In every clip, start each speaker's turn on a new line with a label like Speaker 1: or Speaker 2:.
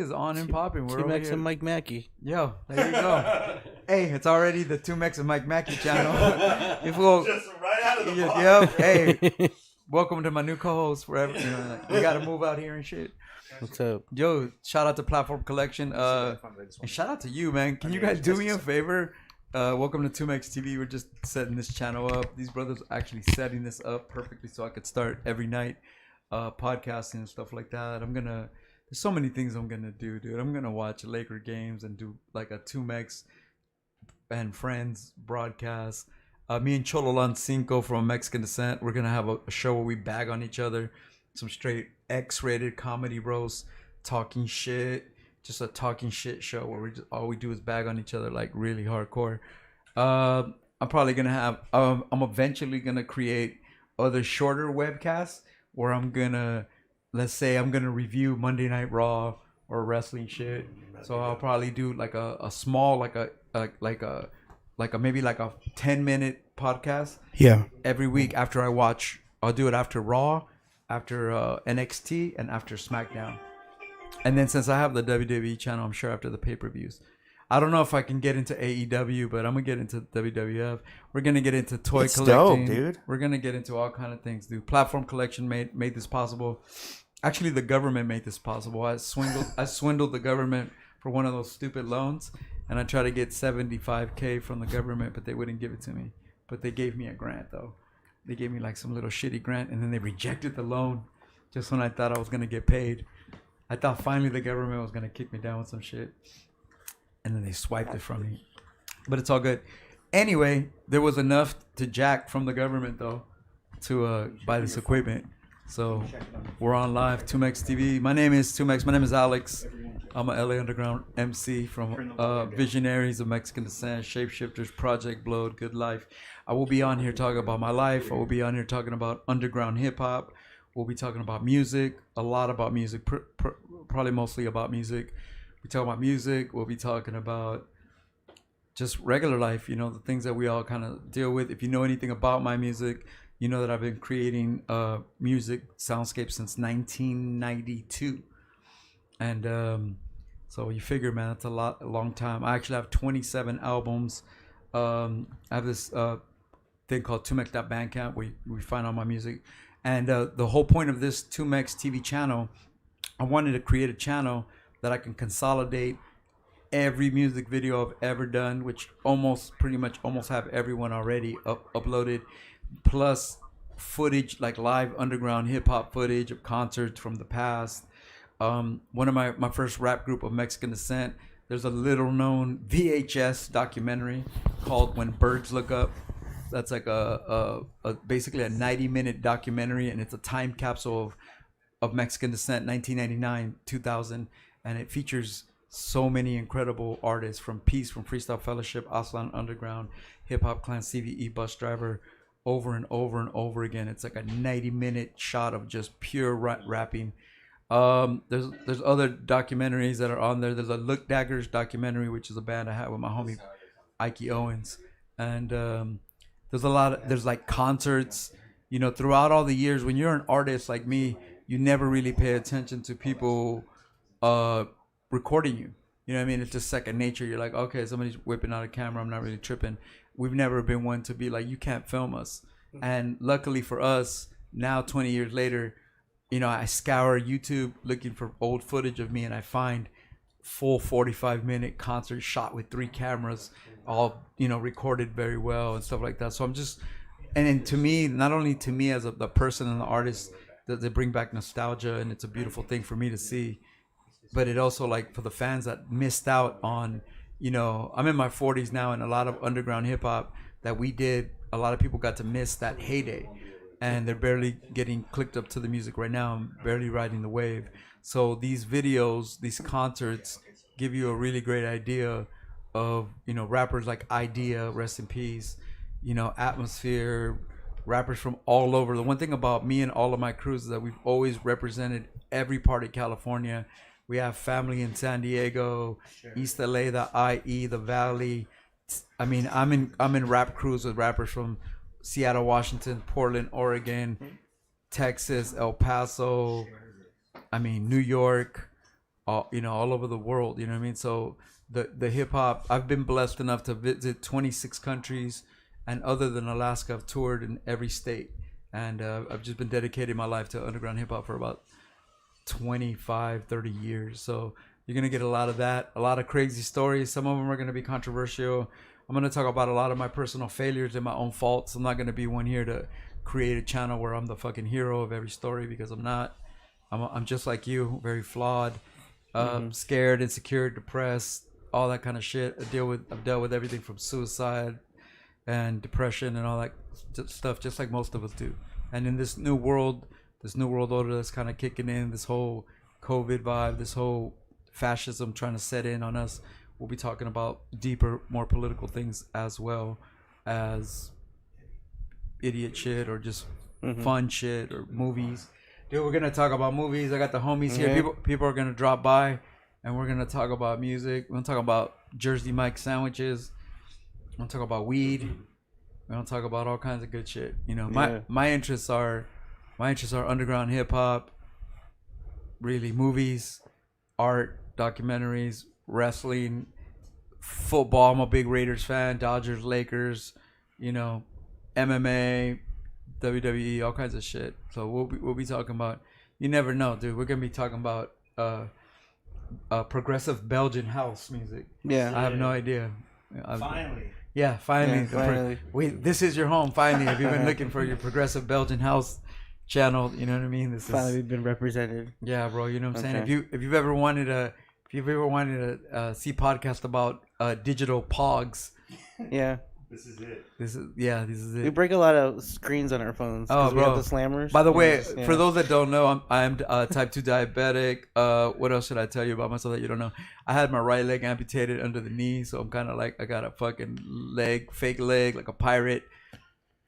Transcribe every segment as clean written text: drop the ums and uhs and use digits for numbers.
Speaker 1: is on and popping. We're over
Speaker 2: 2Mex
Speaker 1: here.
Speaker 2: and Mike Mackey.
Speaker 1: Yo, there you go. Hey, it's already the 2Mex and Mike Mackey channel. If we'll,
Speaker 3: Just right out of the box.
Speaker 1: yep. Hey, welcome to my new co-host. Forever, we got to move out here and shit.
Speaker 2: What's up?
Speaker 1: Yo, shout out to Platform Collection. And shout out to you, man. Can you guys do me a favor? Welcome to 2Mex TV. We're just setting this channel up. These brothers are actually setting this up perfectly so I could start every night podcasting and stuff like that. There's so many things I'm gonna do, dude. I'm gonna watch Laker games and do like a 2Mex and Friends broadcast. Me and Cholo Lancinco from Mexican descent, we're gonna have a show where we bag on each other. Some straight X-rated comedy roast, talking shit. Just a talking shit show where all we do is bag on each other like really hardcore. I'm probably gonna have. I'm eventually gonna create other shorter webcasts where I'm gonna, let's say I'm gonna review Monday Night Raw or wrestling shit. So I'll probably do like a small like a maybe like a 10-minute podcast.
Speaker 2: Yeah.
Speaker 1: Every week after I watch, I'll do it after Raw, after NXT, and after SmackDown. And then since I have the WWE channel, I'm sure after the pay-per-views. I don't know if I can get into AEW, but I'm gonna get into WWF. We're gonna get into toy collecting,
Speaker 2: dope, dude.
Speaker 1: We're gonna get into all kind of things, dude. Platform Collection made this possible. Actually, the government made this possible. I swindled the government for one of those stupid loans, and I tried to get $75K from the government, but they wouldn't give it to me. But they gave me a grant though. They gave me like some little shitty grant, and then they rejected the loan just when I thought I was gonna get paid. I thought finally the government was gonna kick me down with some shit, and then they swiped it from me. But it's all good. Anyway, there was enough to jack from the government though to buy this equipment. So we're on live, 2Mex TV. My name is 2Mex. My name is Alex. I'm a LA Underground MC from Visionaries of Mexican Descent, Shapeshifters, Project Blowed, Good Life. I will be on here talking about my life. I will be on here talking about underground hip hop. We'll be talking about music, a lot about music, probably mostly about music. We talk about music. We'll be talking about just regular life, the things that we all kind of deal with. If you know anything about my music, you know that I've been creating music soundscapes since 1992. And so you figure, man, that's a long time. I actually have 27 albums. I have this thing called 2mex.bandcamp where we find all my music. And the whole point of this 2Mex TV channel, I wanted to create a channel that I can consolidate every music video I've ever done, which pretty much have everyone already uploaded, plus footage, like live underground hip hop footage of concerts from the past. One of my first rap group of Mexican descent, there's a little known VHS documentary called When Birds Look Up. That's like basically a 90-minute documentary, and it's a time capsule of Mexican descent, 1999, 2000, and it features so many incredible artists from Peace, from Freestyle Fellowship, Aslan Underground, Hip Hop Clan, CVE, Bus Driver, over and over and over again. It's like a 90-minute shot of just pure rapping. There's other documentaries that are on there. There's a Look Daggers documentary, which is a band I had with my homie Ike Owens, and there's like concerts, throughout all the years. When you're an artist like me, you never really pay attention to people recording you. You know what I mean? It's just second nature. You're like, okay, somebody's whipping out a camera, I'm not really tripping. We've never been one to be like, you can't film us. And luckily for us, now 20 years later, I scour YouTube looking for old footage of me, and I find full 45-minute concert shot with 3 cameras, all recorded very well and stuff like that. So I'm just, and to me, not only to me as the person and the artist, that they bring back nostalgia, and it's a beautiful thing for me to see, but it also, like, for the fans that missed out on, I'm in my 40s now, and a lot of underground hip hop that we did, a lot of people got to miss that heyday, and they're barely getting clicked up to the music right now. I'm barely riding the wave. So these videos, these concerts, give you a really great idea of, rappers like Idea, rest in peace, Atmosphere, rappers from all over. The one thing about me and all of my crews is that we've always represented every part of California. We have family in San Diego, East LA, the IE, the Valley. I mean, I'm in rap crews with rappers from Seattle, Washington, Portland, Oregon, Texas, El Paso, New York, all over the world. You know what I mean? So the hip hop, I've been blessed enough to visit 26 countries, and other than Alaska, I've toured in every state, and I've just been dedicating my life to underground hip hop for about 25, 30 years. So you're gonna get a lot of that, a lot of crazy stories. Some of them are gonna be controversial. I'm gonna talk about a lot of my personal failures and my own faults. I'm not gonna be one here to create a channel where I'm the fucking hero of every story, because I'm not. I'm just like you, very flawed, scared, insecure, depressed, all that kind of shit. I've dealt with everything from suicide and depression and all that stuff, just like most of us do. And in this new world order that's kind of kicking in, this whole COVID vibe, this whole fascism trying to set in on us, we'll be talking about deeper, more political things as well as idiot shit or just fun shit or movies. Dude, we're gonna talk about movies. I got the homies here. People are gonna drop by, and we're gonna talk about music. We're gonna talk about Jersey Mike sandwiches. We're gonna talk about weed. We're gonna talk about all kinds of good shit. You know, my interests are underground hip hop, really movies, art, documentaries, wrestling, football. I'm a big Raiders fan. Dodgers, Lakers. You know, MMA. WWE, all kinds of shit. So we'll be talking about. You never know, dude. We're gonna be talking about progressive Belgian house music. Yeah, I have no idea. Finally. Yeah, finally. This is your home. Finally, if you've been looking for your progressive Belgian house channel, you know what I mean. This
Speaker 2: finally we've been represented.
Speaker 1: Yeah, bro. You know what I'm saying. If you've ever wanted to see podcast about digital pogs.
Speaker 2: Yeah.
Speaker 3: This is it.
Speaker 1: This is it.
Speaker 2: We break a lot of screens on our phones. Oh, bro. We have the slammers.
Speaker 1: By the way, for those that don't know, I'm type 2 diabetic. What else should I tell you about myself that you don't know? I had my right leg amputated under the knee, so I'm kind of like, I got a fucking fake leg, like a pirate,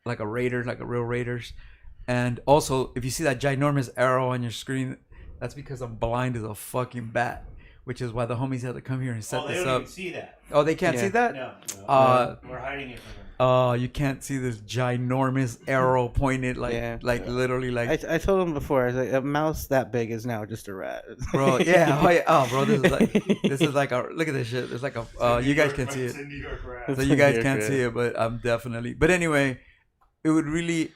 Speaker 1: like a raider, like a real Raiders. And also, if you see that ginormous arrow on your screen, that's because I'm blind as a fucking bat. Which is why the homies had to come here and set this up.
Speaker 3: They don't even see that.
Speaker 1: Oh, they can't see that?
Speaker 3: No. We're hiding it from them.
Speaker 1: Oh, you can't see this ginormous arrow pointed literally like.
Speaker 2: I told him before, I was like, a mouse that big is now just a rat.
Speaker 1: Bro, yeah. Oh, bro, this is like a look at this shit. It's like a you guys can see it. So you guys can't see it, but I'm definitely. But anyway, it would really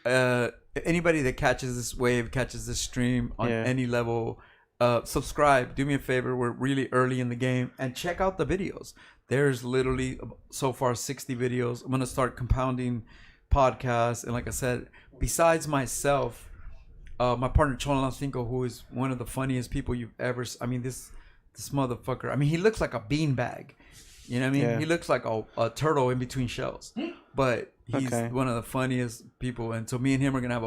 Speaker 1: anybody that catches this wave, catches this stream on any level. Subscribe, do me a favor, we're really early in the game, and check out the videos. There's literally so far 60 videos. I'm gonna start compounding podcasts, and like I said, besides myself, my partner Cholan Cinco, who is one of the funniest people you've ever. I mean, this motherfucker. I mean, he looks like a beanbag. You know what I mean? Yeah. He looks like a turtle in between shells, but he's one of the funniest people. And so me and him are gonna have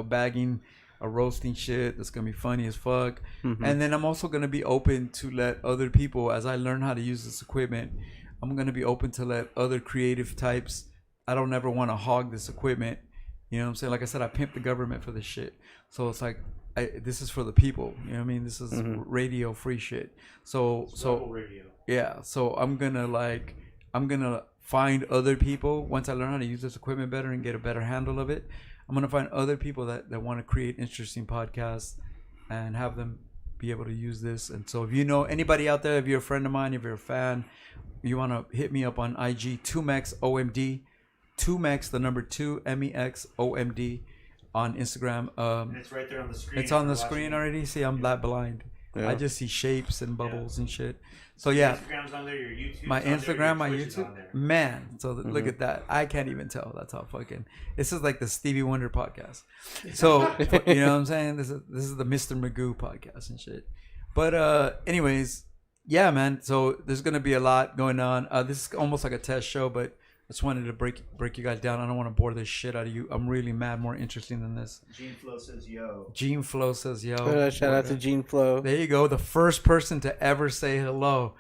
Speaker 1: a roasting shit that's gonna be funny as fuck. And then I'm also gonna be open to let other people, as I learn how to use this equipment, I'm gonna be open to let other creative types. I don't ever want to hog this equipment. You know what I'm saying? Like I said, I pimp the government for this shit. So it's like this is for the people. You know what I mean? This is radio free shit. So
Speaker 3: radio.
Speaker 1: Yeah. So I'm gonna find other people once I learn how to use this equipment better and get a better handle of it. I'm going to find other people that want to create interesting podcasts and have them be able to use this. And so if you know anybody out there, if you're a friend of mine, if you're a fan, you want to hit me up on IG, 2Mex OMD, 2Mex, the number 2, MEX-OMD on Instagram.
Speaker 3: And it's right there on the screen.
Speaker 1: It's on the screen already. See, I'm that blind. Yeah. I just see shapes and bubbles and shit. So yeah,
Speaker 3: Instagram's on there, your YouTube.
Speaker 1: My Instagram, my YouTube, man. So look at that. I can't even tell. That's how fucking. This is like the Stevie Wonder podcast. So you know what I'm saying? This is the Mr. Magoo podcast and shit. But anyways, yeah, man. So there's gonna be a lot going on. This is almost like a test show, but I just wanted to break you guys down. I don't want to bore this shit out of you. I'm really mad, more interesting than this.
Speaker 3: Gene Flo says yo.
Speaker 1: Gene Flo says yo.
Speaker 2: Shout out to Gene Flo.
Speaker 1: There you go. The first person to ever say hello.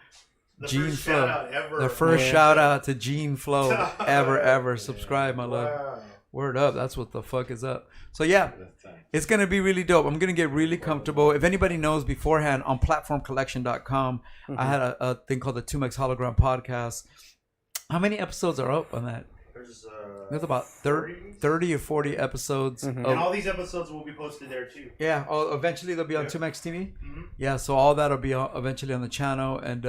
Speaker 1: Gene Flo. The first shout out to Gene Flo ever. Subscribe, my love. Word up. That's what the fuck is up. So yeah, it's going to be really dope. I'm going to get really comfortable. If anybody knows beforehand, on platformcollection.com, I had a thing called the 2Mex Hologram Podcast. How many episodes are up on that? There's about 30 or 40 episodes.
Speaker 2: Mhm.
Speaker 3: And all these episodes will be posted there too.
Speaker 1: Yeah. Oh, eventually they'll be on 2Mex TV.
Speaker 3: Mm-hmm.
Speaker 1: Yeah. So all that'll be eventually on the channel. And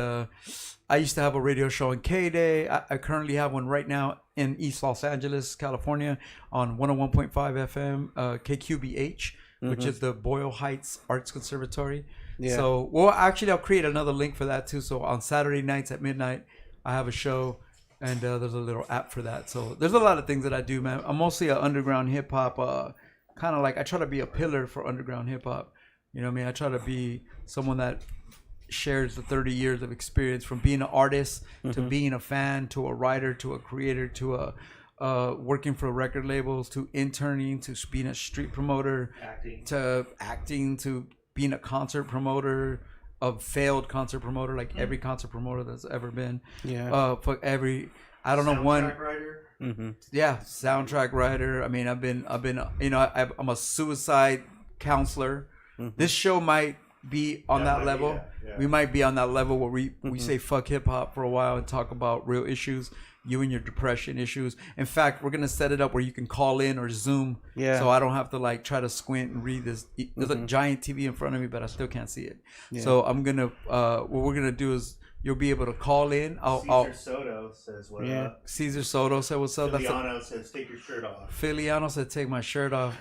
Speaker 1: I used to have a radio show in K-Day. I currently have one right now in East Los Angeles, California, on 101.5 FM, KQBH, which is the Boyle Heights Arts Conservatory.
Speaker 2: Yeah.
Speaker 1: So, well, actually, I'll create another link for that too. So on Saturday nights at midnight, I have a show, and there's a little app for that. So there's a lot of things that I do, man. I'm mostly an underground hip hop, kind of like I try to be a pillar for underground hip hop. You know what I mean? I try to be someone that shares the 30 years of experience from being an artist to being a fan to a writer to a creator to a working for record labels to interning to being a street promoter to acting to being a concert promoter, a failed concert promoter, like every concert promoter that's ever been.
Speaker 2: Yeah.
Speaker 1: For every, I don't know, one.
Speaker 3: Writer.
Speaker 1: Yeah, soundtrack writer. I mean, I've been, you know, I'm a suicide counselor. This show might be on that level.
Speaker 3: Yeah.
Speaker 1: We might be on that level where we say fuck hip hop for a while and talk about real issues. You and your depression issues. In fact, we're gonna set it up where you can call in or Zoom, so I don't have to like try to squint and read this. There's a giant TV in front of me, but I still can't see it.
Speaker 2: Yeah.
Speaker 1: So I'm gonna, what we're gonna do is you'll be able to call in.
Speaker 3: Caesar Soto says what up.
Speaker 1: Caesar Soto said what's up.
Speaker 3: Filiano says take your shirt off.
Speaker 1: Filiano said take my shirt off.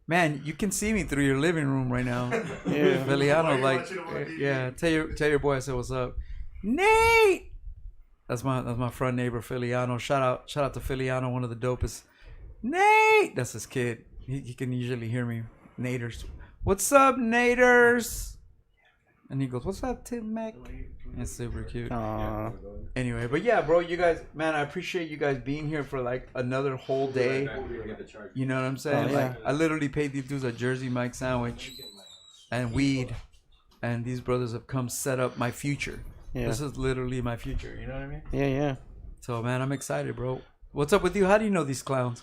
Speaker 1: Man, you can see me through your living room right now.
Speaker 2: Yeah.
Speaker 1: Filiano, like, yeah. Tell your boy I said what's up, Nate. That's my front neighbor Filiano. Shout out to Filiano, one of the dopest. Nate, that's his kid. He can usually hear me. Naders, what's up, Naders? And he goes, what's up, Tim Mac? It's super cute.
Speaker 2: Aww.
Speaker 1: Anyway, but yeah, bro, you guys, man, I appreciate you guys being here for like another whole day. You know what I'm saying?
Speaker 2: Oh, yeah.
Speaker 1: Like, I literally paid these dudes a Jersey Mike sandwich and weed, and these brothers have come set up my future.
Speaker 2: Yeah.
Speaker 1: This is literally my future. You know what I mean?
Speaker 2: Yeah.
Speaker 1: So, man, I'm excited, bro. What's up with you? How do you know these clowns?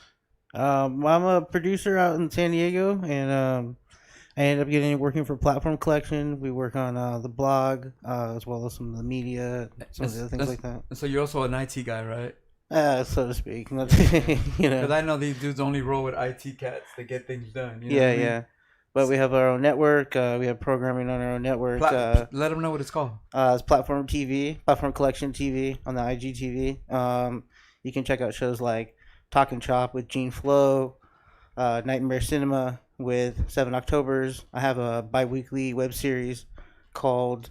Speaker 2: I'm a producer out in San Diego, and I ended up working for Platform Collection. We work on the blog, as well as some of the media, some of the other things like that.
Speaker 1: So you're also an IT guy, right?
Speaker 2: So to speak. You know.
Speaker 1: Because I know these dudes only roll with IT cats to get things done. You know what I mean?
Speaker 2: Yeah. But we have our own network. We have programming on our own network.
Speaker 1: Let them know what it's called.
Speaker 2: It's Platform TV, Platform Collection TV on the IGTV. You can check out shows like Talk and Chop with Gene Flo, Nightmare Cinema with 7 Octobers. I have a bi-weekly web series called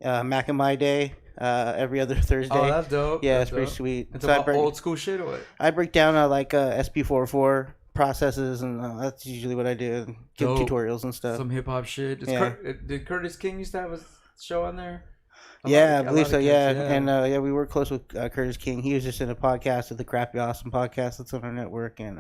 Speaker 2: Mac and My Day every other Thursday.
Speaker 1: Oh, that's dope.
Speaker 2: Yeah,
Speaker 1: that's
Speaker 2: it's pretty
Speaker 1: dope.
Speaker 2: sweet.
Speaker 1: It's
Speaker 2: So
Speaker 1: about old school shit or what?
Speaker 2: I break down SP44 processes, and that's usually what I do. Give
Speaker 1: Dope.
Speaker 2: tutorials and stuff.
Speaker 1: Some hip hop shit. Did Curtis King used to have a show on there?
Speaker 2: I believe so. Yeah, and we work close with Curtis King. He was just in a podcast with the Crappy Awesome podcast that's on our network, and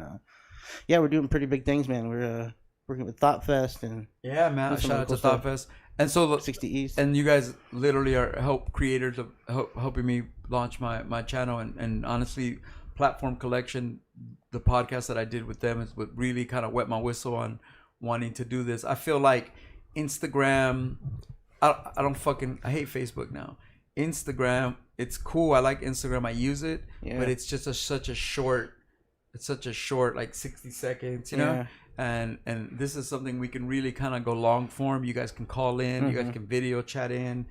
Speaker 2: we're doing pretty big things, man. We're working with Thought Fest and
Speaker 1: man. Shout out to Thought Fest. And so
Speaker 2: 60 East.
Speaker 1: And you guys literally are creators of helping me launch my channel, and honestly, Platform Collection, the podcast that I did with them, is what really kind of wet my whistle on wanting to do this. I feel like Instagram, I hate Facebook now. Instagram, it's cool. I like Instagram. I use it, but it's just such a short like 60 seconds, you know? And this is something we can really kind of go long form. You guys can call in, you guys can video chat in,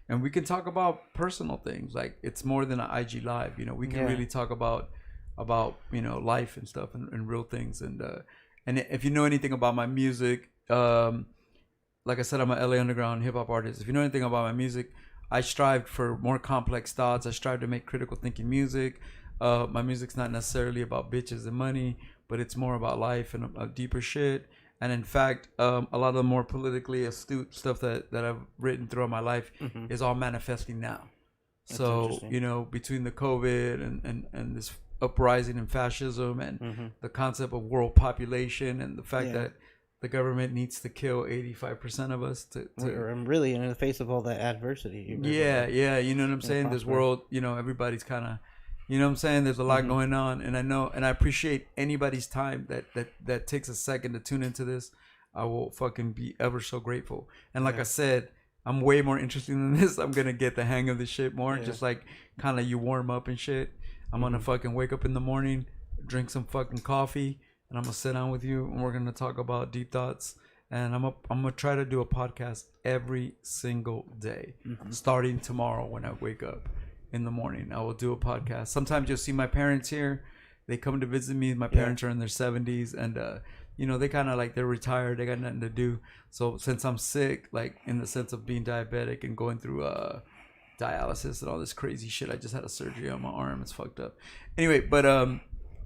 Speaker 1: and we can talk about personal things. Like, it's more than an IG live, you know. We can really talk about you know, life and stuff and real things. And if you know anything about my music, like I said, I'm a LA underground hip hop artist. If you know anything about my music, I strive for more complex thoughts. I strive to make critical thinking music. My music's not necessarily about bitches and money, but it's more about life and a deeper shit. And in fact, a lot of the more politically astute stuff that I've written throughout my life is all manifesting now. That's so, you know, between the COVID and this uprising in fascism and the concept of world population and the fact that the government needs to kill 85% of us to
Speaker 2: really in the face of all that adversity.
Speaker 1: You know what I'm saying? This world, you know, everybody's kind of, you know what I'm saying? There's a lot going on, and I know, and I appreciate anybody's time that takes a second to tune into this. I will fucking be ever so grateful. And like I said, I'm way more interested in this. I'm gonna get the hang of this shit more, just like kind of you warm up and shit. I'm gonna fucking wake up in the morning, drink some fucking coffee, and I'm gonna sit down with you, and we're gonna talk about deep thoughts. And I'm gonna try to do a podcast every single day, starting tomorrow when I wake up in the morning. I will do a podcast. Sometimes you'll see my parents here. They come to visit me. My parents are in their 70s, and they kind of like they're retired. They got nothing to do. So since I'm sick, like in the sense of being diabetic and going through dialysis and all this crazy shit, I just had a surgery on my arm. It's fucked up. Anyway, but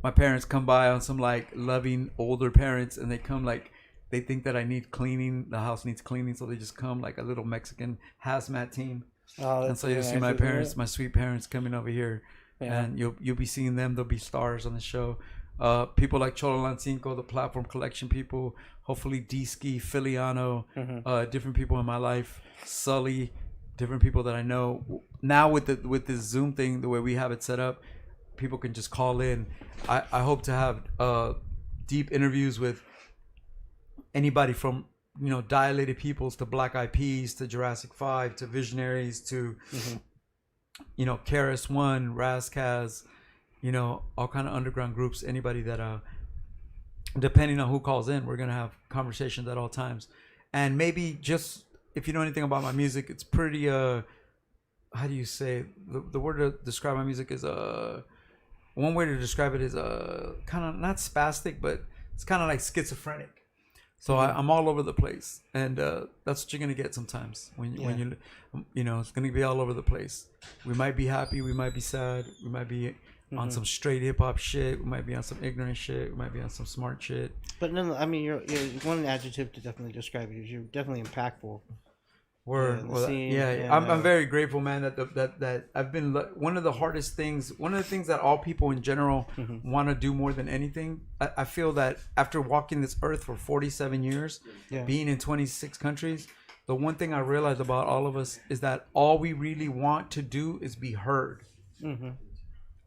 Speaker 1: my parents come by on some like loving older parents, and they come like. They think that I need cleaning. The house needs cleaning, so they just come like a little Mexican hazmat team. Oh, and so you'll see my parents, my sweet parents, coming over here, and you'll be seeing them. They'll be stars on the show. People like Cholo Lancinco, the Platform Collection people. Hopefully, D-Ski, Filiano, different people in my life. Sully, different people that I know. Now with this Zoom thing, the way we have it set up, people can just call in. I hope to have deep interviews with anybody from Dilated Peoples to Black Eyed Peas to Jurassic 5 to Visionaries to Karis One, Razkaz, all kind of underground groups. Anybody that depending on who calls in, we're gonna have conversations at all times. And maybe just if you know anything about my music, it's pretty how do you say the word to describe my music is one way to describe it is kind of not spastic, but it's kind of like schizophrenic. So I'm all over the place, and that's what you're gonna get sometimes when you it's gonna be all over the place. We might be happy, we might be sad, we might be on some straight hip hop shit, we might be on some ignorant shit, we might be on some smart shit.
Speaker 2: But no, I mean, you're one adjective to definitely describe you is you're definitely impactful.
Speaker 1: I'm very grateful, man, that I've been one of the hardest things, one of the things that all people in general want to do more than anything. I feel that after walking this earth for 47 years, being in 26 countries, the one thing I realized about all of us is that all we really want to do is be heard.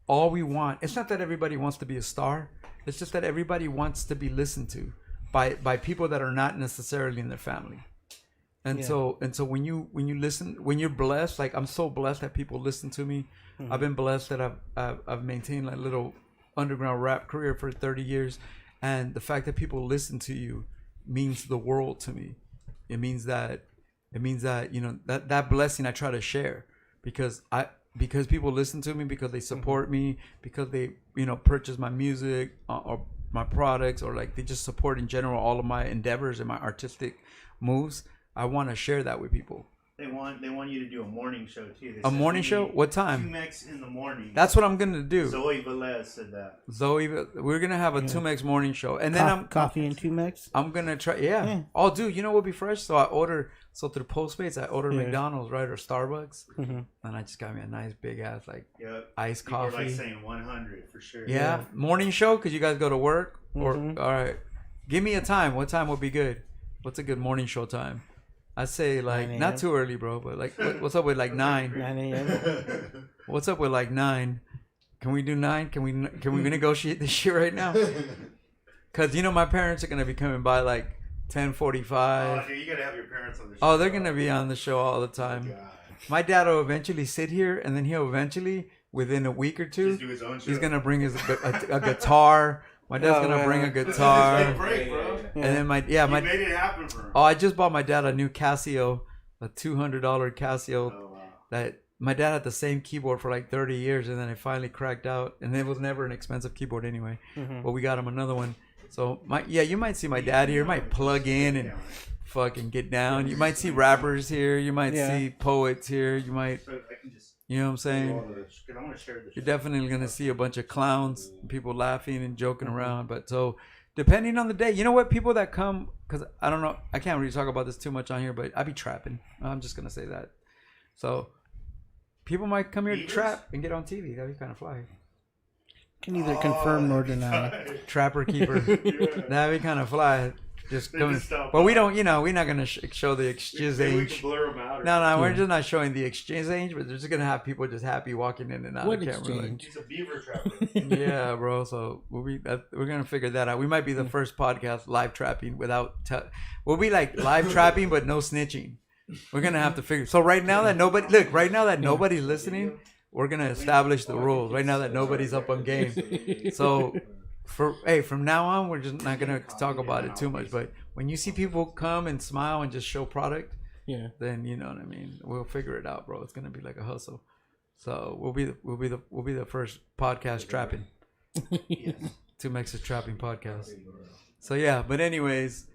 Speaker 1: All we want, it's not that everybody wants to be a star, it's just that everybody wants to be listened to by people that are not necessarily in their family. And so when you listen, when you're blessed, like I'm so blessed that people listen to me. I've been blessed that I've maintained a little underground rap career for 30 years, and the fact that people listen to you means the world to me. It means that that blessing I try to share because people listen to me, because they support me, because they purchase my music or my products, or like they just support in general all of my endeavors and my artistic moves. I want to share that with people.
Speaker 3: They want you to do a morning show too.
Speaker 1: A morning show? What time?
Speaker 3: 2Mex in the morning.
Speaker 1: That's what I'm gonna do.
Speaker 3: Zoe Velez said that.
Speaker 1: We're gonna have a 2Mex morning show, and then
Speaker 2: coffee and 2Mex.
Speaker 1: I'm gonna try. Yeah. Oh, dude, you know what'd be fresh? So through Postmates, I ordered McDonald's, right, or Starbucks, and I just got me a nice big ass iced coffee.
Speaker 3: People are like saying 100 for sure.
Speaker 1: Yeah. Morning show because you guys go to work. Or all right, give me a time. What time would be good? What's a good morning show time? I say like not too early, bro, but like what's up with like 9?
Speaker 2: 9 a.m.
Speaker 1: What's up with like 9? Can we do 9? Can we negotiate this shit right now? Cause my parents are gonna be coming by like 10:45.
Speaker 3: Oh, dude, you gotta have your parents on the show.
Speaker 1: Oh, they're gonna be on the show all the time. Oh, my dad will eventually sit here, and then he'll eventually, within a week or two,
Speaker 3: just do his own show.
Speaker 1: He's gonna bring a guitar. My dad's gonna bring a guitar.
Speaker 3: This is break, bro.
Speaker 1: And then my
Speaker 3: made it happen for him.
Speaker 1: Oh, I just bought my dad a new Casio, a $200 Casio.
Speaker 3: Oh, wow.
Speaker 1: That my dad had the same keyboard for like 30 years, and then it finally cracked out. And it was never an expensive keyboard anyway. But we got him another one. So you might see my dad here. You might plug in and fucking get down. You might see rappers here. You might see poets here. You might. You know what I'm saying? You're definitely going to see a bunch of clowns, people laughing and joking around. But so, depending on the day, you know what? People that come, because I don't know, I can't really talk about this too much on here, but I be trapping. I'm just going to say that. So, people might come here to trap and get on TV. That'd be kind of fly.
Speaker 2: Can neither confirm nor deny.
Speaker 1: Trapper keeper. That'd be kind of fly. Just coming, but we don't. We're not gonna show the exchange.
Speaker 3: We can blur them out.
Speaker 1: No, we're just not showing the exchange. But they're just gonna have people just happy walking in and out.
Speaker 2: What
Speaker 1: of camera.
Speaker 2: exchange?
Speaker 3: He's a beaver trapper.
Speaker 1: Yeah, bro. So we're gonna figure that out. We might be the first podcast live trapping without. We'll be like live trapping, but no snitching. We're gonna have to figure. So right now that nobody's listening, we're gonna establish the rules right now that nobody's up on game. So from now on, we're just not gonna talk about it too much. But when you see people come and smile and just show product, then you know what I mean. We'll figure it out, bro. It's gonna be like a hustle. So we'll be the first podcast trapping. 2Mex is trapping podcast. So yeah, but anyways,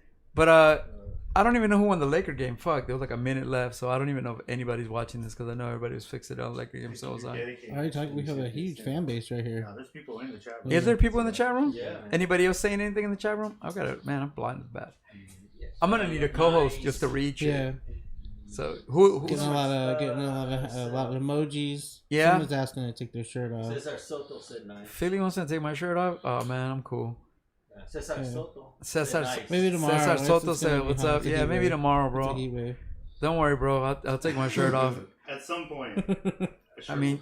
Speaker 1: I don't even know who won the Laker game. Fuck, there was like a minute left, so I don't even know if anybody's watching this because I know everybody was fixing on Laker game. So was I.
Speaker 2: We have a huge fan base right here.
Speaker 3: There's people in the chat room.
Speaker 1: Is there people in the chat room?
Speaker 3: Yeah.
Speaker 1: Anybody else saying anything in the chat room? I've got it, man. I'm blind as bad. I'm gonna need a co-host just to read shit.
Speaker 2: Yeah.
Speaker 1: So who's
Speaker 2: getting a lot of emojis.
Speaker 1: Yeah.
Speaker 2: Someone's asking to take their shirt off.
Speaker 4: Cesar Soto said nice.
Speaker 1: Philly wants to take my shirt off? Oh man, I'm cool.
Speaker 4: Cesar Soto.
Speaker 1: Cesar,
Speaker 4: nice.
Speaker 2: Maybe tomorrow.
Speaker 1: Cesar Soto said, "What's up?" Yeah, maybe tomorrow, bro. Don't worry, bro. I'll take my shirt off.
Speaker 3: At some point.
Speaker 1: I mean,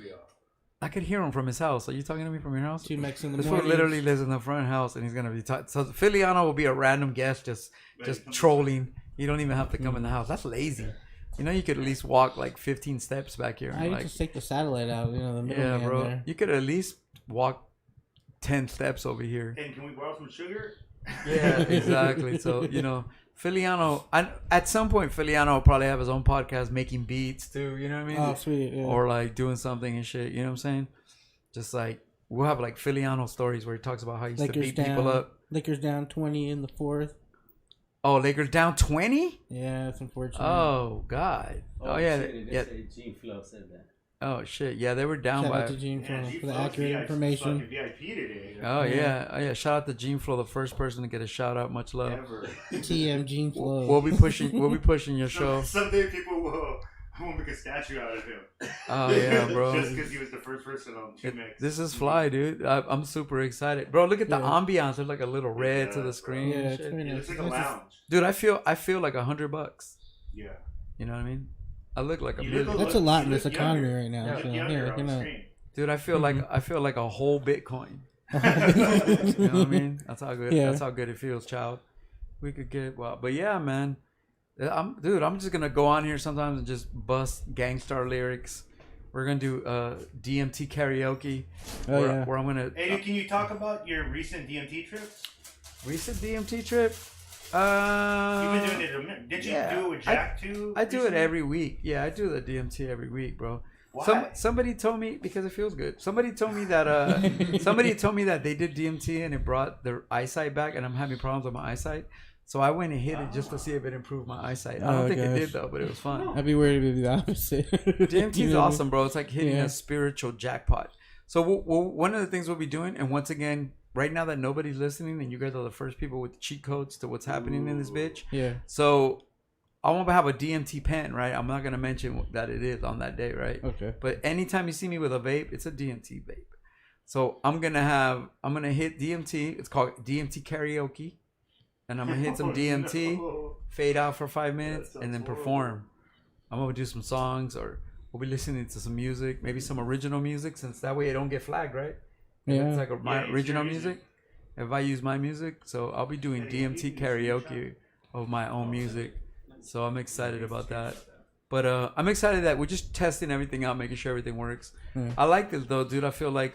Speaker 1: I could hear him from his house. Are you talking to me from your house?
Speaker 2: 2Mex in the
Speaker 1: This fool
Speaker 2: morning.
Speaker 1: literally lives in the front house, and he's gonna be so Filiano will be a random guest, just trolling. You don't even have to come in the house. That's lazy. You know, you could at least walk like 15 steps back here.
Speaker 2: I need to take the satellite out. You know, the middle man
Speaker 1: bro.
Speaker 2: there.
Speaker 1: You could at least walk 10 steps over here.
Speaker 3: Hey, can we borrow some sugar?
Speaker 1: Yeah, exactly. So, you know, Filiano, at some point, Filiano will probably have his own podcast making beats too. You know what I mean?
Speaker 2: Oh, sweet. Yeah.
Speaker 1: Or like doing something and shit. You know what I'm saying? Just like, we'll have like Filiano stories where he talks about how he used to beat people up.
Speaker 2: Lakers down 20 in the fourth.
Speaker 1: Oh, Lakers down 20?
Speaker 2: Yeah, it's unfortunate.
Speaker 1: Oh, God. Oh, yeah. Yeah.
Speaker 4: Gene Flo said that.
Speaker 1: Oh, shit. Yeah, they were down
Speaker 2: Shout
Speaker 1: by...
Speaker 2: out to Gene for the accurate information.
Speaker 3: VIP today.
Speaker 1: Oh, yeah. Oh, yeah. Shout out to Gene Flo, the first person to get a shout out. Much love.
Speaker 3: Ever.
Speaker 2: TM Gene Flow.
Speaker 1: We'll be pushing your show.
Speaker 3: Someday people will make a statue out of him.
Speaker 1: Oh, yeah, bro.
Speaker 3: Just because he was the first person on 2Mex.
Speaker 1: This is fly, dude. I'm super excited. Bro, look at the ambiance. There's like a little red to the screen.
Speaker 2: Yeah,
Speaker 1: and
Speaker 2: it's
Speaker 1: shit.
Speaker 2: very nice.
Speaker 3: It's like a lounge.
Speaker 1: Dude, I feel like $100.
Speaker 3: Yeah.
Speaker 1: You know what I mean? I look like a
Speaker 3: You
Speaker 1: million.
Speaker 3: look
Speaker 2: That's a lot in
Speaker 3: you
Speaker 2: this
Speaker 3: look
Speaker 2: economy
Speaker 3: younger.
Speaker 2: right now.
Speaker 3: You
Speaker 2: So,
Speaker 3: look younger
Speaker 2: here,
Speaker 3: on
Speaker 2: you
Speaker 3: the
Speaker 2: know.
Speaker 3: screen.
Speaker 1: Dude, I feel like a whole Bitcoin. You know what I mean? That's how good.
Speaker 2: Yeah.
Speaker 1: That's how good it feels, child. We could get but yeah, man. I'm just gonna go on here sometimes and just bust gangstar lyrics. We're gonna do DMT karaoke.
Speaker 2: Oh,
Speaker 1: where,
Speaker 2: yeah.
Speaker 1: where I'm gonna.
Speaker 3: Hey, dude, can you talk about your recent DMT trips?
Speaker 1: Recent DMT trip.
Speaker 3: You've been doing it. Did you
Speaker 1: yeah.
Speaker 3: do it with Jack too?
Speaker 1: I do it
Speaker 3: recently?
Speaker 1: every week. Yeah, I do the DMT every week, bro.
Speaker 3: Why?
Speaker 1: Somebody told me because it feels good. Somebody told me that they did DMT and it brought their eyesight back, and I'm having problems with my eyesight. So I went and hit it just to see if it improved my eyesight. I don't think it did though, but it was fun.
Speaker 2: I'd be worried it'd be the opposite.
Speaker 1: DMT is awesome, bro. It's like hitting
Speaker 2: Yeah.
Speaker 1: a spiritual jackpot. So one of the things we'll be doing, and once again, right now that nobody's listening, and you guys are the first people with cheat codes to what's happening in this bitch.
Speaker 2: Yeah.
Speaker 1: So I won't have a DMT pen, right? I'm not gonna mention that it is on that day, right?
Speaker 2: Okay.
Speaker 1: But anytime you see me with a vape, it's a DMT vape. So I'm gonna hit DMT. It's called DMT karaoke, and I'm gonna hit some DMT, fade out for 5 minutes, and then perform. I'm gonna do some songs, or we'll be listening to some music, maybe some original music, since that way I don't get flagged, right? If
Speaker 2: Yeah.
Speaker 1: it's like my
Speaker 3: it's
Speaker 1: original
Speaker 3: your
Speaker 1: music. If I use my music, so I'll be doing DMT karaoke of my own music. So I'm excited about that. But I'm excited that we're just testing everything out, making sure everything works.
Speaker 2: Yeah.
Speaker 1: I like this though, dude. I feel like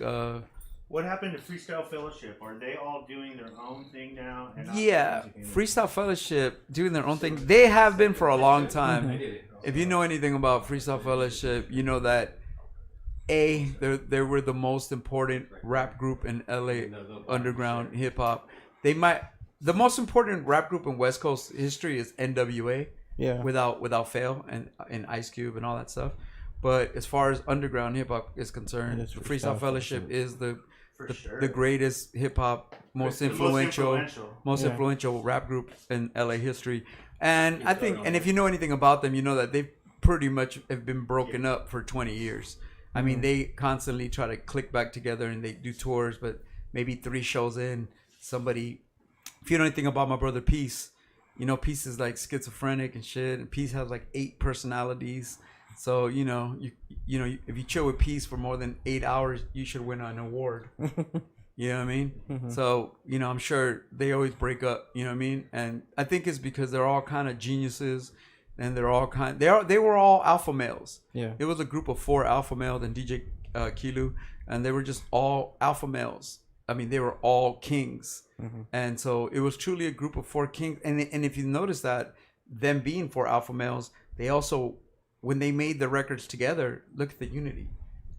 Speaker 3: What happened to Freestyle Fellowship? Are they all doing their own thing now? And not
Speaker 1: yeah,
Speaker 3: music anymore?
Speaker 1: Freestyle Fellowship doing their own thing. They have been for a long time. If you know anything about Freestyle Fellowship, you know that they were the most important rap group in LA underground hip hop. The most important rap group in West Coast history is NWA.
Speaker 2: Yeah.
Speaker 1: Without fail, and Ice Cube and all that stuff. But as far as underground hip hop is concerned,
Speaker 2: It is
Speaker 1: Freestyle Fellowship is the
Speaker 3: sure.
Speaker 1: the greatest hip hop, most
Speaker 3: The most
Speaker 1: influential rap group in LA history. And I think, and if you know anything about them, you know that they pretty much have been broken up for 20 years. I mean, they constantly try to click back together and they do tours, but maybe 3 shows in, somebody, if you know anything about my brother Peace, you know, Peace is like schizophrenic and shit, and Peace has like 8 personalities. So, you know, if you chill with Peace for more than 8 hours, you should win an award. You know what I mean?
Speaker 2: Mm-hmm.
Speaker 1: So, you know, I'm sure they always break up, you know what I mean? And I think it's because they're all kind of geniuses, and they're all they were all alpha males.
Speaker 2: Yeah.
Speaker 1: It was a group of 4 alpha males, and DJ Kilu, and they were just all alpha males. I mean, they were all kings, and so it was truly a group of 4 kings. And if you notice that, them being 4 alpha males, they also, when they made the records together, look at the unity.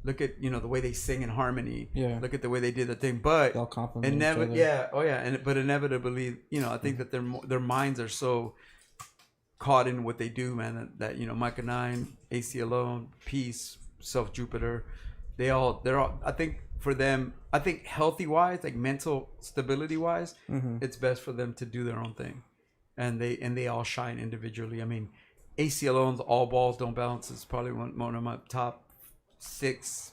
Speaker 1: Look at, you know, the way they sing in harmony.
Speaker 5: Yeah.
Speaker 1: Look at the way they did the thing. But
Speaker 5: They'll compliment each other.
Speaker 1: yeah, oh yeah, but inevitably, you know, I think that their minds are so caught in what they do, man. That you know, Micah 9, AC Alone, Peace, Self Jupiter, they're all. I think for them, I think healthy wise, like mental stability wise, it's best for them to do their own thing, and they all shine individually. I mean, AC Alone's All Balls Don't Bounce is probably one of my top 6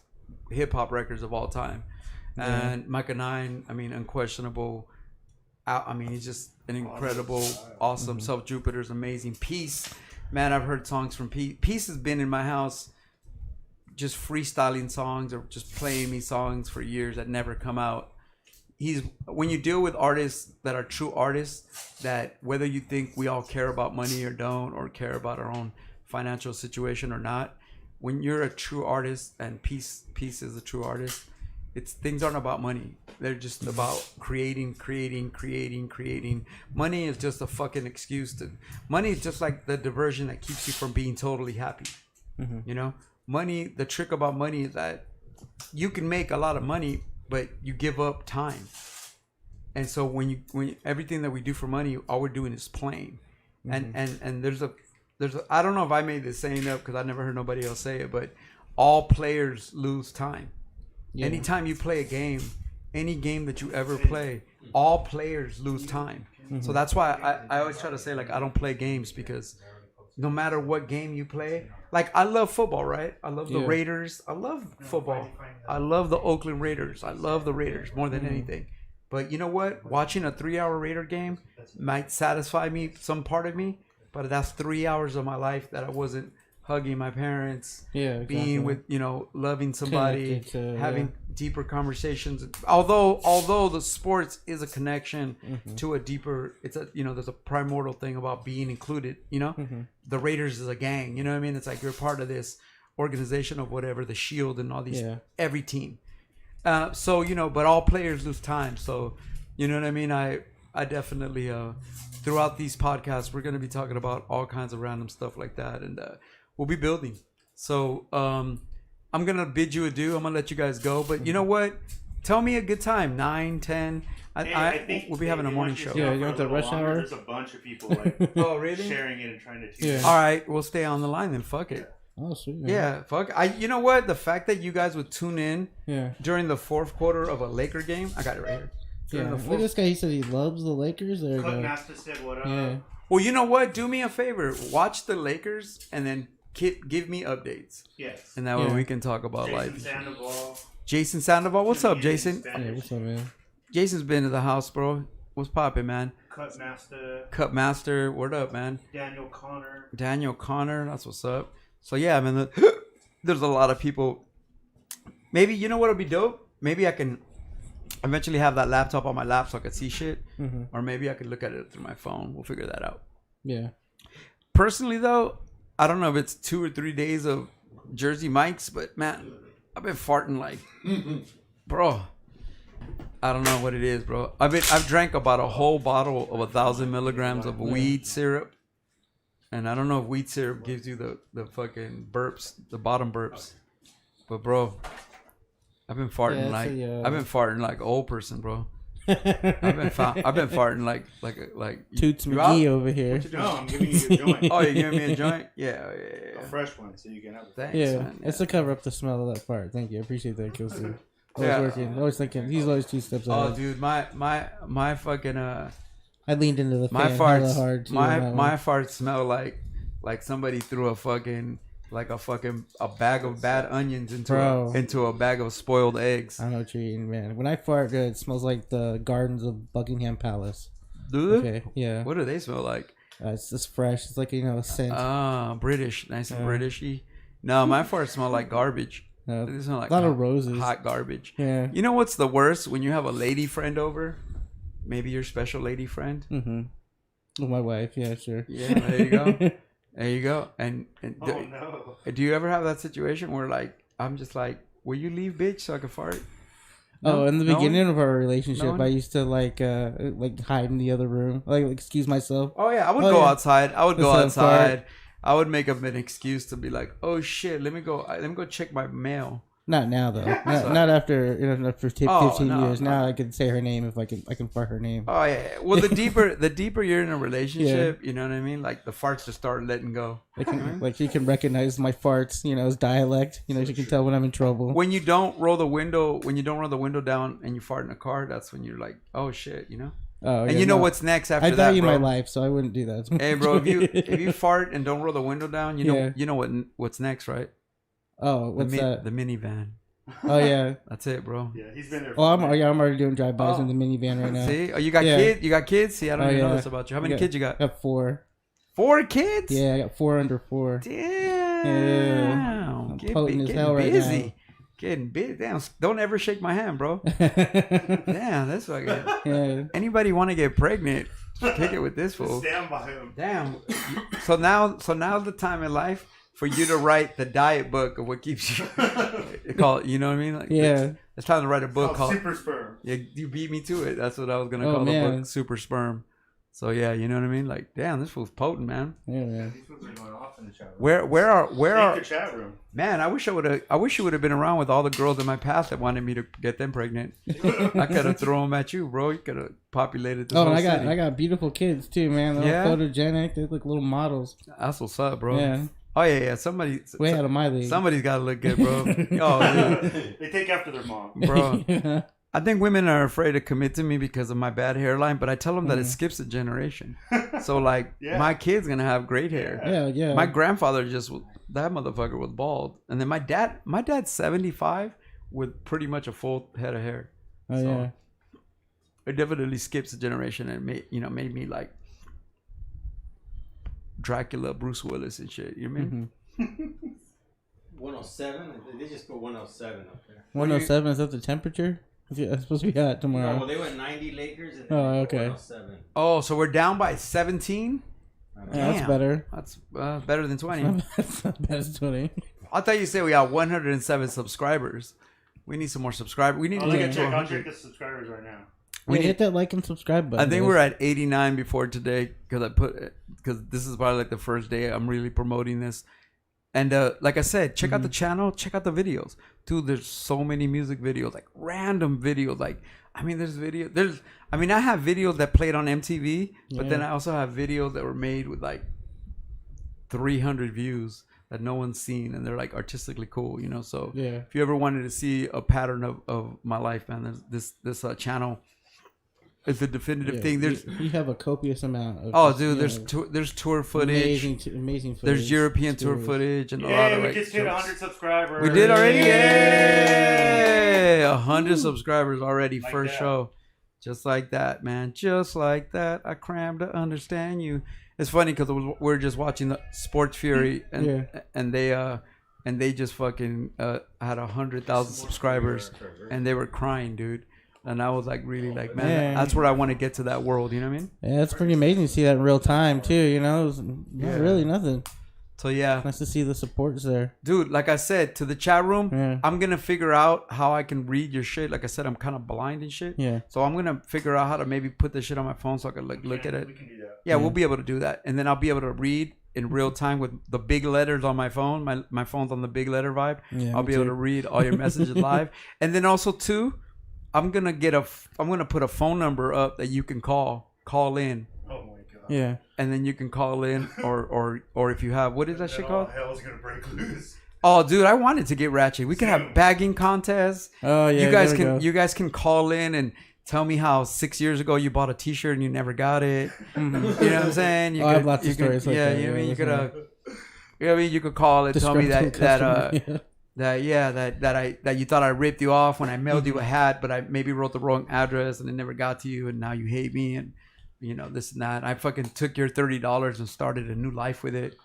Speaker 1: hip hop records of all time. And Micah 9, I mean, unquestionable. I mean, he's just an incredible, awesome. Self Jupiter's amazing. Peace, man, I've heard songs from Peace. Peace has been in my house just freestyling songs or just playing me songs for years that never come out. When you deal with artists that are true artists, that whether you think we all care about money or don't, or care about our own financial situation or not, when you're a true artist, and Peace is a true artist, things aren't about money. They're just about creating. Money is just a fucking excuse money is just like the diversion that keeps you from being totally happy. You know, money, the trick about money is that you can make a lot of money, but you give up time. And so when everything that we do for money, all we're doing is playing. And there's a I don't know if I made this saying up because I never heard nobody else say it, but all players lose time. Yeah. Anytime you play a game, any game that you ever play, all players lose time. So that's why I always try to say, like, I don't play games, because no matter what game you play, like, I love football, right? I love the Raiders. I love football. I love the Oakland Raiders. I love the Raiders more than anything. But you know what? Watching a 3-hour Raider game might satisfy me, some part of me, but that's 3 hours of my life that I wasn't hugging my parents, being with, you know, loving somebody, having deeper conversations. Although the sports is a connection to a deeper, it's a, you know, there's a primordial thing about being included, you know. The Raiders is a gang, you know what I mean? It's like you're part of this organization of whatever, the Shield and all these, every team. So, you know, but all players lose time. So, you know what I mean? I definitely, throughout these podcasts, we're going to be talking about all kinds of random stuff like that. And we'll be building. So I'm going to bid you adieu. I'm going to let you guys go. But you know what? Tell me a good time. 9, 10. I think we'll be having a morning show.
Speaker 5: Yeah, you want the rush hour?
Speaker 3: There's a bunch of people like
Speaker 1: oh, really?
Speaker 3: sharing it and trying to tune in.
Speaker 1: All right. We'll stay on the line then. Fuck it.
Speaker 5: Oh, sweet. Man.
Speaker 1: Yeah, fuck. You know what? The fact that you guys would tune in during the 4th quarter of a Laker game, I got it right here.
Speaker 5: Yeah, look at this guy. He said he loves the Lakers. There you go.
Speaker 3: Master said what up.
Speaker 5: Yeah.
Speaker 1: Well, you know what? Do me a favor. Watch the Lakers and then give me updates.
Speaker 3: Yes.
Speaker 1: And that way we can talk about life.
Speaker 3: Sandoval.
Speaker 1: Jason Sandoval. What's up, Jason?
Speaker 5: Yeah, what's up, man?
Speaker 1: Jason's been to the house, bro. What's poppin', man?
Speaker 3: Cut
Speaker 1: Master. Word up, man? Daniel Connor. That's what's up. So, yeah, man. There's a lot of people. Maybe, you know what'll be dope? Maybe I can eventually have that laptop on my lap so I could see shit. Or maybe I could look at it through my phone. We'll figure that out.
Speaker 5: Yeah.
Speaker 1: Personally, though, I don't know if it's 2 or 3 days of Jersey Mike's, but man, I've been farting like, bro. I don't know what it is, bro. I've drank about a whole bottle of 1,000 milligrams of weed syrup, and I don't know if weed syrup gives you the fucking burps, the bottom burps, but bro, I've been farting I've been farting like an old person, bro. I've been farting like
Speaker 5: Toots McGee over here.
Speaker 3: No, I'm giving you a joint.
Speaker 1: Oh, you're giving me a joint? Yeah.
Speaker 3: A fresh one, so you can have it.
Speaker 1: Thanks,
Speaker 5: Yeah,
Speaker 1: man.
Speaker 5: it's to cover up the smell of that fart. Thank you. I appreciate that, Kelsey. Always working. Always thinking. He's always 2 steps ahead.
Speaker 1: Oh, dude, my fucking
Speaker 5: I leaned into the
Speaker 1: my
Speaker 5: fan
Speaker 1: farts
Speaker 5: hella hard too.
Speaker 1: my farts smell like somebody threw a bag of bad onions into a bag of spoiled eggs.
Speaker 5: I know what you're eating, man. When I fart, it smells like the gardens of Buckingham Palace.
Speaker 1: Do they?
Speaker 5: Okay, yeah.
Speaker 1: What do they smell like?
Speaker 5: It's just fresh. It's like, a scent.
Speaker 1: British, nice and Britishy. No, my farts smell like garbage. They smell like
Speaker 5: a lot of roses.
Speaker 1: Hot garbage.
Speaker 5: Yeah.
Speaker 1: You know what's the worst? When you have a lady friend over, maybe your special lady friend.
Speaker 5: Mm-hmm. With my wife, yeah, sure.
Speaker 1: Yeah, there you go. There you go. And
Speaker 3: Oh no!
Speaker 1: do you ever have that situation where like I'm just like will you leave, bitch, so I can fart?
Speaker 5: Oh, in the
Speaker 1: No
Speaker 5: beginning
Speaker 1: one?
Speaker 5: of our relationship,
Speaker 1: No one?
Speaker 5: I used to like hide in the other room, like excuse myself.
Speaker 1: Oh yeah, I would
Speaker 5: Oh,
Speaker 1: go
Speaker 5: yeah.
Speaker 1: outside. I would go
Speaker 5: Instead of fart.
Speaker 1: outside. I would make up an excuse to be like, "Oh shit, let me go check my mail."
Speaker 5: Not now though. Not after after 15
Speaker 1: no,
Speaker 5: years.
Speaker 1: no.
Speaker 5: Now I can say her name if I can fart her name.
Speaker 1: Oh yeah. Well, the deeper you're in a relationship, you know what I mean. Like the farts just start letting go.
Speaker 5: Like she can recognize my farts, as dialect. She can tell when I'm in trouble.
Speaker 1: When you don't roll the window down and you fart in a car, that's when you're like, "Oh shit,"
Speaker 5: Oh,
Speaker 1: And
Speaker 5: yeah,
Speaker 1: you know
Speaker 5: no.
Speaker 1: what's next after
Speaker 5: I
Speaker 1: that,
Speaker 5: value
Speaker 1: bro.
Speaker 5: my life, so I wouldn't do that.
Speaker 1: Hey, bro, if you fart and don't roll the window down, you know what's next, right?
Speaker 5: Oh, what's that?
Speaker 1: The minivan.
Speaker 5: Oh yeah.
Speaker 1: That's it, bro.
Speaker 3: Yeah, he's been there.
Speaker 5: Oh, I'm already doing drive-bys in the minivan right now.
Speaker 1: See? Oh, you got
Speaker 5: Yeah.
Speaker 1: kids? You got kids? See, I don't
Speaker 5: Oh,
Speaker 1: even know
Speaker 5: yeah.
Speaker 1: this about you. How many kids you
Speaker 5: I
Speaker 1: got?
Speaker 5: got 4.
Speaker 1: 4 kids?
Speaker 5: Yeah, I got 4 under 4.
Speaker 1: Damn.
Speaker 5: I'm potent as hell right
Speaker 1: busy.
Speaker 5: now.
Speaker 1: Getting busy. Damn. Don't ever shake my hand, bro. Damn, that's fucking.
Speaker 5: Yeah.
Speaker 1: Anybody want to get pregnant? Kick it with this fool.
Speaker 3: Stand by him.
Speaker 1: Damn. So now's the time in life for you to write the diet book of what keeps you. Call you know what I mean? Like,
Speaker 5: Yeah.
Speaker 1: It's time to write a book called.
Speaker 3: Super Sperm.
Speaker 1: Yeah, you beat me to it. That's what I was gonna
Speaker 5: Oh,
Speaker 1: call the
Speaker 5: man.
Speaker 1: book, Super Sperm. So yeah, you know what I mean. Like, damn, this fool's potent, man.
Speaker 5: Yeah, man.
Speaker 3: These fools are going off in the chat room.
Speaker 1: Where are
Speaker 3: Take the chat room.
Speaker 1: man? I wish you would have been around with all the girls in my past that wanted me to get them pregnant. I could have thrown them at you, bro. You could have populated this
Speaker 5: Oh,
Speaker 1: whole
Speaker 5: and
Speaker 1: city.
Speaker 5: I got beautiful kids too, man. They're
Speaker 1: Yeah?
Speaker 5: all photogenic. They look little models.
Speaker 1: That's what's up, bro.
Speaker 5: Yeah.
Speaker 1: Oh yeah. Somebody's
Speaker 5: Way out of my league.
Speaker 1: somebody's got to look good, bro. Oh, dude.
Speaker 3: They take after their mom.
Speaker 1: Bro. I think women are afraid to commit to me because of my bad hairline, but I tell them that it skips a generation. So like,
Speaker 3: Yeah.
Speaker 1: my kid's gonna have great hair.
Speaker 5: Yeah.
Speaker 1: My grandfather that motherfucker was bald, and then my dad's 75 with pretty much a full head of hair.
Speaker 5: Oh
Speaker 1: So,
Speaker 5: yeah.
Speaker 1: It definitely skips a generation and made me like Dracula, Bruce Willis and shit. You know what I mean?
Speaker 4: 107. They just put 107 up there.
Speaker 5: 107 is that the temperature? It's supposed to be hot
Speaker 4: No,
Speaker 5: tomorrow.
Speaker 4: well, they went 90 Lakers and then
Speaker 5: Oh,
Speaker 4: they put
Speaker 5: okay.
Speaker 4: 107.
Speaker 1: Oh, so we're down by 17.
Speaker 5: Yeah, that's
Speaker 1: Damn.
Speaker 5: better.
Speaker 1: That's better than 20.
Speaker 5: That's not bad as 20.
Speaker 1: I thought you said we got 107 subscribers. We need some more subscribers. We need
Speaker 3: Oh,
Speaker 1: to
Speaker 3: look
Speaker 1: get
Speaker 3: at
Speaker 1: to
Speaker 3: check. I'll check
Speaker 1: 100.
Speaker 3: the subscribers right now.
Speaker 1: We
Speaker 5: Yeah,
Speaker 1: need-
Speaker 5: hit that like and subscribe button.
Speaker 1: I think
Speaker 5: guys.
Speaker 1: we're at 89 before today because this is probably like the first day I'm really promoting this. And like I said, check out the channel, check out the videos. Dude, there's so many music videos, like random videos. Like, I have videos that played on MTV, but then I also have videos that were made with like 300 views that no one's seen, and they're like artistically cool, So
Speaker 5: Yeah.
Speaker 1: if you ever wanted to see a pattern of my life, man, there's this channel. It's a definitive thing. There's
Speaker 5: you have a copious amount of.
Speaker 1: oh,
Speaker 5: just,
Speaker 1: dude,
Speaker 5: you know,
Speaker 1: there's tour footage.
Speaker 5: amazing footage.
Speaker 1: There's European tour
Speaker 5: stories.
Speaker 1: footage and a lot
Speaker 3: Yeah,
Speaker 1: of
Speaker 3: we
Speaker 1: like
Speaker 3: just hit
Speaker 1: jokes.
Speaker 3: 100 subscribers.
Speaker 1: We did already.
Speaker 5: Yay!
Speaker 1: Yay! 100 subscribers already.
Speaker 3: Like
Speaker 1: First
Speaker 3: that.
Speaker 1: show. Just like that, man. Just like that. I crammed to understand you. It's funny because we're just watching the Sports Fury and they just fucking had 100,000 subscribers and they were crying, dude. And I was like, really, like, man,
Speaker 5: Yeah.
Speaker 1: that's where I want to get to that world. You know what I mean?
Speaker 5: Yeah, it's pretty amazing to see that in real time too. It was not really nothing.
Speaker 1: So yeah,
Speaker 5: Nice to see the supports there.
Speaker 1: dude. Like I said, to the chat room,
Speaker 5: Yeah.
Speaker 1: I'm gonna figure out how I can read your shit. Like I said, I'm kind of blind and shit.
Speaker 5: Yeah.
Speaker 1: So I'm gonna figure out how to maybe put this shit on my phone so I can look at it.
Speaker 3: We can do that.
Speaker 1: Yeah, we'll be able to do that, and then I'll be able to read in real time with the big letters on my phone. My phone's on the big letter vibe.
Speaker 5: Yeah,
Speaker 1: I'll
Speaker 5: me
Speaker 1: be able
Speaker 5: too.
Speaker 1: to read all your messages live, and then also too, I'm gonna put a phone number up that you can call in,
Speaker 3: Oh my god.
Speaker 5: Yeah.
Speaker 1: and then you can call in, or if you have, what is that shit
Speaker 3: All
Speaker 1: called?
Speaker 3: hell's gonna break loose.
Speaker 1: Oh, dude, I wanted to get ratchet. We could have bagging contests.
Speaker 5: Oh yeah.
Speaker 1: You guys can call in and tell me how 6 years ago you bought a T-shirt and you never got it. You know what I'm saying? You
Speaker 5: I have lots of stories like
Speaker 1: yeah,
Speaker 5: that,
Speaker 1: you know what I mean?
Speaker 5: yeah,
Speaker 1: You could
Speaker 5: that's
Speaker 1: you know what I mean? You could call and tell me
Speaker 5: Disgruntled customer,
Speaker 1: that you thought I ripped you off when I mailed you a hat, but I maybe wrote the wrong address and it never got to you, and now you hate me and this and that. I fucking took your $30 and started a new life with it.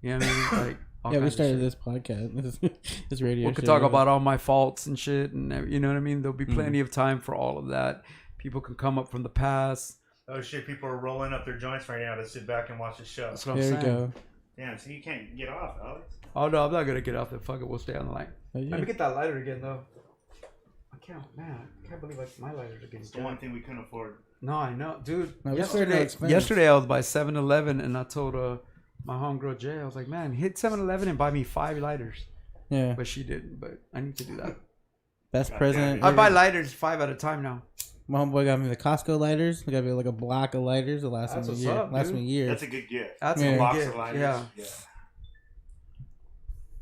Speaker 1: You know what I mean? Like all
Speaker 5: Yeah, we
Speaker 1: kinds of
Speaker 5: started
Speaker 1: shit.
Speaker 5: this podcast, this radio.
Speaker 1: We could
Speaker 5: show.
Speaker 1: talk about all my faults and shit, and you know what I mean. There'll be plenty of time for all of that. People can come up from the past.
Speaker 3: Oh shit, people are rolling up their joints right now to sit back and watch the show.
Speaker 1: That's what I'm
Speaker 5: There we
Speaker 1: saying.
Speaker 5: go.
Speaker 3: Damn, so you can't get off, Alex.
Speaker 1: Oh no, I'm not gonna get off the fuck it. We'll stay on the line.
Speaker 5: Yeah.
Speaker 1: Let me get that lighter again, though. I can't believe my lighters are getting
Speaker 3: It's the one thing we couldn't afford.
Speaker 1: No, I know, dude.
Speaker 5: No, we started to expand.
Speaker 1: Yesterday I was by 7-Eleven and I told my homegirl Jay, I was like, man, hit 7-Eleven and buy me 5 lighters.
Speaker 5: Yeah.
Speaker 1: But she didn't. But I need to do that.
Speaker 5: Best present.
Speaker 1: I buy lighters 5 at a time now.
Speaker 5: My homeboy got me the Costco lighters. He got me like a block of lighters. It lasts
Speaker 1: That's
Speaker 5: me a
Speaker 1: what's
Speaker 5: year.
Speaker 1: up,
Speaker 5: Lasts
Speaker 1: dude.
Speaker 5: me a year.
Speaker 3: That's a good gift.
Speaker 1: That's
Speaker 5: Yeah.
Speaker 1: a
Speaker 3: Box
Speaker 1: good
Speaker 3: of lighters.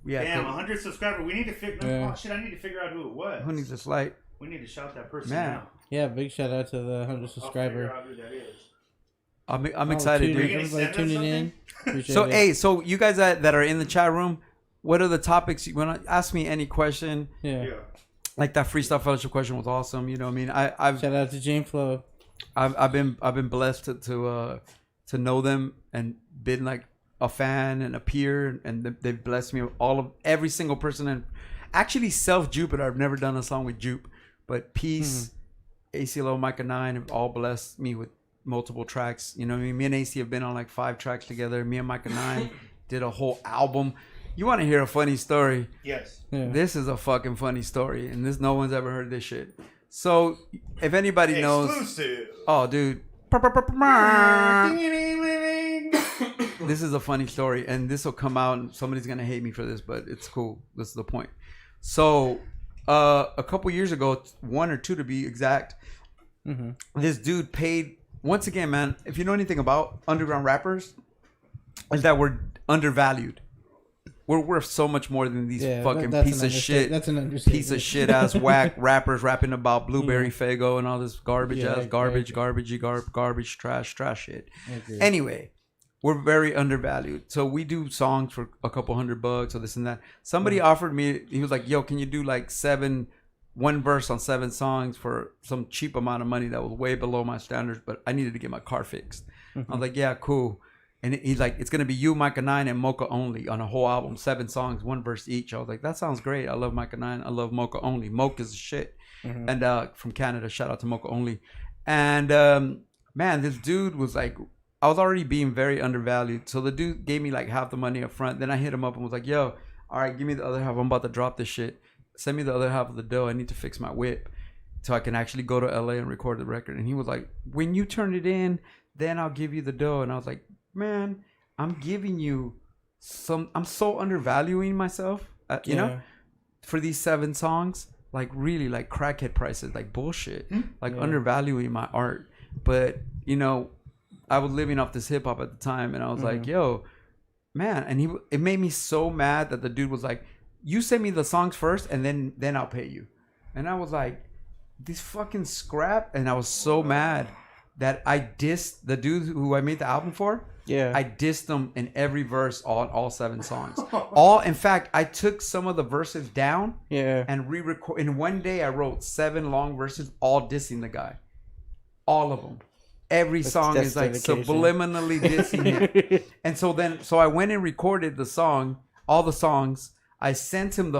Speaker 1: Yeah.
Speaker 3: Damn, 100 subscribers. We need to figure.
Speaker 5: Yeah.
Speaker 3: Oh shit! I need to figure out who it was.
Speaker 1: Who needs this light?
Speaker 3: We need to shout that person
Speaker 1: Man.
Speaker 3: out.
Speaker 5: Yeah, big shout out to the 100
Speaker 3: I'll figure
Speaker 5: subscriber.
Speaker 3: out who that is.
Speaker 1: I'm excited,
Speaker 5: tuning-
Speaker 3: Are you
Speaker 1: dude.
Speaker 3: gonna
Speaker 5: Everybody
Speaker 3: send them
Speaker 5: tuning in.
Speaker 3: something?
Speaker 5: Appreciate
Speaker 1: So
Speaker 5: it.
Speaker 1: hey, so you guys that are in the chat room, what are the topics you want to ask me? Any question?
Speaker 5: Yeah.
Speaker 3: Yeah.
Speaker 1: Like that freestyle fellowship question was awesome. You know, what I mean, I've
Speaker 5: Shout out to Jane Flo.
Speaker 1: I've been blessed to know them and been like a fan and a peer, and they've blessed me with every single person. And actually, Jupiter, I've never done a song with Jupe, but Peace, ACLO, Micah 9 have all blessed me with multiple tracks. You know what I mean? Me and AC have been on like 5 tracks together. Me and Micah 9 did a whole album. You want to hear a funny story?
Speaker 3: Yes.
Speaker 5: Yeah.
Speaker 1: This is a fucking funny story, and no one's ever heard this shit. So, if anybody knows,
Speaker 3: Exclusive.
Speaker 1: oh, dude, this is a funny story, and this will come out, and somebody's gonna hate me for this, but it's cool. This is the point. So, a couple years ago, 1 or 2 to be exact, this dude paid. Once again, man, if you know anything about underground rappers, is that we're undervalued. We're worth so much more than these fucking
Speaker 5: that's
Speaker 1: piece
Speaker 5: an
Speaker 1: of shit,
Speaker 5: That's an understatement.
Speaker 1: piece of shit ass whack rappers rapping about blueberry Fago and all this garbage ass garbage trash shit.
Speaker 5: Okay.
Speaker 1: Anyway, we're very undervalued. So we do songs for a couple $100 or this and that. Somebody offered me, he was like, yo, can you do like 1 verse on 7 songs for some cheap amount of money that was way below my standards, but I needed to get my car fixed. I was like, yeah, cool. And he's like, it's going to be you, Micah 9, and Mocha Only on a whole album, 7 songs, 1 verse each. I was like, that sounds great. I love Micah 9. I love Mocha Only. Mocha's the shit. And from Canada, shout out to Mocha Only. And man, this dude was like, I was already being very undervalued. So the dude gave me like half the money up front. Then I hit him up and was like, yo, all right, give me the other half. I'm about to drop this shit. Send me the other half of the dough. I need to fix my whip so I can actually go to LA and record the record. And he was like, when you turn it in, then I'll give you the dough. And I was like, man, I'm giving you I'm so undervaluing myself, you know, for these 7 songs, like really like crackhead prices, like bullshit, like undervaluing my art. But, you know, I was living off this hip hop at the time, and I was like, yo, man. And it made me so mad that the dude was like, you send me the songs first and then I'll pay you. And I was like, this fucking scrap. And I was so mad that I dissed the dude who I made the album for.
Speaker 5: Yeah.
Speaker 1: I dissed them in every verse on all 7 songs. In fact, I took some of the verses down and re-record. In one day, I wrote 7 long verses, all dissing the guy. All of them. Every song is like subliminally dissing him. And so I went and recorded the song, all the songs. I sent him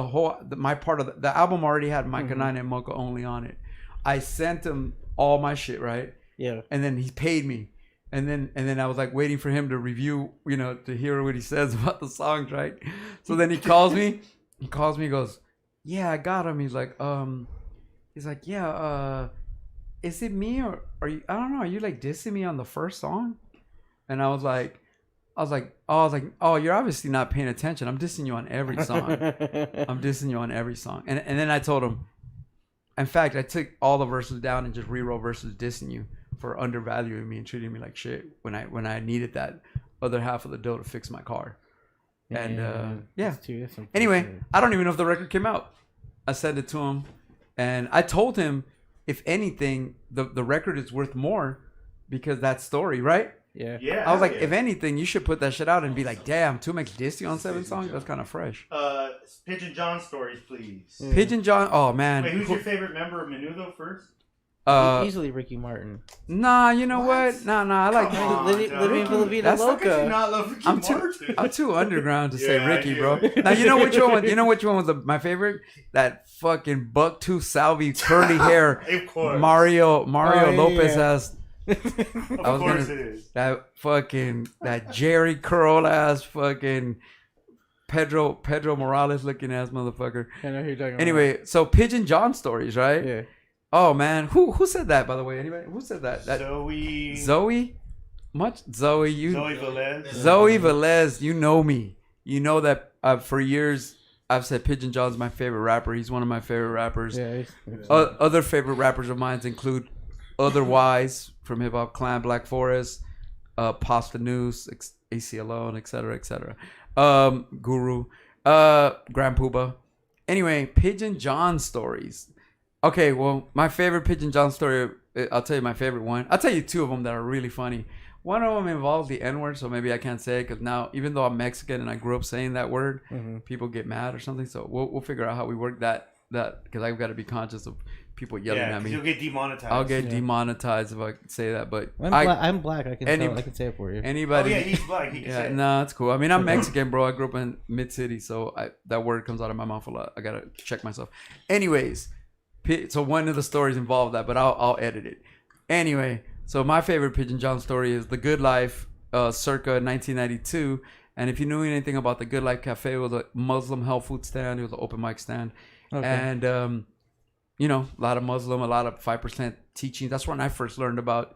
Speaker 1: my part of the album already had Micah 9 and Mocha Only on it. I sent him all my shit, right? Yeah. And then he paid me. And then I was like waiting for him to review, you know, to hear what he says about the songs, right? So then he calls me, he goes, yeah, I got him. He's like, yeah, is it me or are you, I don't know, are you like dissing me on the first song? And I was like, oh, you're obviously not paying attention. I'm dissing you on every song. And then I told him, in fact, I took all the verses down and just rewrote verses dissing you for undervaluing me and treating me like shit when I needed that other half of the dough to fix my car. And anyway, I don't even know if the record came out. I sent it to him, and I told him, if anything, the record is worth more because that story, right?
Speaker 5: Yeah.
Speaker 1: I was like, if anything, you should put that shit out and be like, damn, 2Mex Dissy on 7 songs? That's kind of fresh.
Speaker 3: Pigeon John stories, please.
Speaker 1: Pigeon John, oh man.
Speaker 3: Wait, who's your favorite member of Menudo first?
Speaker 5: Easily Ricky Martin.
Speaker 1: Nah, you know what? Nah, I like
Speaker 5: Living for La Vida Loca.
Speaker 3: Not love Ricky Martin?
Speaker 1: I'm too underground to say Ricky, bro. Now you know which one? You know which one was my favorite? That fucking bucktooth Salvi curly hair.
Speaker 3: Of course.
Speaker 1: Mario Lopez has.
Speaker 3: Of course it is.
Speaker 1: That Jerry curl ass fucking Pedro Morales looking ass motherfucker.
Speaker 5: I know who you're talking
Speaker 1: Anyway, so Pigeon John stories, right?
Speaker 5: about. Yeah.
Speaker 1: Oh man, who said that, by the way? Anybody? Who said that?
Speaker 3: Zoe
Speaker 1: Zoe? Zoe, you
Speaker 3: Zoe Velez.
Speaker 1: Zoe Velez, you know me. You know that for years I've said Pigeon John's my favorite rapper. He's one of my favorite rappers.
Speaker 5: Yeah.
Speaker 1: Other favorite rappers of mine include Otherwise from Hip Hop Clan, Black Forest, Pasta News, AC Alone, etc., etc. Guru, Grand Puba. Anyway, Pigeon John stories. Okay, well, my favorite Pigeon John story, I'll tell you my favorite one. I'll tell you two of them that are really funny. One of them involves the N-word, so maybe I can't say it because now, even though I'm Mexican and I grew up saying that word, people get mad or something. So we'll figure out how we work that because I've got to be conscious of people yelling at me.
Speaker 3: You'll get demonetized.
Speaker 1: I'll get demonetized if I say that, but
Speaker 5: I'm black. I can say it for you.
Speaker 1: Anybody?
Speaker 3: Oh yeah, he's black. He can say it.
Speaker 1: No, it's cool. I mean, I'm Mexican, bro. I grew up in Mid City, so that word comes out of my mouth a lot. I gotta check myself. Anyways, so one of the stories involved that, but I'll edit it. Anyway, so my favorite Pigeon John story is The Good Life, circa 1992. And if you knew anything about The Good Life Cafe, it was a Muslim health food stand. It was an open mic stand. Okay. And, you know, a lot of Muslim, a lot of 5% teaching. That's when I first learned about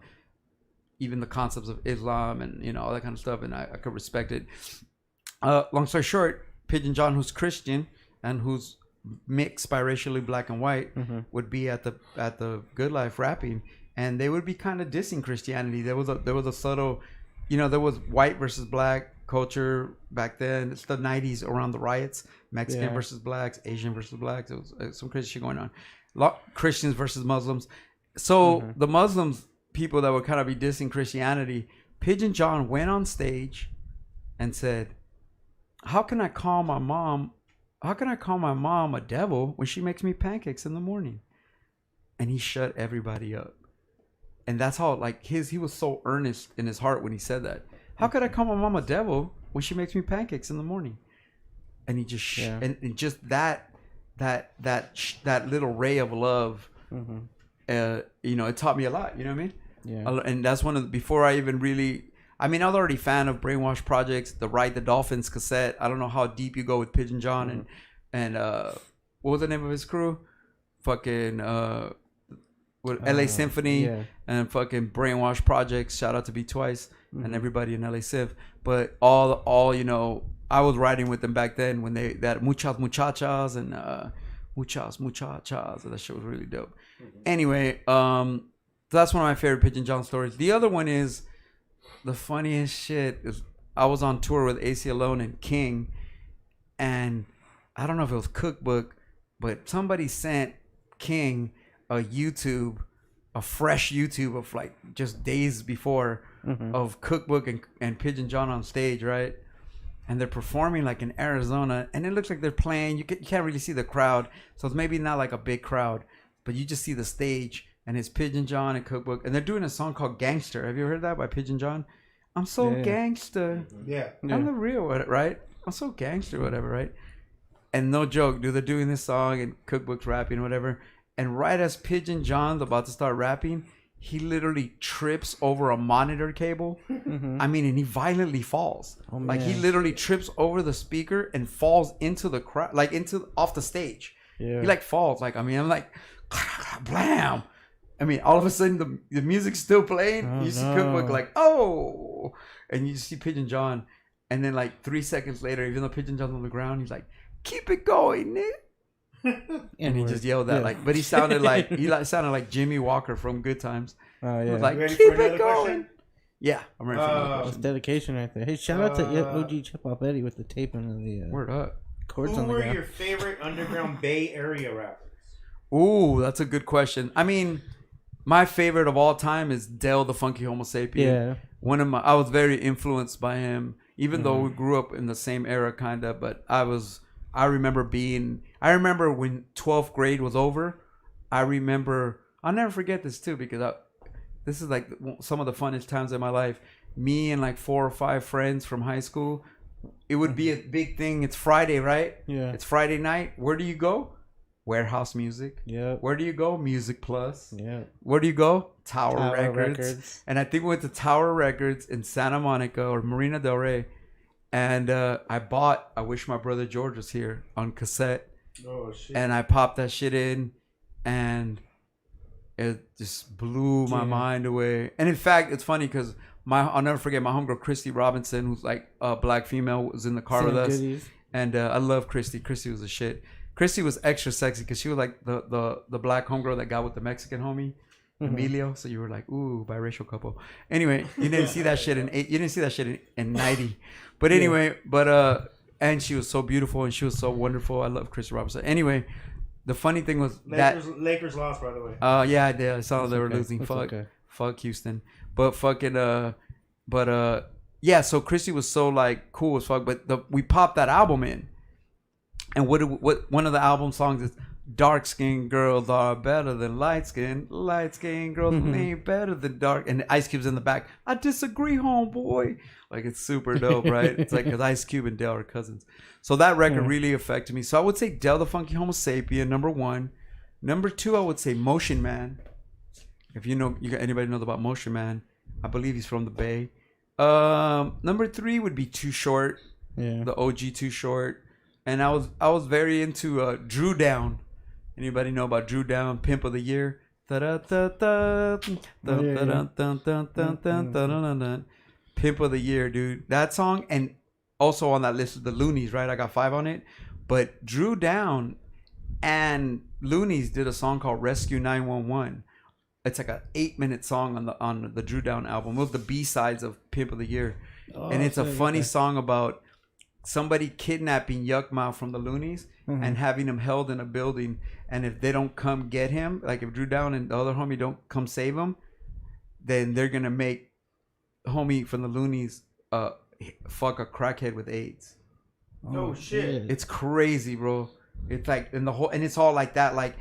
Speaker 1: even the concepts of Islam and, you know, all that kind of stuff. And I could respect it. Long story short, Pigeon John, who's Christian and who's mixed biracially black and white, would be at the Good Life rapping. And they would be kind of dissing Christianity. There was a subtle, you know, there was white versus black culture back then. It's the 90s around the riots. Mexican versus blacks, Asian versus blacks. It was some crazy shit going on. Christians versus Muslims. So the Muslims, people that would kind of be dissing Christianity, Pigeon John went on stage and said, how can I call my mom a devil when she makes me pancakes in the morning? And he shut everybody up. And that's how, like, he was so earnest in his heart when he said that. How could I call my mom a devil when she makes me pancakes in the morning? And he just and just that little ray of love, you know, it taught me a lot. You know what I mean? Yeah. And that's one of the, before I even really, I mean, I was already a fan of Brainwash Projects, the Ride the Dolphins cassette. I don't know how deep you go with Pigeon John and what was the name of his crew? Fucking LA Symphony and fucking Brainwash Projects. Shout out to Be Twice and everybody in LA Civ. But all you know, I was riding with them back then when that Muchas Muchachas and Muchas Muchachas. That shit was really dope. Anyway, that's one of my favorite Pigeon John stories. The other one is the funniest shit is I was on tour with AC Alone and King, and I don't know if it was Cookbook, but somebody sent King a fresh YouTube of like just days before of Cookbook and Pigeon John on stage, right? And they're performing like in Arizona, and it looks like they're playing. You can't really see the crowd, so it's maybe not like a big crowd, but you just see the stage and it's Pigeon John and Cookbook, and they're doing a song called Gangster. Have you heard that by Pigeon John? I'm so gangster.
Speaker 3: Yeah.
Speaker 1: I'm the real, right? I'm so gangster, whatever, right? And no joke, dude, they're doing this song and Cookbook's rapping, whatever. And right as Pigeon John's about to start rapping, he literally trips over a monitor cable. I mean, and he violently falls. Like he literally trips over the speaker and falls into the crowd, like off the stage. Yeah. He like falls. Like, I mean, I'm like, blam. I mean, all of a sudden the music's still playing. You see Cookbook like, oh, and you see Pigeon John, and then like 3 seconds later, even though Pigeon John's on the ground, he's like, keep it going, Nick. And he just yelled that like, but he sounded like Jimmy Walker from Good Times. Oh yeah, like keep it going. Question? Yeah, I'm ready for another question.
Speaker 5: That's dedication right there. Hey, shout out to OG Chip Off Eddie with the taping of the
Speaker 1: word up.
Speaker 5: Chords
Speaker 3: Who
Speaker 5: on the
Speaker 3: were
Speaker 5: ground.
Speaker 3: your favorite underground Bay Area rappers?
Speaker 1: Ooh, that's a good question. I mean, my favorite of all time is Del the Funky Homo Sapien. Yeah, I was very influenced by him, even though we grew up in the same era, kinda. But I remember when 12th grade was over. I'll never forget this too, because this is like some of the funnest times in my life. Me and like 4 or 5 friends from high school. It would be a big thing. It's Friday, right? Yeah. It's Friday night. Where do you go? Warehouse Music. Yeah. Where do you go? Music Plus. Yeah. Where do you go? Tower Records. And I think we went to Tower Records in Santa Monica or Marina Del Rey. And I bought I Wish My Brother George Was Here on cassette.
Speaker 3: Oh shit.
Speaker 1: And I popped that shit in, and it just blew my mind away. And in fact, it's funny because I'll never forget my homegirl Christy Robinson, who's like a black female, was in the car with us.
Speaker 5: Goodies.
Speaker 1: And I love Christy. Christy was a shit. Christy was extra sexy because she was like the black homegirl that got with the Mexican homie, Emilio. So you were like, ooh, biracial couple. Anyway, you didn't see that shit in 90. But anyway, and she was so beautiful and she was so wonderful. I love Christy Robinson. Anyway, the funny thing was
Speaker 3: Lakers lost, by the way.
Speaker 1: Yeah, I did. I saw they were losing. Fuck Houston. But yeah. So Christy was so like cool as fuck. But we popped that album in, and what one of the album songs is dark skinned girls are better than light skinned girls ain't better than dark. And Ice Cube's in the back. I disagree, homeboy. Like it's super dope, right? It's like because Ice Cube and Dale are cousins. So that record really affected me. So I would say Del the Funky Homo Sapien, number 1. Number 2, I would say Motion Man. If anybody knows about Motion Man, I believe he's from the Bay. Number 3 would be Too Short, the OG Too Short, and I was very into Drew Down. Anybody know about Drew Down? Pimp of the Year. Pimp of the Year, dude. That song, and also on that list of the Loonies, right? I got 5 on it. But Drew Down and Loonies did a song called Rescue 911. It's like an 8-minute song on the Drew Down album. It was the B-sides of Pimp of the Year. And it's a funny song about somebody kidnapping Yuck Mouth from the Loonies and having him held in a building. And if they don't come get him, like if Drew Down and the other homie don't come save him, then they're going to make homie from the Loonies fuck a crackhead with AIDS.
Speaker 3: Oh shit.
Speaker 1: It's crazy, bro. It's like and it's all like that, like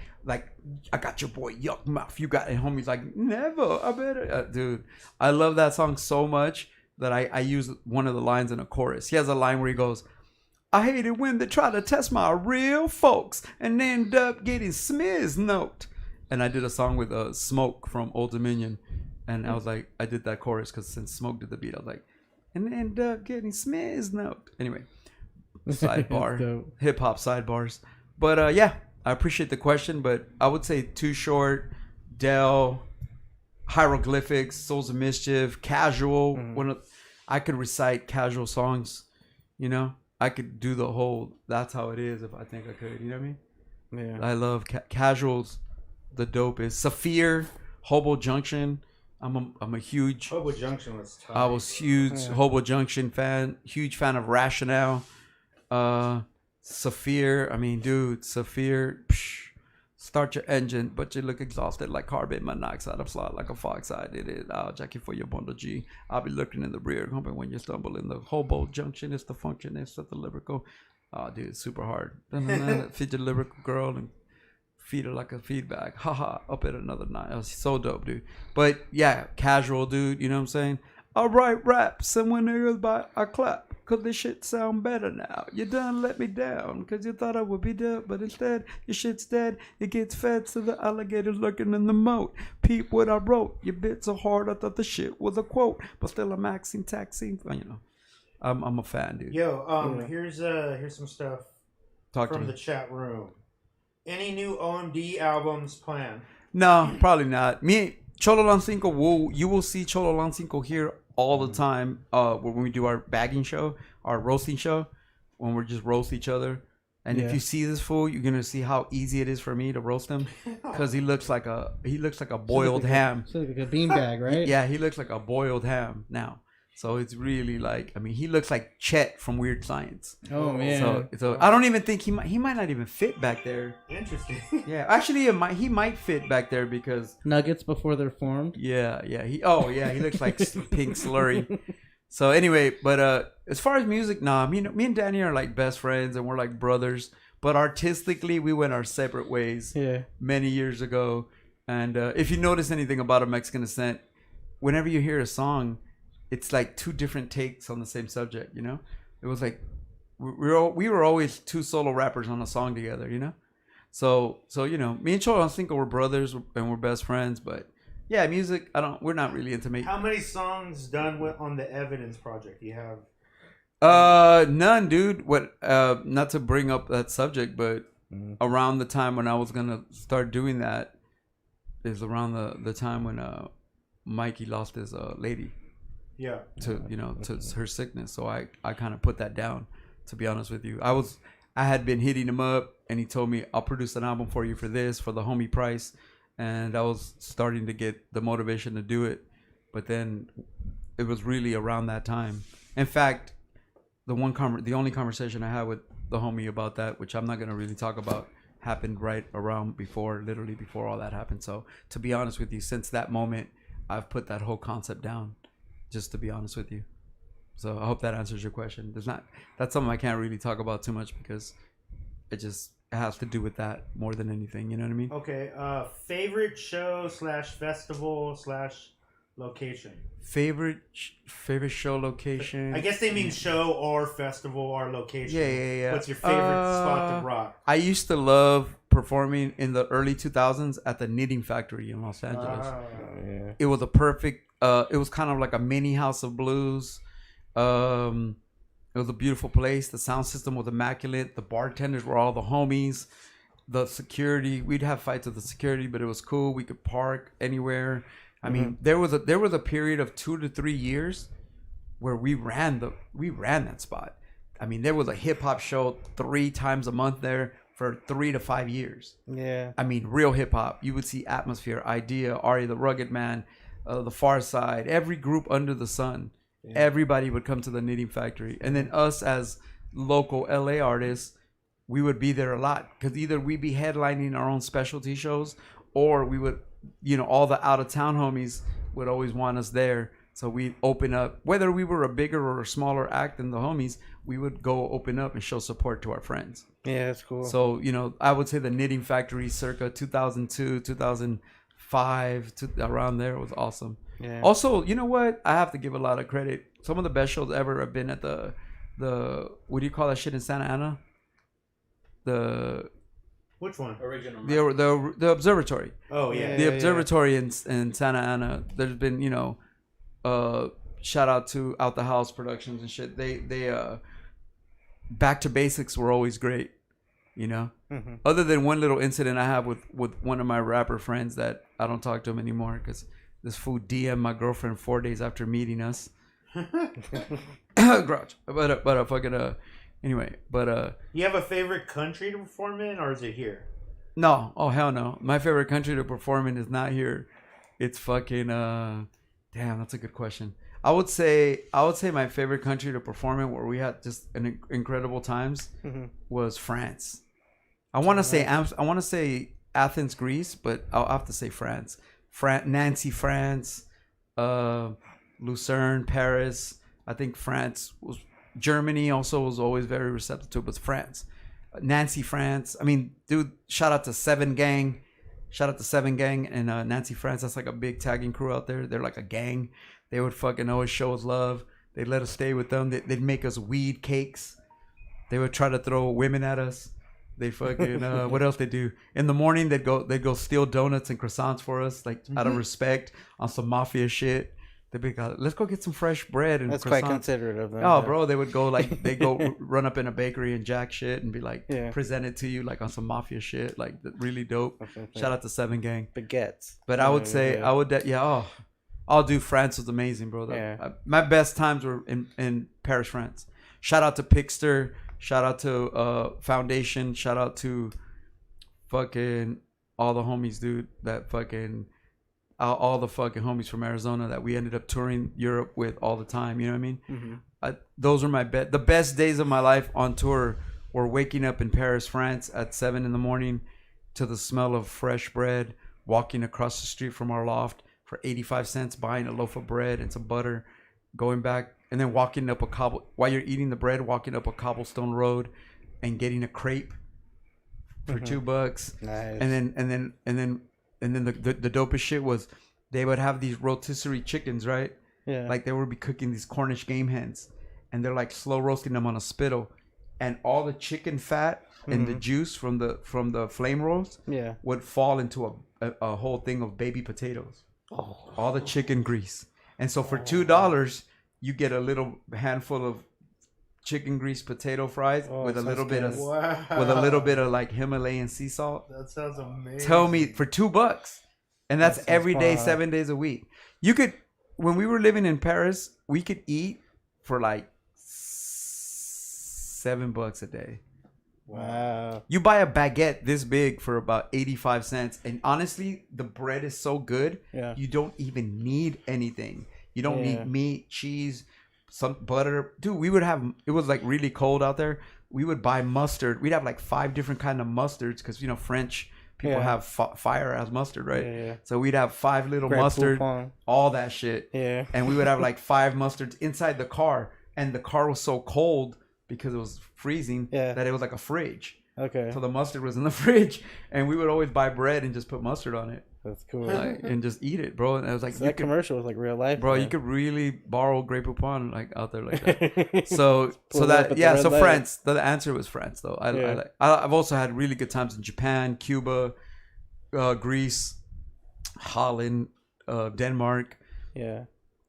Speaker 1: I got your boy Yuck Mouth, you got it. Homie's like, never, I better, dude. I love that song so much that I use one of the lines in a chorus. He has a line where he goes, I hate it when they try to test my real folks and end up getting Smith's note. And I did a song with Smoke from Old Dominion, and I was like, I did that chorus because since Smoke did the beat, I was like, and end up getting Smith's note. Anyway, sidebar, hip hop sidebars. But yeah, I appreciate the question, but I would say Too Short, Del, Hieroglyphics, Souls of Mischief, Casual. I could recite Casual songs, I could do the whole That's How It Is if I think I could, you know what I mean? Yeah. I love Casuals, the dopest. Saphir, Hobo Junction. I'm a huge
Speaker 3: Hobo Junction was tough.
Speaker 1: I was huge Hobo Junction fan, huge fan of Rationale. Saphir, Saphir, start your engine, but you look exhausted like carbon monoxide. I'm slide like a fox. I did it. I'll jack you for your bundle G. I'll be looking in the rear, hoping when you stumble in the Hobo Junction. It's the function, it's the lyrical. Oh, dude, it's super hard. Feed your lyrical girl and feed her like a feedback. Haha, up at another night. That was so dope, dude. But yeah, Casual, dude. You know what I'm saying? I write raps, and when niggas buy, I clap. Cause this shit sound better now. You done let me down. Cause you thought I would be dead. But instead, your shit's dead. It gets fed to the alligators lurking in the moat. Peep what I wrote. Your bits so hard I thought the shit was a quote. But still I'm axing, taxing. I'm a fan, dude.
Speaker 3: Yo, here's some stuff from the chat room. Any new OMD albums planned?
Speaker 1: No, probably not. Cholo Lancinco, you will see Cholo Lancinco here all the time when we do our bagging show, our roasting show, when we're just roast each other. And if you see this fool, you're gonna see how easy it is for me to roast him, because he looks like a boiled ham.
Speaker 5: So like a beanbag, right?
Speaker 1: Yeah, he looks like a boiled ham now. So it's really like, he looks like Chet from Weird Science.
Speaker 5: Oh man.
Speaker 1: So I don't even think he might not even fit back there.
Speaker 3: Interesting.
Speaker 1: Yeah, actually, he might fit back there because
Speaker 5: nuggets before they're formed.
Speaker 1: Yeah. He looks like pink slurry. So anyway, but as far as music, me and Danny are like best friends and we're like brothers. But artistically, we went our separate ways. Many years ago. And if you notice anything about A Mexican Descent, whenever you hear a song, it's like two different takes on the same subject, It was like we were always two solo rappers on a song together, So me and Cholo Cinco were brothers and we're best friends, but yeah, music we're not really into me.
Speaker 3: How many songs done on the Evidence project? You have
Speaker 1: None, dude. What? Not to bring up that subject, but around the time when I was gonna start doing that is around the time when Mikey lost his lady.
Speaker 3: Yeah.
Speaker 1: To her sickness. So I kind of put that down. To be honest with you, I had been hitting him up, and he told me I'll produce an album for you for the homie price, and I was starting to get the motivation to do it, but then it was really around that time. In fact, the only conversation I had with the homie about that, which I'm not gonna really talk about, happened right around literally before all that happened. So to be honest with you, since that moment, I've put that whole concept down. Just to be honest with you. So I hope that answers your question. That's something I can't really talk about too much because it has to do with that more than anything. You know what I mean?
Speaker 3: Okay. Favorite show / festival / location.
Speaker 1: Favorite show location.
Speaker 3: I guess they mean show or festival or location.
Speaker 1: Yeah.
Speaker 3: What's your favorite spot to rock?
Speaker 1: I used to love performing in the early 2000s at the Knitting Factory in Los Angeles.
Speaker 2: Yeah.
Speaker 1: It was a perfect. It was kind of like a mini House of Blues. It was a beautiful place. The sound system was immaculate. The bartenders were all the homies. The security, we'd have fights with the security, but it was cool. We could park anywhere. I mean, there was a period of 2 to 3 years where we ran that spot. I mean, there was a hip hop show 3 times a month there for 3 to 5 years.
Speaker 2: Yeah.
Speaker 1: I mean, real hip hop. You would see Atmosphere, Idea, Ari the Rugged Man, The Far Side, every group under the sun. Yeah. Everybody would come to the Knitting Factory, and then us as local LA artists, we would be there a lot because either we'd be headlining our own specialty shows, or we would, all the out of town homies would always want us there. So we'd open up, whether we were a bigger or a smaller act than the homies, we would go open up and show support to our friends.
Speaker 2: Yeah, that's cool.
Speaker 1: So, I would say the Knitting Factory circa 2002, 2005, around there was awesome. Yeah. Also, you know what? I have to give a lot of credit. Some of the best shows ever have been at the what do you call that shit in Santa Ana?
Speaker 3: Which one?
Speaker 4: Original.
Speaker 1: The observatory.
Speaker 3: Oh yeah.
Speaker 1: The observatory in Santa Ana. There's been, shout out to Out the House Productions and shit. They Back to Basics were always great, Mm-hmm. Other than one little incident I have with one of my rapper friends that I don't talk to him anymore because this fool DM my girlfriend 4 days after meeting us. Grudge. But fucking anyway, but
Speaker 3: you have a favorite country to perform in, or is it here?
Speaker 1: No. Oh hell no. My favorite country to perform in is not here. It's fucking damn, that's a good question. I would say my favorite country to perform in where we had just an incredible times was France. I want to say Athens, Greece, but I'll have to say France. Nancy, France, Lucerne, Paris. I think France was. Germany also was always very receptive to it, but France. Nancy, France. I mean, dude, shout out to Seven Gang. And Nancy, France. That's like a big tagging crew out there. They're like a gang. They would fucking always show us love. They'd let us stay with them. They'd make us weed cakes. They would try to throw women at us. They fucking what else they do? In the morning they'd go steal donuts and croissants for us, like out of respect, on some mafia shit. They'd be like, let's go get some fresh bread and
Speaker 2: that's
Speaker 1: croissants.
Speaker 2: quite considerate of them.
Speaker 1: Oh, bro, they would go run up in a bakery and jack shit and be like, present it to you like on some mafia shit, like really dope. Shout out to Seven Gang.
Speaker 2: Baguettes.
Speaker 1: But I would say I'll do France was amazing, bro. My best times were in Paris, France. Shout out to Pixter. Shout out to Foundation. Shout out to fucking all the homies, dude. That fucking all the fucking homies from Arizona that we ended up touring Europe with all the time. You know what I mean? Mm-hmm. Those are the best days of my life on tour were waking up in Paris, France at 7 a.m. to the smell of fresh bread, walking across the street from our loft for 85 cents, buying a loaf of bread and some butter, going back. And then walking up while you're eating the bread, walking up a cobblestone road, and getting a crepe for $2.
Speaker 2: Nice.
Speaker 1: And then the dopest shit was they would have these rotisserie chickens, right? Yeah. Like they would be cooking these Cornish game hens, and they're like slow roasting them on a spittle, and all the chicken fat and the juice from the flame roast would fall into a whole thing of baby potatoes. Oh. All the chicken grease, and so for $2. You get a little handful of chicken grease potato fries with a little bit of
Speaker 3: Wow.
Speaker 1: with a little bit of like Himalayan sea salt.
Speaker 3: That sounds amazing.
Speaker 1: Tell me for $2, and that's
Speaker 2: That sounds
Speaker 1: every day,
Speaker 2: fun.
Speaker 1: 7 days a week. You could, when we were living in Paris, we could eat for like $7 a day.
Speaker 2: Wow.
Speaker 1: You buy a baguette this big for about 85 cents, and honestly, the bread is so good.
Speaker 2: Yeah.
Speaker 1: You don't even need anything. You don't
Speaker 2: Yeah.
Speaker 1: need meat, cheese, some butter. Dude, we would have, it was like really cold out there. We would buy mustard. We'd have like 5 different kind of mustards because, you know, French people
Speaker 2: Yeah.
Speaker 1: have fire as mustard, right?
Speaker 2: Yeah.
Speaker 1: So we'd have 5 little
Speaker 2: Grey
Speaker 1: mustard,
Speaker 2: Poupon.
Speaker 1: all that shit.
Speaker 2: Yeah.
Speaker 1: And we would have like 5 mustards inside the car. And the car was so cold because it was freezing that it was like a fridge.
Speaker 2: Okay.
Speaker 1: So the mustard was in the fridge, and we would always buy bread and just put mustard on it,
Speaker 2: That's cool.
Speaker 1: like, and just eat it, bro. And I was like,
Speaker 2: So that commercial was like real life.
Speaker 1: bro,
Speaker 2: man.
Speaker 1: you could really borrow Grey Poupon like out there like that. So
Speaker 2: Pull it up
Speaker 1: that
Speaker 2: at the
Speaker 1: yeah,
Speaker 2: red
Speaker 1: so
Speaker 2: light.
Speaker 1: France. The answer was France though.
Speaker 2: Yeah.
Speaker 1: I've also had really good times in Japan, Cuba, Greece, Holland, Denmark,
Speaker 2: Yeah.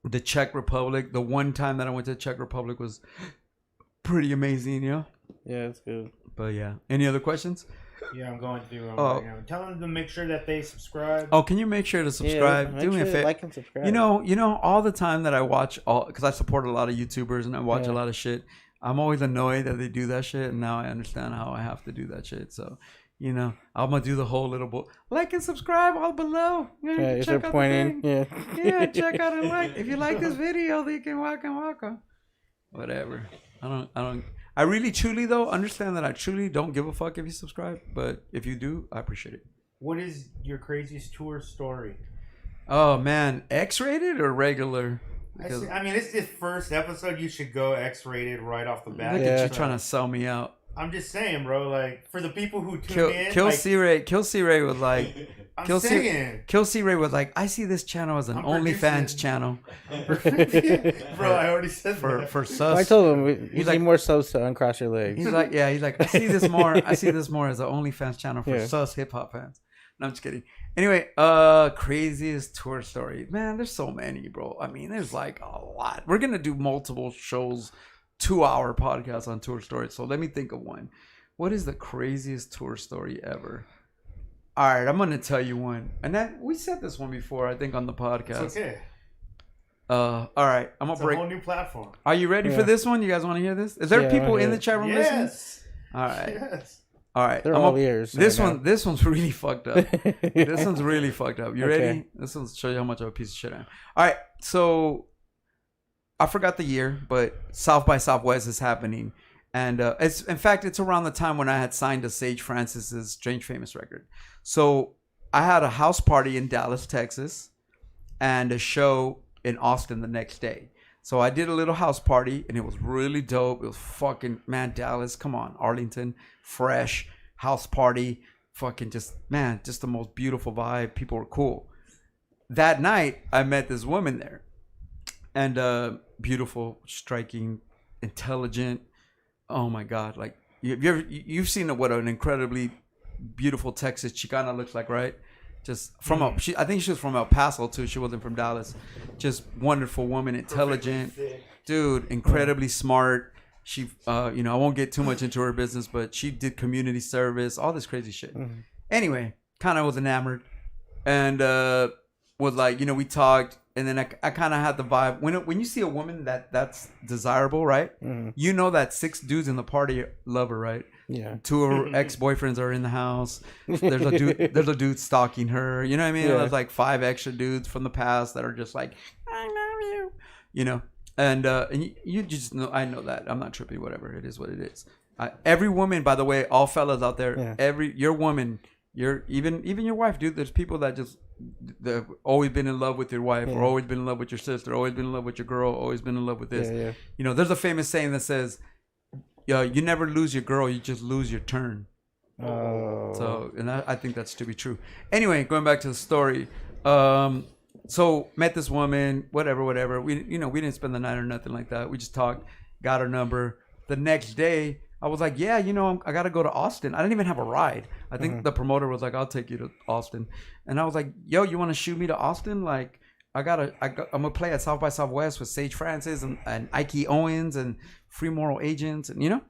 Speaker 1: the Czech Republic. The one time that I went to the Czech Republic was pretty amazing, you know.
Speaker 2: Yeah, it's good.
Speaker 1: But yeah, any other questions?
Speaker 3: Yeah, I'm going through
Speaker 1: Oh.
Speaker 3: right now. Tell them to make sure that they subscribe.
Speaker 1: Oh, can you make sure to subscribe?
Speaker 2: Yeah,
Speaker 1: Do me a
Speaker 2: make sure
Speaker 1: favor.
Speaker 2: like and subscribe.
Speaker 1: You know, all the time that I watch because I support a lot of YouTubers and I watch a lot of shit. I'm always annoyed that they do that shit, and now I understand how I have to do that shit. So, you know, I'm gonna do the whole little like and subscribe all below.
Speaker 2: Yeah, if they're pointing. Yeah.
Speaker 1: Yeah, check out and like. If you like this video, then you can welcome. Whatever. I really truly though understand that I truly don't give a fuck if you subscribe, but if you do, I appreciate it.
Speaker 3: What is your craziest tour story?
Speaker 1: Oh man, X-rated or regular?
Speaker 3: I mean, it's the first episode. You should go X-rated right off the bat.
Speaker 1: Look
Speaker 2: Yeah.
Speaker 1: at you trying to sell me out.
Speaker 3: I'm just saying, bro. Like for the people who tune in,
Speaker 1: Kill
Speaker 3: like,
Speaker 1: C-Ray was like,
Speaker 3: I'm
Speaker 1: Kill
Speaker 3: saying,
Speaker 1: C-Ray was like, I see this channel as an
Speaker 3: I'm
Speaker 1: OnlyFans
Speaker 3: producing.
Speaker 1: channel
Speaker 3: bro. I already said
Speaker 1: for
Speaker 3: that.
Speaker 1: for sus.
Speaker 2: I told him you
Speaker 1: He's
Speaker 2: need
Speaker 1: like-
Speaker 2: more subs to uncross your legs.
Speaker 1: He's like, I see this more as an OnlyFans channel for
Speaker 2: Yeah.
Speaker 1: sus hip hop fans. No, I'm just kidding. Anyway, craziest tour story. Man, there's so many, bro. I mean, there's like a lot. We're gonna do multiple shows, 2-hour podcasts on tour stories. So let me think of one. What is the craziest tour story ever? All right, I'm gonna tell you one, and that we said this one before, I think, on the podcast.
Speaker 3: It's okay.
Speaker 1: All right, I'm
Speaker 3: It's
Speaker 1: gonna
Speaker 3: a whole
Speaker 1: break.
Speaker 3: new platform.
Speaker 1: Are you ready for
Speaker 2: Yeah.
Speaker 1: this one? You guys want to hear this? Is there
Speaker 2: Yeah, I
Speaker 1: people
Speaker 2: wanna
Speaker 1: in
Speaker 2: hear
Speaker 1: the
Speaker 2: it.
Speaker 1: chat room listening?
Speaker 3: Yes.
Speaker 1: All right,
Speaker 3: Yes.
Speaker 1: all right.
Speaker 2: They're
Speaker 1: I'm
Speaker 2: all
Speaker 1: gonna-
Speaker 2: ears.
Speaker 1: This
Speaker 2: right
Speaker 1: one, this one's really fucked up. This one's really fucked up. You
Speaker 2: Okay.
Speaker 1: ready? This one's show you how much of a piece of shit I am. All right, so I forgot the year, but South by Southwest is happening, and it's around the time when I had signed to Sage Francis's Strange Famous record. So I had a house party in Dallas, Texas, and a show in Austin the next day. So I did a little house party, and it was really dope. It was fucking, man, Dallas, come on, Arlington, fresh house party, fucking just the most beautiful vibe. People were cool. That night, I met this woman there, and beautiful, striking, intelligent. Oh my God, like you've seen what an incredibly beautiful Texas Chicana looks like, right? Just from I think she was from El Paso too. She wasn't from Dallas. Just wonderful woman, intelligent, dude, incredibly smart. She, I won't get too much into her business, but she did community service, all this crazy shit.
Speaker 2: Mm-hmm.
Speaker 1: Anyway, kind of was enamored, and was like, we talked, and then I kind of had the vibe when you see a woman that's desirable, right?
Speaker 2: Mhm.
Speaker 1: You know that 6 dudes in the party love her, right?
Speaker 2: Yeah.
Speaker 1: 2 of her ex-boyfriends are in the house. There's a dude stalking her. You know what I mean?
Speaker 2: Yeah.
Speaker 1: There's like 5 extra dudes from the past that are just like, I love you. And you just know, I know that. I'm not trippy, whatever. It is what it is. Every woman, by the way, all fellas out there,
Speaker 2: Yeah.
Speaker 1: your woman, even your wife, dude. There's people that just they've always been in love with your wife, or always been in love with your sister, always been in love with your girl, always been in love with this.
Speaker 2: Yeah.
Speaker 1: There's a famous saying that says, you never lose your girl, you just lose your turn.
Speaker 2: Oh.
Speaker 1: So, and I think that's to be true. Anyway, going back to the story. So met this woman, whatever. We didn't spend the night or nothing like that. We just talked, got her number. The next day, I was like, yeah, I got to go to Austin. I didn't even have a ride. I think the promoter was like, I'll take you to Austin. And I was like, yo, you want to shoot me to Austin? Like, I'm gonna play at South by Southwest with Sage Francis and Ike Owens and Free Moral Agents and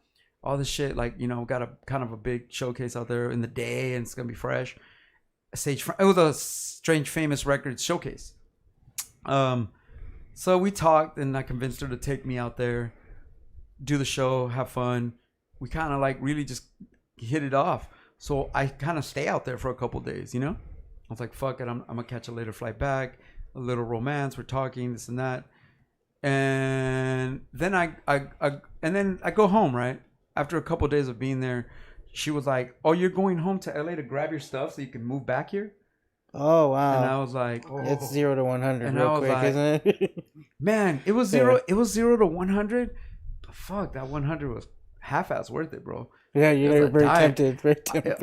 Speaker 1: all this shit. Like got a kind of a big showcase out there in the day, and it's gonna be fresh. It was a Strange Famous Records showcase. So we talked, and I convinced her to take me out there, do the show, have fun. We kind of like really just hit it off. So I kind of stay out there for a couple days, I was like, fuck it, I'm gonna catch a later flight back, a little romance, we're talking, this and that. And then I go home, right? After a couple days of being there, she was like, oh, you're going home to LA to grab your stuff so you can move back here?
Speaker 2: Oh wow!
Speaker 1: And I was like,
Speaker 2: it's 0 to 100
Speaker 1: and
Speaker 2: real quick, isn't it?
Speaker 1: Man, it was zero. It was 0 to 100. But fuck, that 100 was half-ass worth it, bro.
Speaker 2: Yeah, you're very tempted. Very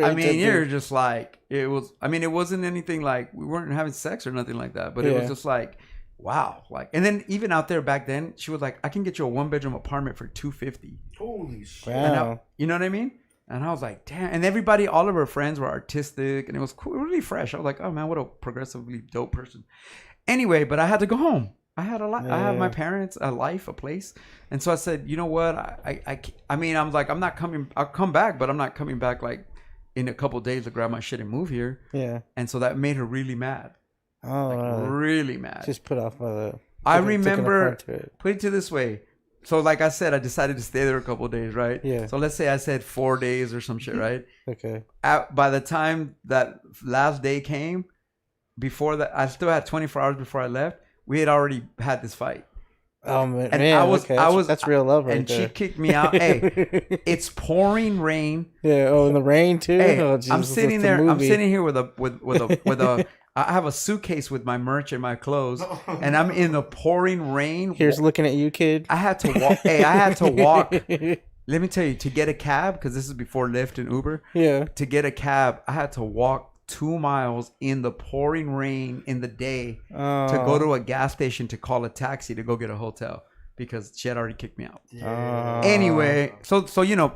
Speaker 1: I mean, you're just like it was. I mean, it wasn't anything like we weren't having sex or nothing like that. But it was just like, wow, like. And then even out there back then, she was like, I can get you a 1-bedroom apartment for $250.
Speaker 3: Holy shit!
Speaker 2: Wow.
Speaker 1: You know what I mean? And I was like, damn. And everybody, all of her friends were artistic, and it was cool, really fresh. I was like, oh man, what a progressively dope person. Anyway, but I had to go home. I had a life. I have my parents, a life, a place. And so I said, you know what? I mean, I'm like, I'm not coming. I'll come back, but I'm not coming back like in a couple of days to grab my shit and move here.
Speaker 2: Yeah.
Speaker 1: And so that made her really mad.
Speaker 2: Oh,
Speaker 1: like, really mad.
Speaker 2: Just put off by the.
Speaker 1: I remember. Put it to this way. So like I said, I decided to stay there a couple of days, right?
Speaker 2: Yeah.
Speaker 1: So let's say I said 4 days or some shit, right?
Speaker 2: Okay.
Speaker 1: By the time that last day came, before that, I still had 24 hours before I left. We had already had this fight.
Speaker 2: Oh man,
Speaker 1: and
Speaker 2: that's real love, right?
Speaker 1: And
Speaker 2: there.
Speaker 1: she kicked me out. Hey, it's pouring rain.
Speaker 2: Yeah. Oh, in the rain too.
Speaker 1: Hey,
Speaker 2: oh, Jesus,
Speaker 1: I'm sitting there.
Speaker 2: I'm
Speaker 1: sitting here with a. I have a suitcase with my merch and my clothes, and I'm in the pouring rain.
Speaker 2: Here's looking at you, kid.
Speaker 1: I had to walk. Hey, I had to walk. Let me tell you, to get a cab, because this is before Lyft and Uber.
Speaker 2: Yeah. To
Speaker 1: get a cab, I had to walk 2 miles in the pouring rain in the day to go to a gas station to call a taxi to go get a hotel because she had already kicked me out. Anyway, so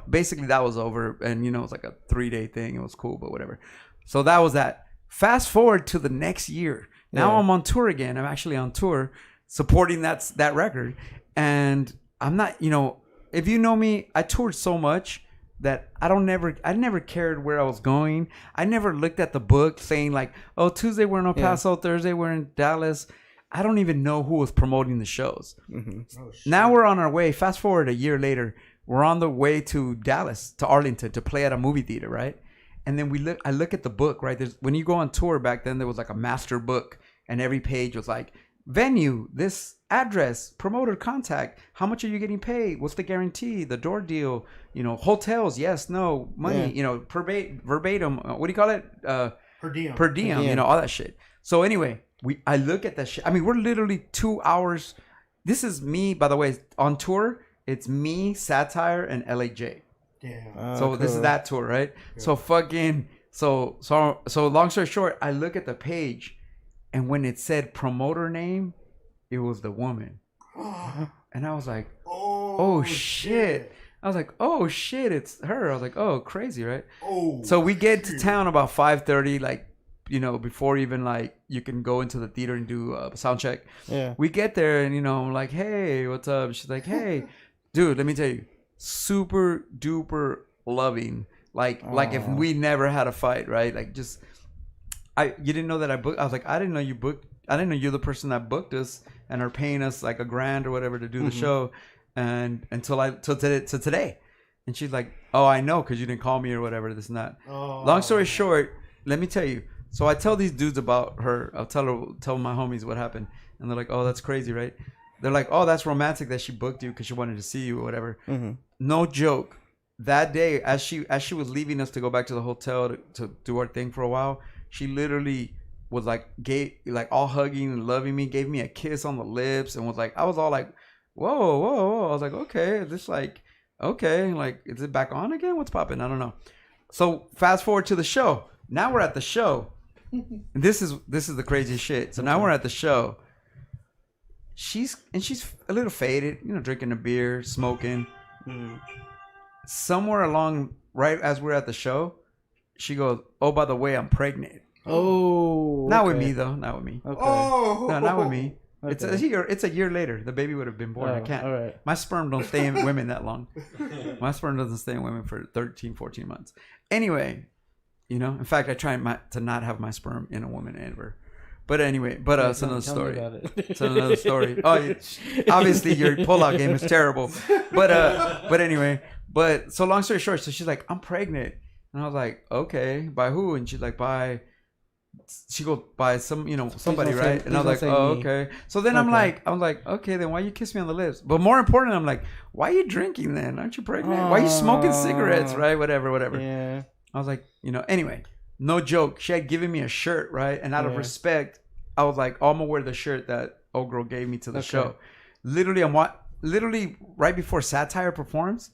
Speaker 1: basically that was over, and it was like a 3-day thing. It was cool, but whatever. So that was that. Fast forward to the next year. Now I'm on tour again. I'm actually on tour supporting that record, and I'm not. If you know me, I toured so much that I never cared where I was going. I never looked at the book saying like, oh, Tuesday we're in El Paso, Thursday we're in Dallas. I don't even know who was promoting the shows. Mm-hmm. Oh, now we're on our way. Fast forward a year later, we're on the way to Dallas, to Arlington, to play at a movie theater, right? And then I look at the book, right? When you go on tour back then, there was like a master book, and every page was like, venue, this address, promoter contact, how much are you getting paid? What's the guarantee? The door deal, hotels, yes, no, money, verbatim. What do you call it? Per diem, all that shit. So anyway, I look at that shit. I mean, we're literally 2 hours. This is me, by the way, on tour. It's me, Satire, and LAJ.
Speaker 3: Damn.
Speaker 1: So cool. This is that tour, right? Yeah. So fucking so long story short, I look at the page, and when it said promoter name, it was the woman. And I was like, oh shit. I was like, oh shit, it's her. I was like, oh, crazy, right? So we get to town about 5:30, like, before even like you can go into the theater and do a sound check. Yeah. We get there and I'm like, hey, what's up? She's like, hey, dude, let me tell you. Super duper loving, like if we never had a fight, right? Like you didn't know that I booked. I was like, I didn't know you booked. I didn't know you're the person that booked us and are paying us like $1,000 or whatever to do the show, and until today. And she's like, oh, I know, because you didn't call me or whatever, this and that. Long story short, let me tell you. So I tell these dudes about her. I'll tell my homies what happened, and they're like, oh, that's crazy, right? They're like, oh, that's romantic that she booked you because she wanted to see you or whatever. Mm-hmm. No joke. That day, as she was leaving us to go back to the hotel to do our thing for a while, she literally was like, all hugging and loving me, gave me a kiss on the lips, and was like, I was all like, whoa. I was like, okay, is this like, okay, like, is it back on again? What's popping? I don't know. So fast forward to the show. Now we're at the show. This is the craziest shit. So now we're at the show. She's a little faded, drinking a beer, smoking. Somewhere along, right as we're at the show, she goes, oh, by the way, I'm pregnant.
Speaker 5: Oh.
Speaker 1: Not with
Speaker 5: okay.
Speaker 1: me though. Not with me.
Speaker 5: Okay.
Speaker 3: Oh,
Speaker 1: No, not with me. It's
Speaker 5: Okay.
Speaker 1: a year. It's a year later. The baby would have been born. I
Speaker 5: Oh,
Speaker 1: can't.
Speaker 5: all right.
Speaker 1: My sperm don't stay in women that long. My sperm doesn't stay in women for 13, 14 months. Anyway, in fact, I try to not have my sperm in a woman ever. But anyway, it's another
Speaker 5: Tell me
Speaker 1: story.
Speaker 5: about it.
Speaker 1: It's another story. Oh, obviously your pullout game is terrible. But anyway, so long story short, so she's like, I'm pregnant, and I was like, okay, by who? And she's like, by. She goes by somebody, right? And I was like, oh, okay. So then I'm like, okay, then why you kiss me on the lips? But more important, I'm like, why are you drinking then? Aren't you pregnant? Why are you smoking cigarettes, right? Whatever.
Speaker 5: Yeah.
Speaker 1: I was like, anyway, no joke. She had given me a shirt, right? And out of respect, I was like, oh, I'm gonna wear the shirt that old girl gave me to the show. Literally right before Satire performs,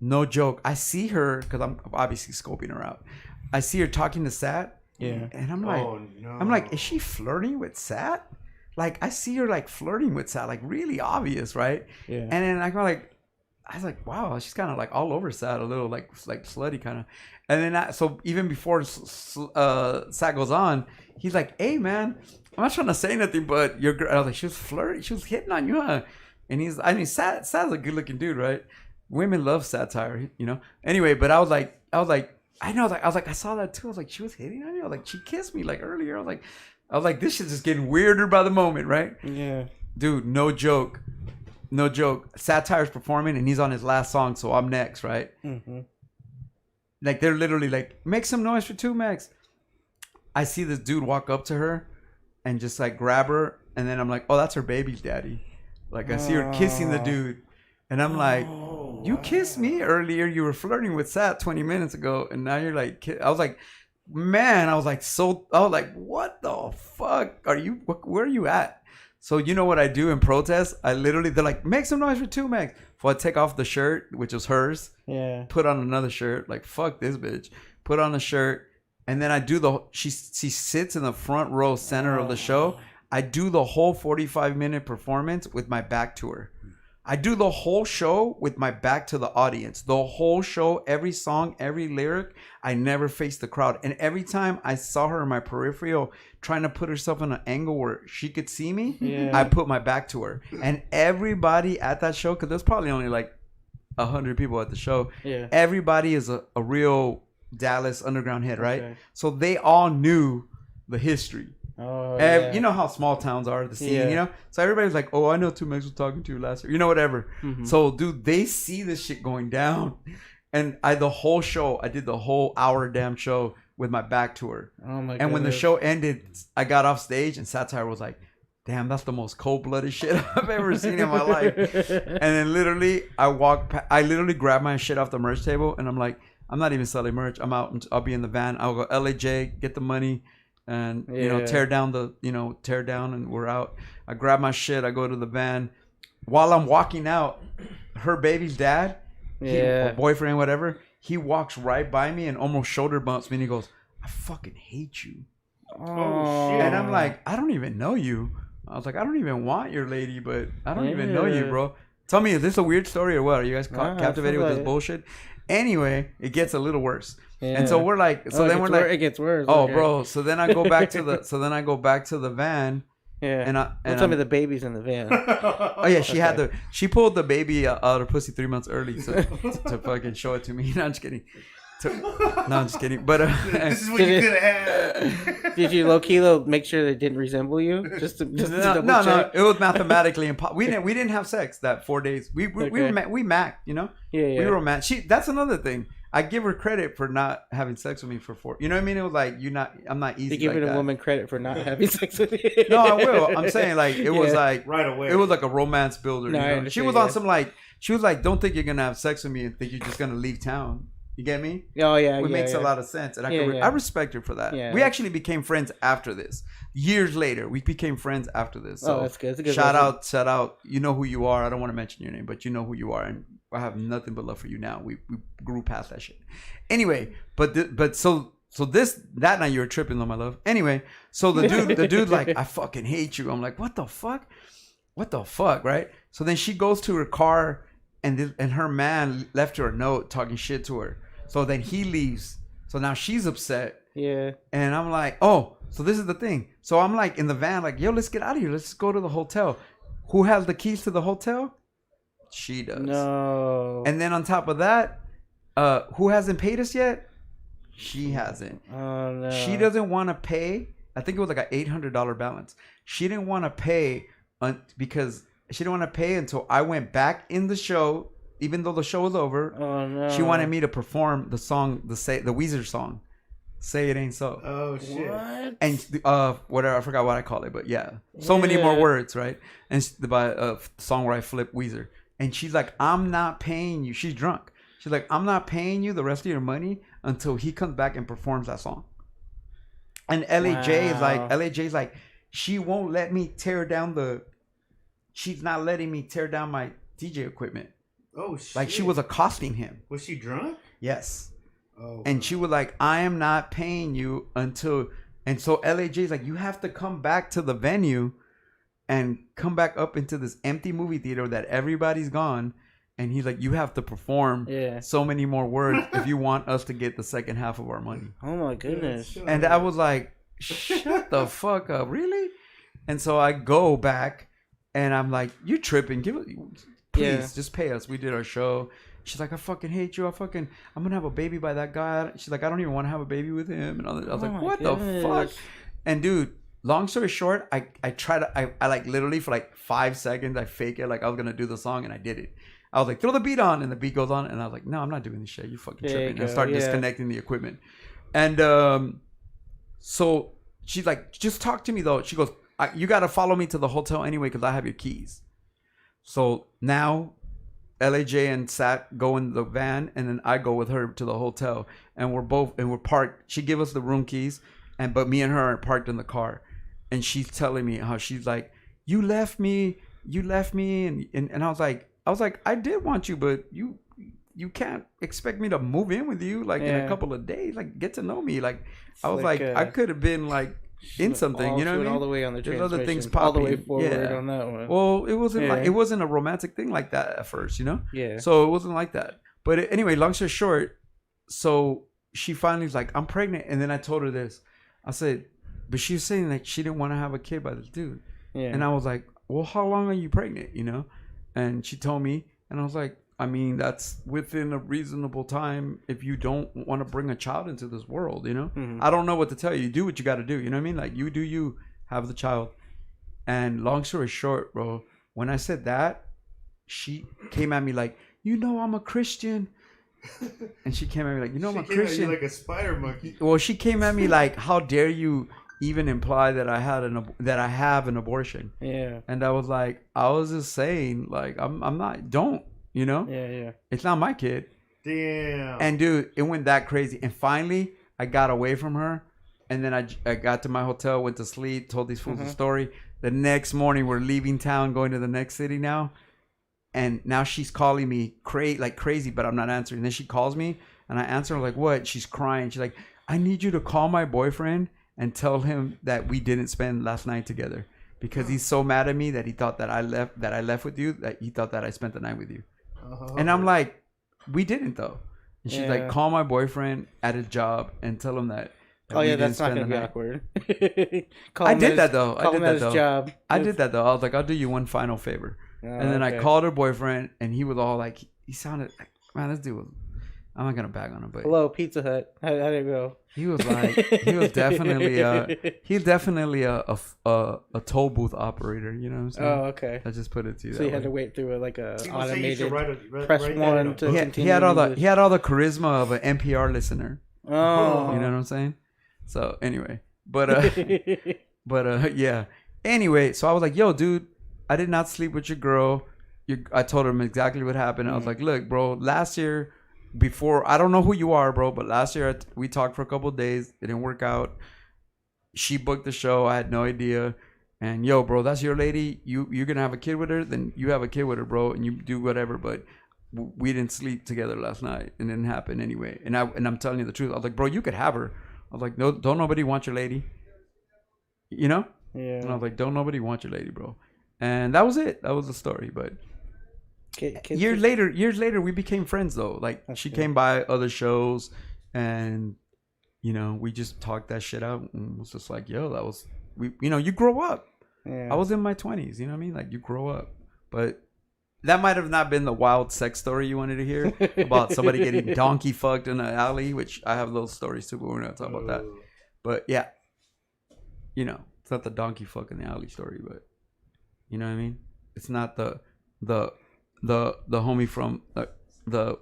Speaker 1: no joke. I see her, because I'm obviously scoping her out. I see her talking to Sat.
Speaker 5: Yeah.
Speaker 1: And I'm like, I'm like, is she flirting with Sat? Like, I see her like flirting with Sat, like really obvious, right?
Speaker 5: Yeah.
Speaker 1: And then I was like, wow, she's kind of like all over Sat, a little like slutty kind of. And then so even before Sat goes on, he's like, hey man, I'm not trying to say nothing, but your girl. I was like, she was flirting, she was hitting on you, huh? And Sat's a good looking dude, right? Women love satire, Anyway, but I was like. I know, I saw that too. I was like, she was hitting on you. I was like, she kissed me like earlier. I was like, this shit's just getting weirder by the moment, right?
Speaker 5: Yeah.
Speaker 1: Dude, no joke. Satire's performing and he's on his last song, so I'm next, right?
Speaker 5: Mm-hmm.
Speaker 1: Like they're literally like, make some noise for 2Mex. I see this dude walk up to her and just like grab her, and then I'm like, oh, that's her baby's daddy. Like I see her kissing the dude, and I'm like. You kissed me earlier. You were flirting with Sat 20 minutes ago, and now you're like, I was like, man, I was like, what the fuck are you? Where are you at? So you know what I do in protest? They're like, make some noise for 2Mex. So I take off the shirt, which was hers.
Speaker 5: Yeah.
Speaker 1: Put on another shirt. Like fuck this bitch. Put on a shirt, and then I do she sits in the front row center of the show. I do the whole 45-minute performance with my back to her. I do the whole show with my back to the audience. The whole show, every song, every lyric, I never faced the crowd. And every time I saw her in my peripheral trying to put herself in an angle where she could see me, I put my back to her. And everybody at that show, because there's probably only like 100 people at the show, everybody is a real Dallas underground head, right? Okay. So they all knew the history.
Speaker 5: Oh,
Speaker 1: You know how small towns are, the scene, So everybody's like, oh, I know 2Mex was talking to you last year. Whatever. Mm-hmm. So, dude, they see this shit going down. And the whole show, I did the whole hour damn show with my back to her.
Speaker 5: Oh, my God.
Speaker 1: And when the show ended, I got off stage and Satire was like, damn, that's the most cold-blooded shit I've ever seen in my life. And then literally, I literally grabbed my shit off the merch table. And I'm like, I'm not even selling merch. I'm out and I'll be in the van. I'll go LAJ, get the money. And tear down and we're out. I grab my shit, I go to the van. While I'm walking out, her baby's dad, or boyfriend, whatever, he walks right by me and almost shoulder bumps me, and he goes, I fucking hate you.
Speaker 3: Oh shit.
Speaker 1: And I'm like, I don't even know you. I was like, I don't even want your lady, but I don't even know you, bro. Tell me, is this a weird story or what? Are you guys captivated with this bullshit? Anyway, it gets a little worse. Yeah. And so we're like,
Speaker 5: it gets worse.
Speaker 1: Oh, okay. Bro. So then I go back to the van.
Speaker 5: Yeah. And tell me the baby's in the van.
Speaker 1: Oh yeah, she pulled the baby out of pussy 3 months early to fucking show it to me. No, I'm just kidding. No, I'm just kidding. But
Speaker 3: this is what you could have.
Speaker 5: Did you low key make sure they didn't resemble you? Just to double check?
Speaker 1: It was mathematically impossible. We didn't have sex that 4 days. We macked, Yeah. We were macked. That's another thing. I give her credit for not having sex with me for 4. You know what I mean? It was like I'm not easy.
Speaker 5: You're giving a woman credit for not having sex with you.
Speaker 1: No, I will. I'm saying like it was like
Speaker 3: right away.
Speaker 1: It was like a romance builder.
Speaker 5: No,
Speaker 1: she was on some like she was like, don't think you're gonna have sex with me and think you're just gonna leave town. You get me?
Speaker 5: Oh yeah,
Speaker 1: it makes a lot of sense, and I respect her for that. Yeah, we actually became friends after this. Years later, we became friends after this. So
Speaker 5: that's good. That's a good
Speaker 1: shout out. You know who you are. I don't want to mention your name, but you know who you are, and I have nothing but love for you now. We grew past that shit. Anyway, so that night you were tripping on my love. Anyway, so the dude like, I fucking hate you. I'm like, what the fuck, right? So then she goes to her car, and her man left her a note talking shit to her. So then he leaves. So now she's upset.
Speaker 2: Yeah.
Speaker 1: And I'm like, oh, so this is the thing. So I'm like in the van, like, yo, let's get out of here. Let's go to the hotel. Who has the keys to the hotel? She does.
Speaker 2: No.
Speaker 1: And then on top of that, who hasn't paid us yet? She hasn't.
Speaker 2: Oh no.
Speaker 1: She doesn't want to pay. I think it was like an $800 balance. She didn't want to pay because she didn't want to pay until I went back in the show, even though the show was over.
Speaker 2: Oh no.
Speaker 1: She wanted me to perform the song, the Weezer song, "Say It Ain't So."
Speaker 3: Oh shit!
Speaker 2: What?
Speaker 1: And whatever, I forgot what I call it, but yeah, so many more words, right? And by a song where I flip Weezer, and she's like, "I'm not paying you." She's drunk. She's like, "I'm not paying you the rest of your money until he comes back and performs that song." And LAJ's like, she won't let me tear down she's not letting me tear down my DJ equipment.
Speaker 3: Oh shit!
Speaker 1: Like she was accosting him.
Speaker 3: Was she drunk?
Speaker 1: Yes.
Speaker 3: Oh.
Speaker 1: And she was like, I am not paying you until. And so LAJ's like, you have to come back to the venue and come back up into this empty movie theater that everybody's gone. And he's like, you have to perform so many more words if you want us to get the second half of our money.
Speaker 2: Oh my goodness.
Speaker 1: And I was like, shut the fuck up. Really? And so I go back and I'm like, you're tripping. Please just pay us. We did our show. She's like, I fucking hate you. I'm gonna have a baby by that guy. She's like, I don't even want to have a baby with him. And I was like, what the fuck? And dude, long story short, I like literally for like 5 seconds, I fake it like I was gonna do the song, and I did it. I was like, throw the beat on, and the beat goes on, and I was like, no, I'm not doing this shit. You fucking tripping. And I start disconnecting the equipment. And so she's like, just talk to me though. She goes, you gotta follow me to the hotel anyway because I have your keys. So now LAJ and Sat go in the van, and then I go with her to the hotel, and we're parked. She gave us the room keys, but me and her are parked in the car, and she's telling me how she's like, you left me, and I was like, I did want you, but you can't expect me to move in with you like in a couple of days. Like, get to know me. Like, I was like I could have been like in something, you know what I mean?
Speaker 2: All the way on the
Speaker 1: There's other things
Speaker 2: all
Speaker 1: popping.
Speaker 2: the way forward on that one.
Speaker 1: Well, it wasn't a romantic thing like that at first, you know?
Speaker 2: Yeah.
Speaker 1: So it wasn't like that. But anyway, long story short, so she finally was like, I'm pregnant. And then I told her this. I said, but she was saying like she didn't want to have a kid by this dude. Yeah. And I was like, well, how long are you pregnant, you know? And she told me, and I was like, I mean, that's within a reasonable time if you don't want to bring a child into this world, you know? Mm-hmm. I don't know what to tell you. You do what you got to do. You know what I mean? Like, you have the child. And long story short, bro, when I said that, she came at me like, you know, I'm a Christian. And she came at me like, you know, I'm a Christian. She came at you
Speaker 3: like a spider monkey.
Speaker 1: Well, she came at me like, how dare you even imply that I have an abortion? Yeah. And I was just saying, like, I'm not, don't. You know? Yeah. It's not my kid.
Speaker 3: Damn.
Speaker 1: And dude, it went that crazy. And finally, I got away from her. And then I got to my hotel, went to sleep, told these fools the story. The next morning, we're leaving town, going to the next city now. And now she's calling me like crazy, but I'm not answering. And then she calls me, and I answer her like, what? She's crying. She's like, I need you to call my boyfriend and tell him that we didn't spend last night together. Because he's so mad at me that he thought that I left with you, that he thought that I spent the night with you. And I'm like, we didn't though. And she's like, call my boyfriend at his job and tell him that.
Speaker 2: Oh yeah, that's not gonna be awkward.
Speaker 1: I did that though. I did that though. I was like, I'll do you one final favor. And then I called her boyfriend, and he was all like, he sounded like, man, this dude was. I'm not gonna bag on him, but
Speaker 2: hello, Pizza Hut. How did it go?
Speaker 1: He was definitely a toll booth operator. You know what I'm saying?
Speaker 2: Oh, okay.
Speaker 1: I just put it to you.
Speaker 2: So you had to wait through like a automated
Speaker 3: press
Speaker 2: one to continue.
Speaker 1: He had all the charisma of an NPR listener.
Speaker 2: Oh,
Speaker 1: you know what I'm saying? So anyway, but yeah. Anyway, so I was like, yo, dude, I did not sleep with your girl. I told him exactly what happened. I was like, look, bro, last year. Before, I don't know who you are, bro, but last year we talked for a couple of days. It didn't work out. She booked the show. I had no idea. And yo, bro, that's your lady. You're gonna have a kid with her. Then you have a kid with her, bro, and you do whatever. But we didn't sleep together last night. It didn't happen anyway. And I'm telling you the truth. I was like, bro, you could have her. I was like, no, don't nobody want your lady. You know? Yeah. And I was like, don't nobody want your lady, bro. And that was it. That was the story. But years later, we became friends though. Like, she came by other shows, and you know, we just talked that shit out and was just like, yo, that was you know, you grow up.
Speaker 2: Yeah.
Speaker 1: I was in my 20s, you know what I mean? Like, you grow up. But that might have not been the wild sex story you wanted to hear about somebody getting donkey fucked in an alley, which I have those stories too, but we're not talking about that. But yeah, you know, it's not the donkey fuck in the alley story, but you know what I mean? It's not the homie from the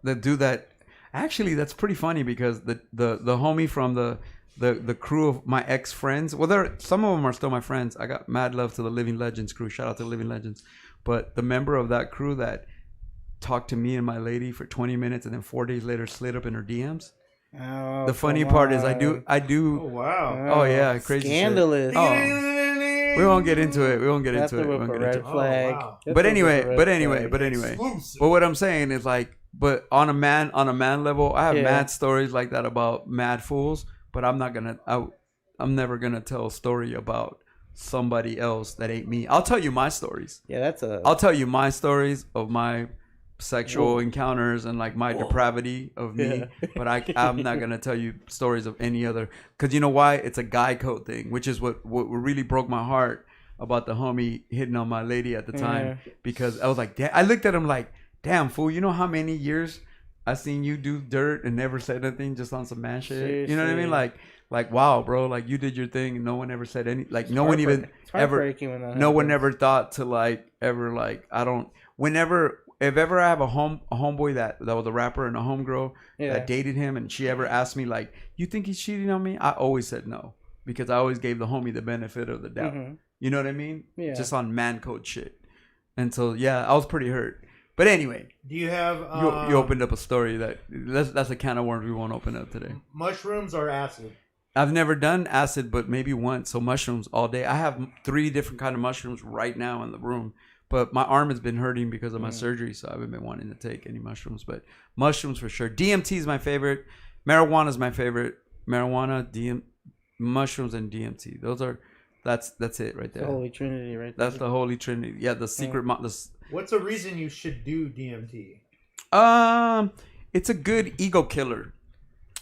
Speaker 1: the dude that actually, that's pretty funny because the homie from the crew of my ex friends, well, some of them are still my friends. I got mad love to the Living Legends crew. Shout out to the Living Legends. But the member of that crew that talked to me and my lady for 20 minutes and then 4 days later slid up in her DMs.
Speaker 2: Oh,
Speaker 1: The funny part is I do.
Speaker 3: Oh wow.
Speaker 1: Oh yeah, crazy
Speaker 2: scandalous.
Speaker 1: Shit. Oh, we won't get into it. We won't get into it. We won't get into it.
Speaker 2: Flag.
Speaker 3: Oh, wow.
Speaker 1: But anyway.
Speaker 3: Exclusive.
Speaker 1: But what I'm saying is like, but on a man level, I have mad stories like that about mad fools. But I'm never gonna tell a story about somebody else that ain't me. I'll tell you my stories.
Speaker 2: Yeah,
Speaker 1: I'll tell you my stories of my sexual encounters and like my depravity of me. But I'm not gonna tell you stories of any other, because you know why? It's a guy code thing, which is what really broke my heart about the homie hitting on my lady at the time. Because I was like, I looked at him like, damn fool, you know how many years I seen you do dirt and never said anything, just on some man shit.
Speaker 2: Seriously.
Speaker 1: You know what I mean? Like wow, bro, like you did your thing and no one ever said any, like no one even ever, no one ever thought to like ever like, I don't, whenever, if ever I have a homeboy that was a rapper and a homegirl that dated him and she ever asked me like, you think he's cheating on me? I always said no, because I always gave the homie the benefit of the doubt. You know what I mean? Yeah. Just on man code shit. And so yeah, I was pretty hurt. But anyway,
Speaker 3: do you have
Speaker 1: you opened up a story that's a can of worms we won't open up today.
Speaker 3: Mushrooms or acid?
Speaker 1: I've never done acid, but maybe once. So mushrooms all day. I have 3 different kind of mushrooms right now in the room. But my arm has been hurting because of my surgery, so I haven't been wanting to take any mushrooms. But mushrooms for sure. DMT is my favorite. Marijuana is my favorite. Marijuana, mushrooms, and DMT. That's it right there.
Speaker 2: The Holy Trinity right there.
Speaker 1: That's the Holy Trinity. Yeah, the secret.
Speaker 3: What's a reason you should do DMT?
Speaker 1: It's a good ego killer.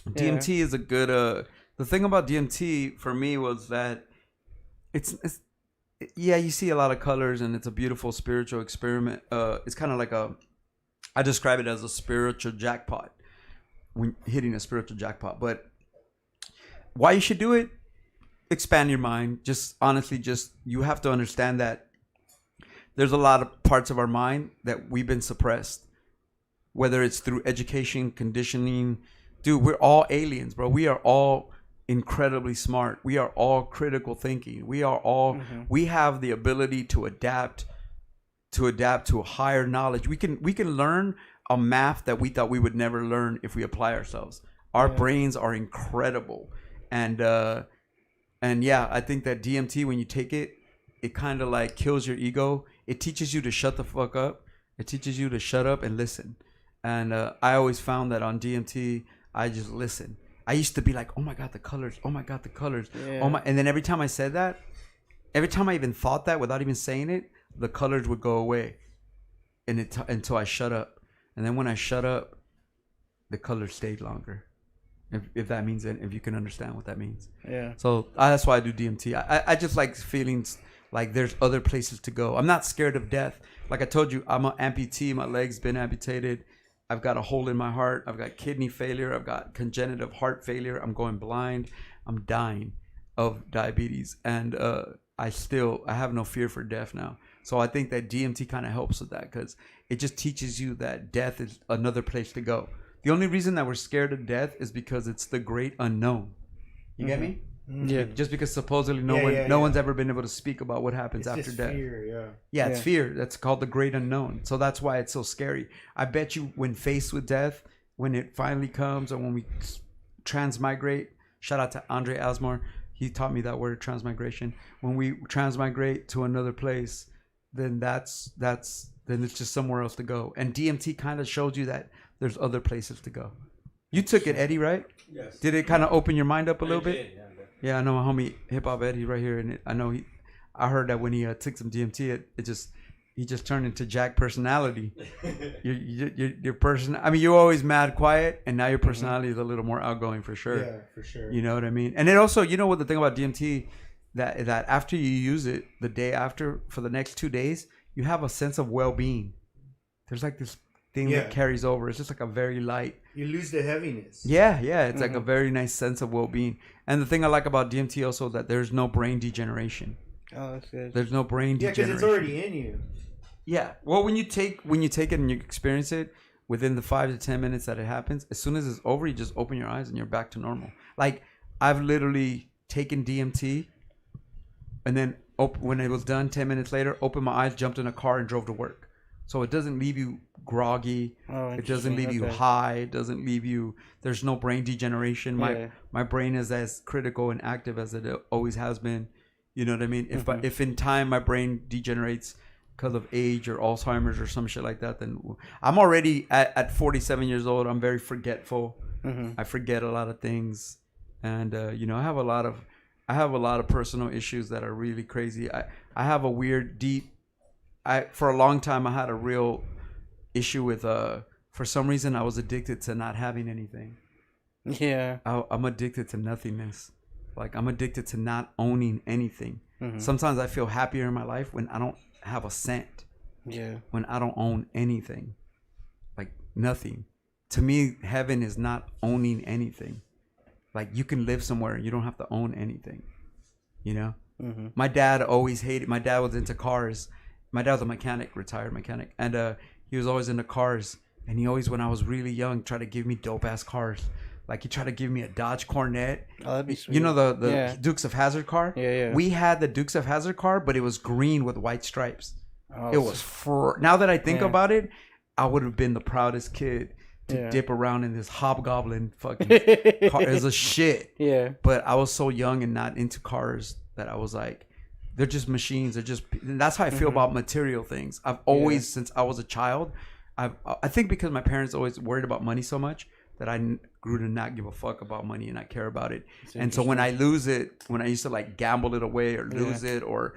Speaker 1: DMT is a good. The thing about DMT for me was that it's you see a lot of colors and it's a beautiful spiritual experiment. It's kind of like I describe it as a spiritual jackpot, when hitting a spiritual jackpot. But why you should do it? Expand your mind. Just honestly, you have to understand that there's a lot of parts of our mind that we've been suppressed, whether it's through education, conditioning. Dude, we're all aliens, bro. We are all incredibly smart. We are all critical thinking. We are all we have the ability to adapt to a higher knowledge. We can learn a math that we thought we would never learn if we apply ourselves. Our brains are incredible. And yeah, I think that DMT, when you take it, it kind of like kills your ego. It teaches you to shut the fuck up. It teaches you to shut up and listen. And I always found that on DMT, I just listen. I used to be like, oh my God, the colors. Oh my God, the colors. Yeah. Oh my. And then every time I said that, every time I even thought that without even saying it, the colors would go away. And until I shut up. And then when I shut up, the colors stayed longer. If that means it, if you can understand what that means. Yeah. So that's why I do DMT. I just like feelings like there's other places to go. I'm not scared of death. Like I told you, I'm an amputee. My leg's been amputated. I've got a hole in my heart. I've got kidney failure. I've got congenital heart failure. I'm going blind. I'm dying of diabetes. And I have no fear for death now. So I think that DMT kind of helps with that, because it just teaches you that death is another place to go. The only reason that we're scared of death is because it's the great unknown. You get me? Yeah. Just because supposedly no one's ever been able to speak about what happens after death. Fear, yeah, it's fear. That's called the great unknown. So that's why it's so scary. I bet you when faced with death, when it finally comes, or when we transmigrate, shout out to Andre Asmar. He taught me that word, transmigration. When we transmigrate to another place, then then it's just somewhere else to go. And DMT kind of shows you that there's other places to go. You took it, Eddie, right? Yes. Did it kind of open your mind up a little bit? Yeah, I know my homie Hip Hop Eddie right here, and I heard that when he took some DMT, it just he just turned into Jack personality. Your person. I mean, you're always mad, quiet, and now your personality is a little more outgoing for sure.
Speaker 3: Yeah, for sure.
Speaker 1: You know what I mean? And it also, you know what the thing about DMT, that after you use it, the day after, for the next 2 days, you have a sense of well-being. There's like this thing that carries over. It's just like a very light.
Speaker 3: You lose the heaviness.
Speaker 1: Yeah. It's like a very nice sense of well-being. And the thing I like about DMT also that there's no brain degeneration.
Speaker 2: Oh, that's good.
Speaker 1: There's no brain degeneration.
Speaker 3: Yeah, because it's already in you.
Speaker 1: Yeah. Well, when you take it and you experience it within the 5 to 10 minutes that it happens, as soon as it's over, you just open your eyes and you're back to normal. Like I've literally taken DMT, and then when it was done 10 minutes later, opened my eyes, jumped in a car, and drove to work. So it doesn't leave you groggy. It doesn't leave you high. It doesn't leave you. There's no brain degeneration. My brain is as critical and active as it always has been. You know what I mean? If in time my brain degenerates because of age or Alzheimer's or some shit like that, then I'm already at 47 years old. I'm very forgetful. I forget a lot of things, and you know, I have a lot of personal issues that are really crazy. I have a weird deep. For a long time I had a real issue with for some reason I was addicted to not having anything.
Speaker 2: Yeah.
Speaker 1: I'm addicted to nothingness. Like I'm addicted to not owning anything. Sometimes I feel happier in my life when I don't have a cent.
Speaker 2: Yeah.
Speaker 1: When I don't own anything. Like nothing. To me, heaven is not owning anything. Like you can live somewhere and you don't have to own anything. You know? My dad always hated. My dad was into cars. My dad was a mechanic, retired mechanic, and he was always into cars. And he always, when I was really young, tried to give me dope ass cars. Like he tried to give me a Dodge Cornet.
Speaker 2: Oh, that'd be sweet.
Speaker 1: You know the Dukes of Hazzard car?
Speaker 2: Yeah.
Speaker 1: We had the Dukes of Hazzard car, but it was green with white stripes.
Speaker 2: Oh,
Speaker 1: it was now that I think about it, I would have been the proudest kid to dip around in this hobgoblin fucking car. It was a shit.
Speaker 2: Yeah.
Speaker 1: But I was so young and not into cars that I was like, they're just machines. That's how I feel about material things. I've always, since I was a child, I think because my parents always worried about money so much that I grew to not give a fuck about money and not care about it. And so when I lose it, when I used to like gamble it away or lose it, or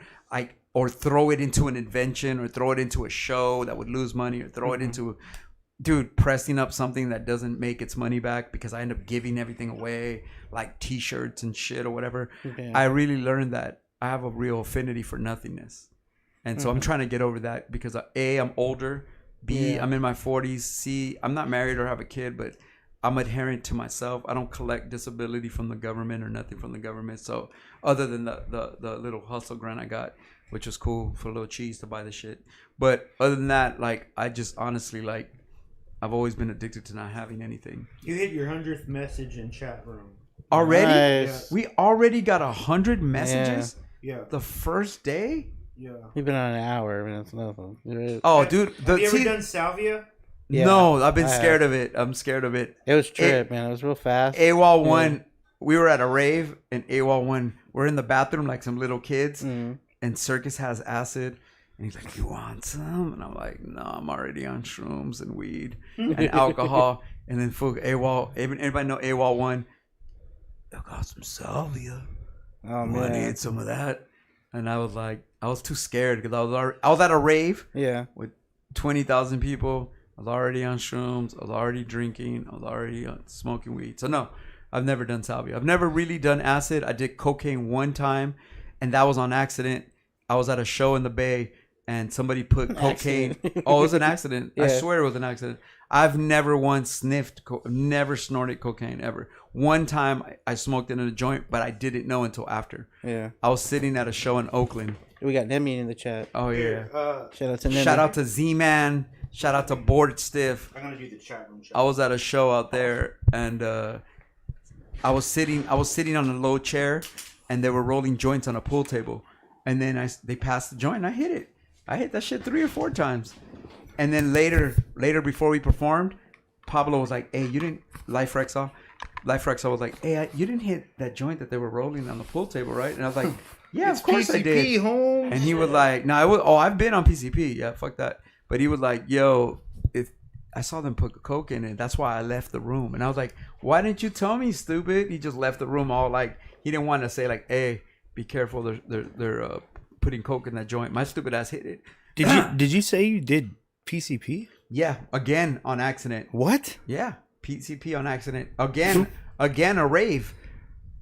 Speaker 1: throw it into an invention or throw it into a show that would lose money, or throw it into, pressing up something that doesn't make its money back because I end up giving everything away, like t-shirts and shit or whatever. I really learned that I have a real affinity for nothingness. And so I'm trying to get over that because A, I'm older. B, I'm in my 40s. C, I'm not married or have a kid, but I'm adherent to myself. I don't collect disability from the government or nothing from the government. So other than the little hustle grant I got, which was cool for a little cheese to buy the shit. But other than that, like, I just honestly, like, I've always been addicted to not having anything.
Speaker 3: You hit your 100th message in chat room.
Speaker 1: Already?
Speaker 2: Nice.
Speaker 1: We already got 100 messages?
Speaker 3: Yeah.
Speaker 1: The first day?
Speaker 3: Yeah.
Speaker 2: You've been on an hour. I mean, that's nothing.
Speaker 1: Oh, dude.
Speaker 3: Have you ever done salvia?
Speaker 2: Yeah,
Speaker 1: no, I've been scared of it. I'm scared of it.
Speaker 2: It was trip, man. It was real fast.
Speaker 1: AWOL 1, we were at a rave, and AWOL 1, we're in the bathroom like some little kids, and Circus has acid. And he's like, you want some? And I'm like, no, I'm already on shrooms and weed and alcohol. And then AWOL, anybody know AWOL 1? I got some salvia.
Speaker 2: Oh, man.
Speaker 1: I need some of that. And I was like, I was too scared because I was at a rave with 20,000 people. I was already on shrooms. I was already drinking. I was already smoking weed. So no, I've never done salvia. I've never really done acid. I did cocaine one time, and that was on accident. I was at a show in the Bay, and somebody put cocaine. Oh, it was an accident. I swear it was an accident. I've never once sniffed, never snorted cocaine ever. One time I smoked it in a joint, but I didn't know until after. Yeah. I was sitting at a show in Oakland.
Speaker 2: We got Nemi in the chat.
Speaker 1: Oh, yeah.
Speaker 2: Shout out to Nemi.
Speaker 1: Shout out to Z-Man. Shout out to Board Stiff.
Speaker 3: I'm going to do the chat room.
Speaker 1: I was at a show out there, and I was sitting on a low chair, and they were rolling joints on a pool table. And then they passed the joint, and I hit it. I hit that shit 3 or 4 times. And then later before we performed, Pablo was like, hey, you didn't, Life Rexall was like, hey, you didn't hit that joint that they were rolling on the pool table, right? And I was like, yeah, of course I did.
Speaker 3: Home.
Speaker 1: And he was like, no, I've been on PCP. Yeah, fuck that. But he was like, yo, I saw them put coke in it. That's why I left the room. And I was like, why didn't you tell me, stupid? He just left the room all like, he didn't want to say like, hey, be careful. They're putting coke in that joint. My stupid ass hit it.
Speaker 6: Did you say you did PCP?
Speaker 1: Yeah, again on accident.
Speaker 6: What?
Speaker 1: Yeah, PCP on accident. Again a rave.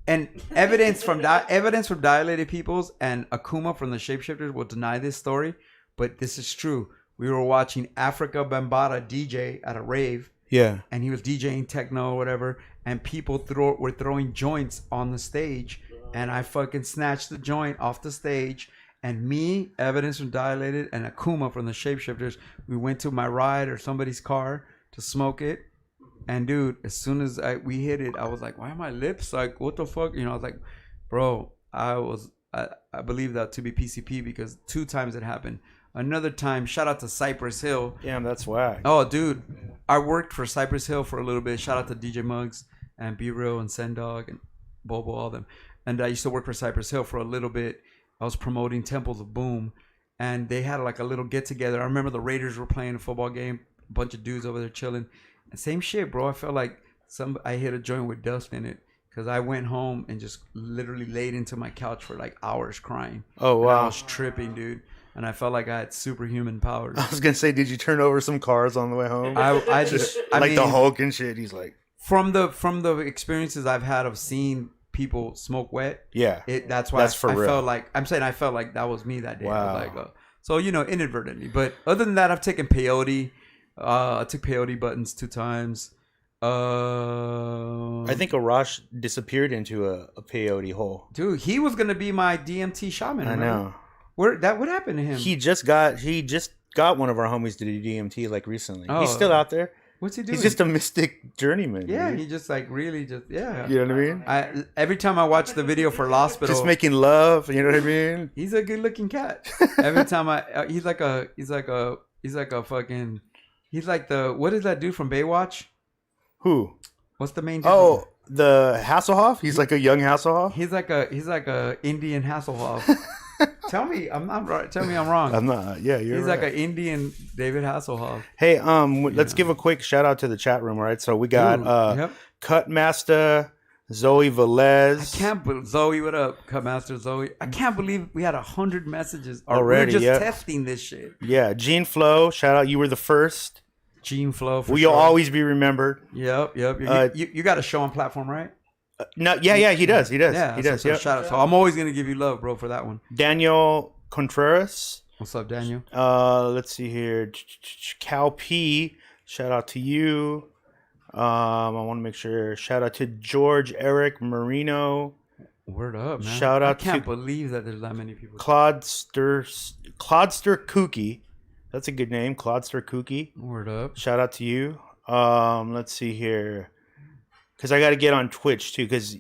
Speaker 1: And evidence from Dilated Peoples and Akuma from the Shapeshifters will deny this story, but this is true. We were watching Africa Bambaataa DJ at a rave.
Speaker 6: Yeah.
Speaker 1: And he was DJing techno or whatever, and people were throwing joints on the stage, and I fucking snatched the joint off the stage, and me, Evidence from Dilated, and Akuma from the Shapeshifters, we went to my ride or somebody's car to smoke it. And dude, as soon as we hit it, I was like, why are my lips like, what the fuck? You know, I was like, bro, I believe that to be PCP because 2 times it happened. Another time, shout out to Cypress Hill.
Speaker 6: Damn, that's whack.
Speaker 1: Oh, dude, I worked for Cypress Hill for a little bit. Shout out to DJ Muggs and B Real and Sendog and Bobo, all them. And I used to work for Cypress Hill for a little bit. I was promoting Temples of Boom, and they had like a little get together. I remember the Raiders were playing a football game, a bunch of dudes over there chilling. And same shit, bro. I felt like I hit a joint with dust in it because I went home and just literally laid into my couch for like hours crying.
Speaker 6: Oh wow,
Speaker 1: and I was tripping, dude. And I felt like I had superhuman powers.
Speaker 6: I was gonna say, did you turn over some cars on the way home?
Speaker 1: I just
Speaker 6: like
Speaker 1: mean,
Speaker 6: the Hulk and shit. He's like,
Speaker 1: from the experiences I've had of seeing people smoke wet.
Speaker 6: Yeah,
Speaker 1: that's why
Speaker 6: for real.
Speaker 1: felt like I felt like that was me that day.
Speaker 6: Wow.
Speaker 1: I was like, so inadvertently. But other than that, I've taken peyote. I took peyote buttons 2 times.
Speaker 6: I think Arash disappeared into a peyote hole.
Speaker 1: Dude, he was gonna be my DMT shaman.
Speaker 6: I know.
Speaker 1: What happened to him?
Speaker 6: He just got one of our homies to do DMT like recently.
Speaker 1: Oh.
Speaker 6: He's still out there.
Speaker 1: What's he doing?
Speaker 6: He's just a mystic journeyman.
Speaker 1: Yeah,
Speaker 6: dude.
Speaker 1: he just like really just yeah.
Speaker 6: You know what I mean?
Speaker 1: Every time I watch the video for Lospital,
Speaker 6: just making love. You know what I mean?
Speaker 1: He's a good looking cat. Every time he's like a fucking. He's like what is that dude from Baywatch?
Speaker 6: Who?
Speaker 1: What's the main dude?
Speaker 6: Oh, the Hasselhoff? He's like a young Hasselhoff?
Speaker 1: He's like a Indian Hasselhoff. Tell me I'm right. Tell me I'm wrong.
Speaker 6: I'm not. Yeah, you're
Speaker 1: He's
Speaker 6: right.
Speaker 1: like an Indian David Hasselhoff.
Speaker 6: Hey, let's give a quick shout out to the chat room, all right? So we got
Speaker 1: Yep.
Speaker 6: Cutmaster, Zoe Velez.
Speaker 1: I can't believe Zoe. What up, Cutmaster Zoe? I can't believe we had 100 messages
Speaker 6: Already,
Speaker 1: We're just
Speaker 6: yep.
Speaker 1: testing this shit.
Speaker 6: Yeah, Gene Flo, shout out. You were the first.
Speaker 1: Gene Flow.
Speaker 6: We'll
Speaker 1: sure.
Speaker 6: always be remembered.
Speaker 1: Yep. You got a show on platform, right?
Speaker 6: No, yeah, he does.
Speaker 1: Yeah,
Speaker 6: he does.
Speaker 1: So
Speaker 6: Yep.
Speaker 1: shout out. So I'm always gonna give you love, bro, for that one.
Speaker 6: Daniel Contreras.
Speaker 1: What's up, Daniel?
Speaker 6: Let's see here. Cal P. Shout out to you. I want to make sure. Shout out to George Eric Marino.
Speaker 1: Word up, man.
Speaker 6: Shout out
Speaker 1: I can't
Speaker 6: to
Speaker 1: believe that there's that many people.
Speaker 6: Clodster Kookie. That's a good name, Clodster Kookie.
Speaker 1: Word up.
Speaker 6: Shout out to you. Let's see here. Because I got to get on Twitch, too. Because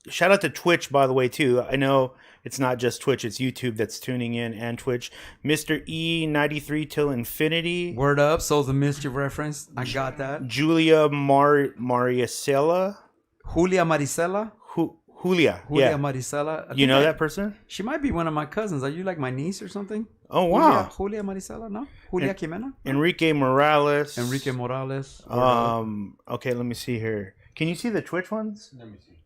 Speaker 6: shout out to Twitch, by the way, too. I know it's not just Twitch. It's YouTube that's tuning in and Twitch. Mr. E93 till infinity.
Speaker 1: Word up. Souls of Mischief reference. I got that.
Speaker 6: Julia Maricela.
Speaker 1: Julia Maricela.
Speaker 6: Julia.
Speaker 1: Julia
Speaker 6: Yeah.
Speaker 1: Maricela.
Speaker 6: You know that person?
Speaker 1: She might be one of my cousins. Are you like my niece or something?
Speaker 6: Oh, wow.
Speaker 1: Julia Maricela, no? Julia Quimena?
Speaker 6: Enrique Morales.
Speaker 1: Enrique Morales.
Speaker 6: Okay, let me see here. Can you see the Twitch ones?
Speaker 4: Let me see.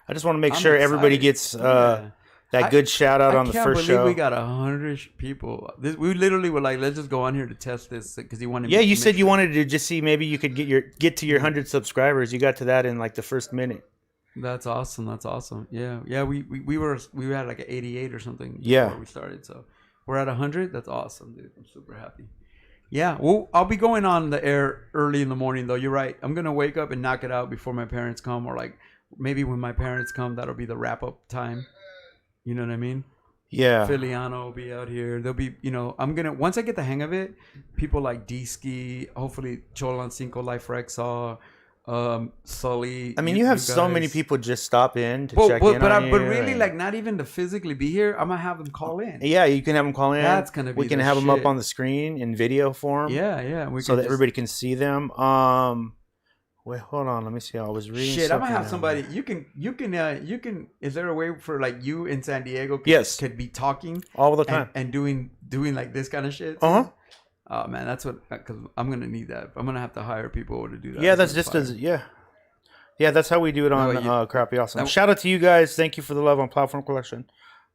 Speaker 6: I just want to make
Speaker 1: I'm
Speaker 6: sure everybody
Speaker 1: excited.
Speaker 6: gets that good shout out on the first show.
Speaker 1: We got 100 people. We literally were like, let's just go on here to test this because he wanted.
Speaker 6: Yeah, you said you wanted to just see maybe you could get to your 100 subscribers. You got to that in like the first minute.
Speaker 1: That's awesome. Yeah. We had like an 88 or something.
Speaker 6: Yeah.
Speaker 1: Before we started, so we're at 100. That's awesome, dude. I'm super happy. Yeah, well, I'll be going on the air early in the morning, though. You're right. I'm going to wake up and knock it out before my parents come, or like maybe when my parents come, that'll be the wrap-up time. You know what I mean?
Speaker 6: Yeah.
Speaker 1: Filiano will be out here. There'll be, once I get the hang of it, people like D-Ski, hopefully Cholan Cinco, Life Rexall, Sully.
Speaker 6: I mean, you have so many people just stop in to check in on you.
Speaker 1: But really, like, not even to physically be here. I'm gonna have them call in.
Speaker 6: Yeah, you can have them call in.
Speaker 1: That's gonna be.
Speaker 6: We can have them up on the screen in video form.
Speaker 1: Yeah.
Speaker 6: So that everybody can see them. Wait, hold on. Let me see. I was reading.
Speaker 1: Shit, I'm gonna have somebody. You can. Is there a way for like you in San Diego? Could be talking
Speaker 6: all the time
Speaker 1: and doing like this kind of shit. Oh man, that's what. Because I'm gonna need that. I'm gonna have to hire people to do that.
Speaker 6: Yeah, that's just yeah. That's how we do it on Crappy Awesome. Shout out to you guys. Thank you for the love on Platform Collection.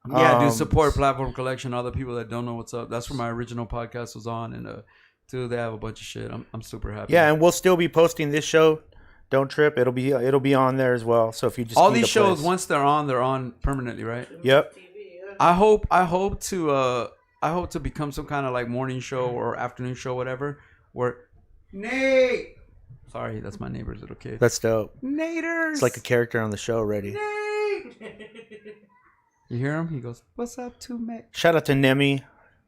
Speaker 1: Yeah, dude, support Platform Collection. All the people that don't know what's up. That's where my original podcast was on, and dude, they have a bunch of shit. I'm super happy.
Speaker 6: Yeah, and we'll still be posting this show. Don't trip. It'll be on there as well. So if you just
Speaker 1: all
Speaker 6: need
Speaker 1: these
Speaker 6: a
Speaker 1: shows,
Speaker 6: place.
Speaker 1: once they're on permanently, right?
Speaker 6: Yep.
Speaker 1: I hope to become some kind of like morning show or afternoon show, whatever. Where Nate, sorry, that's my neighbor's little kid.
Speaker 6: That's dope.
Speaker 1: Naders.
Speaker 6: It's like a character on the show already.
Speaker 1: Nate. You hear him? He goes, "What's up, 2Mex?"
Speaker 6: Shout out to Nemi.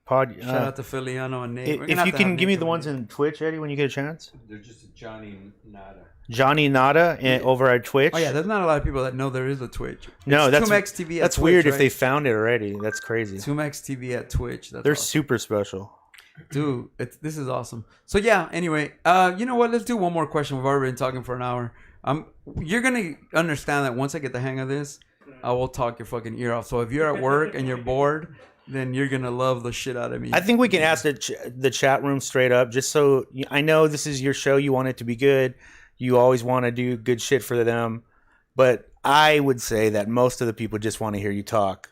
Speaker 6: Shout
Speaker 1: Shout out to Filiano and Nate.
Speaker 6: If you can give me the ones in Twitch, Eddie, when you get a chance.
Speaker 4: They're just Johnny Nada.
Speaker 6: Johnny Nada over at Twitch.
Speaker 1: Oh yeah, there's not a lot of people that know there is a Twitch.
Speaker 6: No,
Speaker 1: It's
Speaker 6: that's
Speaker 1: 2Mex TV.
Speaker 6: That's
Speaker 1: Twitch,
Speaker 6: weird
Speaker 1: right?
Speaker 6: if they found it already. That's crazy.
Speaker 1: 2Mex TV at Twitch. That's
Speaker 6: They're
Speaker 1: awesome.
Speaker 6: super special.
Speaker 1: Dude, this is awesome. So yeah, anyway, you know what? Let's do one more question. We've already been talking for an hour. You're gonna understand that once I get the hang of this, I will talk your fucking ear off. So if you're at work and you're bored, then you're gonna love the shit out of me.
Speaker 6: I think we can ask the chat room straight up, just so I know this is your show. You want it to be good. You always want to do good shit for them. But I would say that most of the people just want to hear you talk.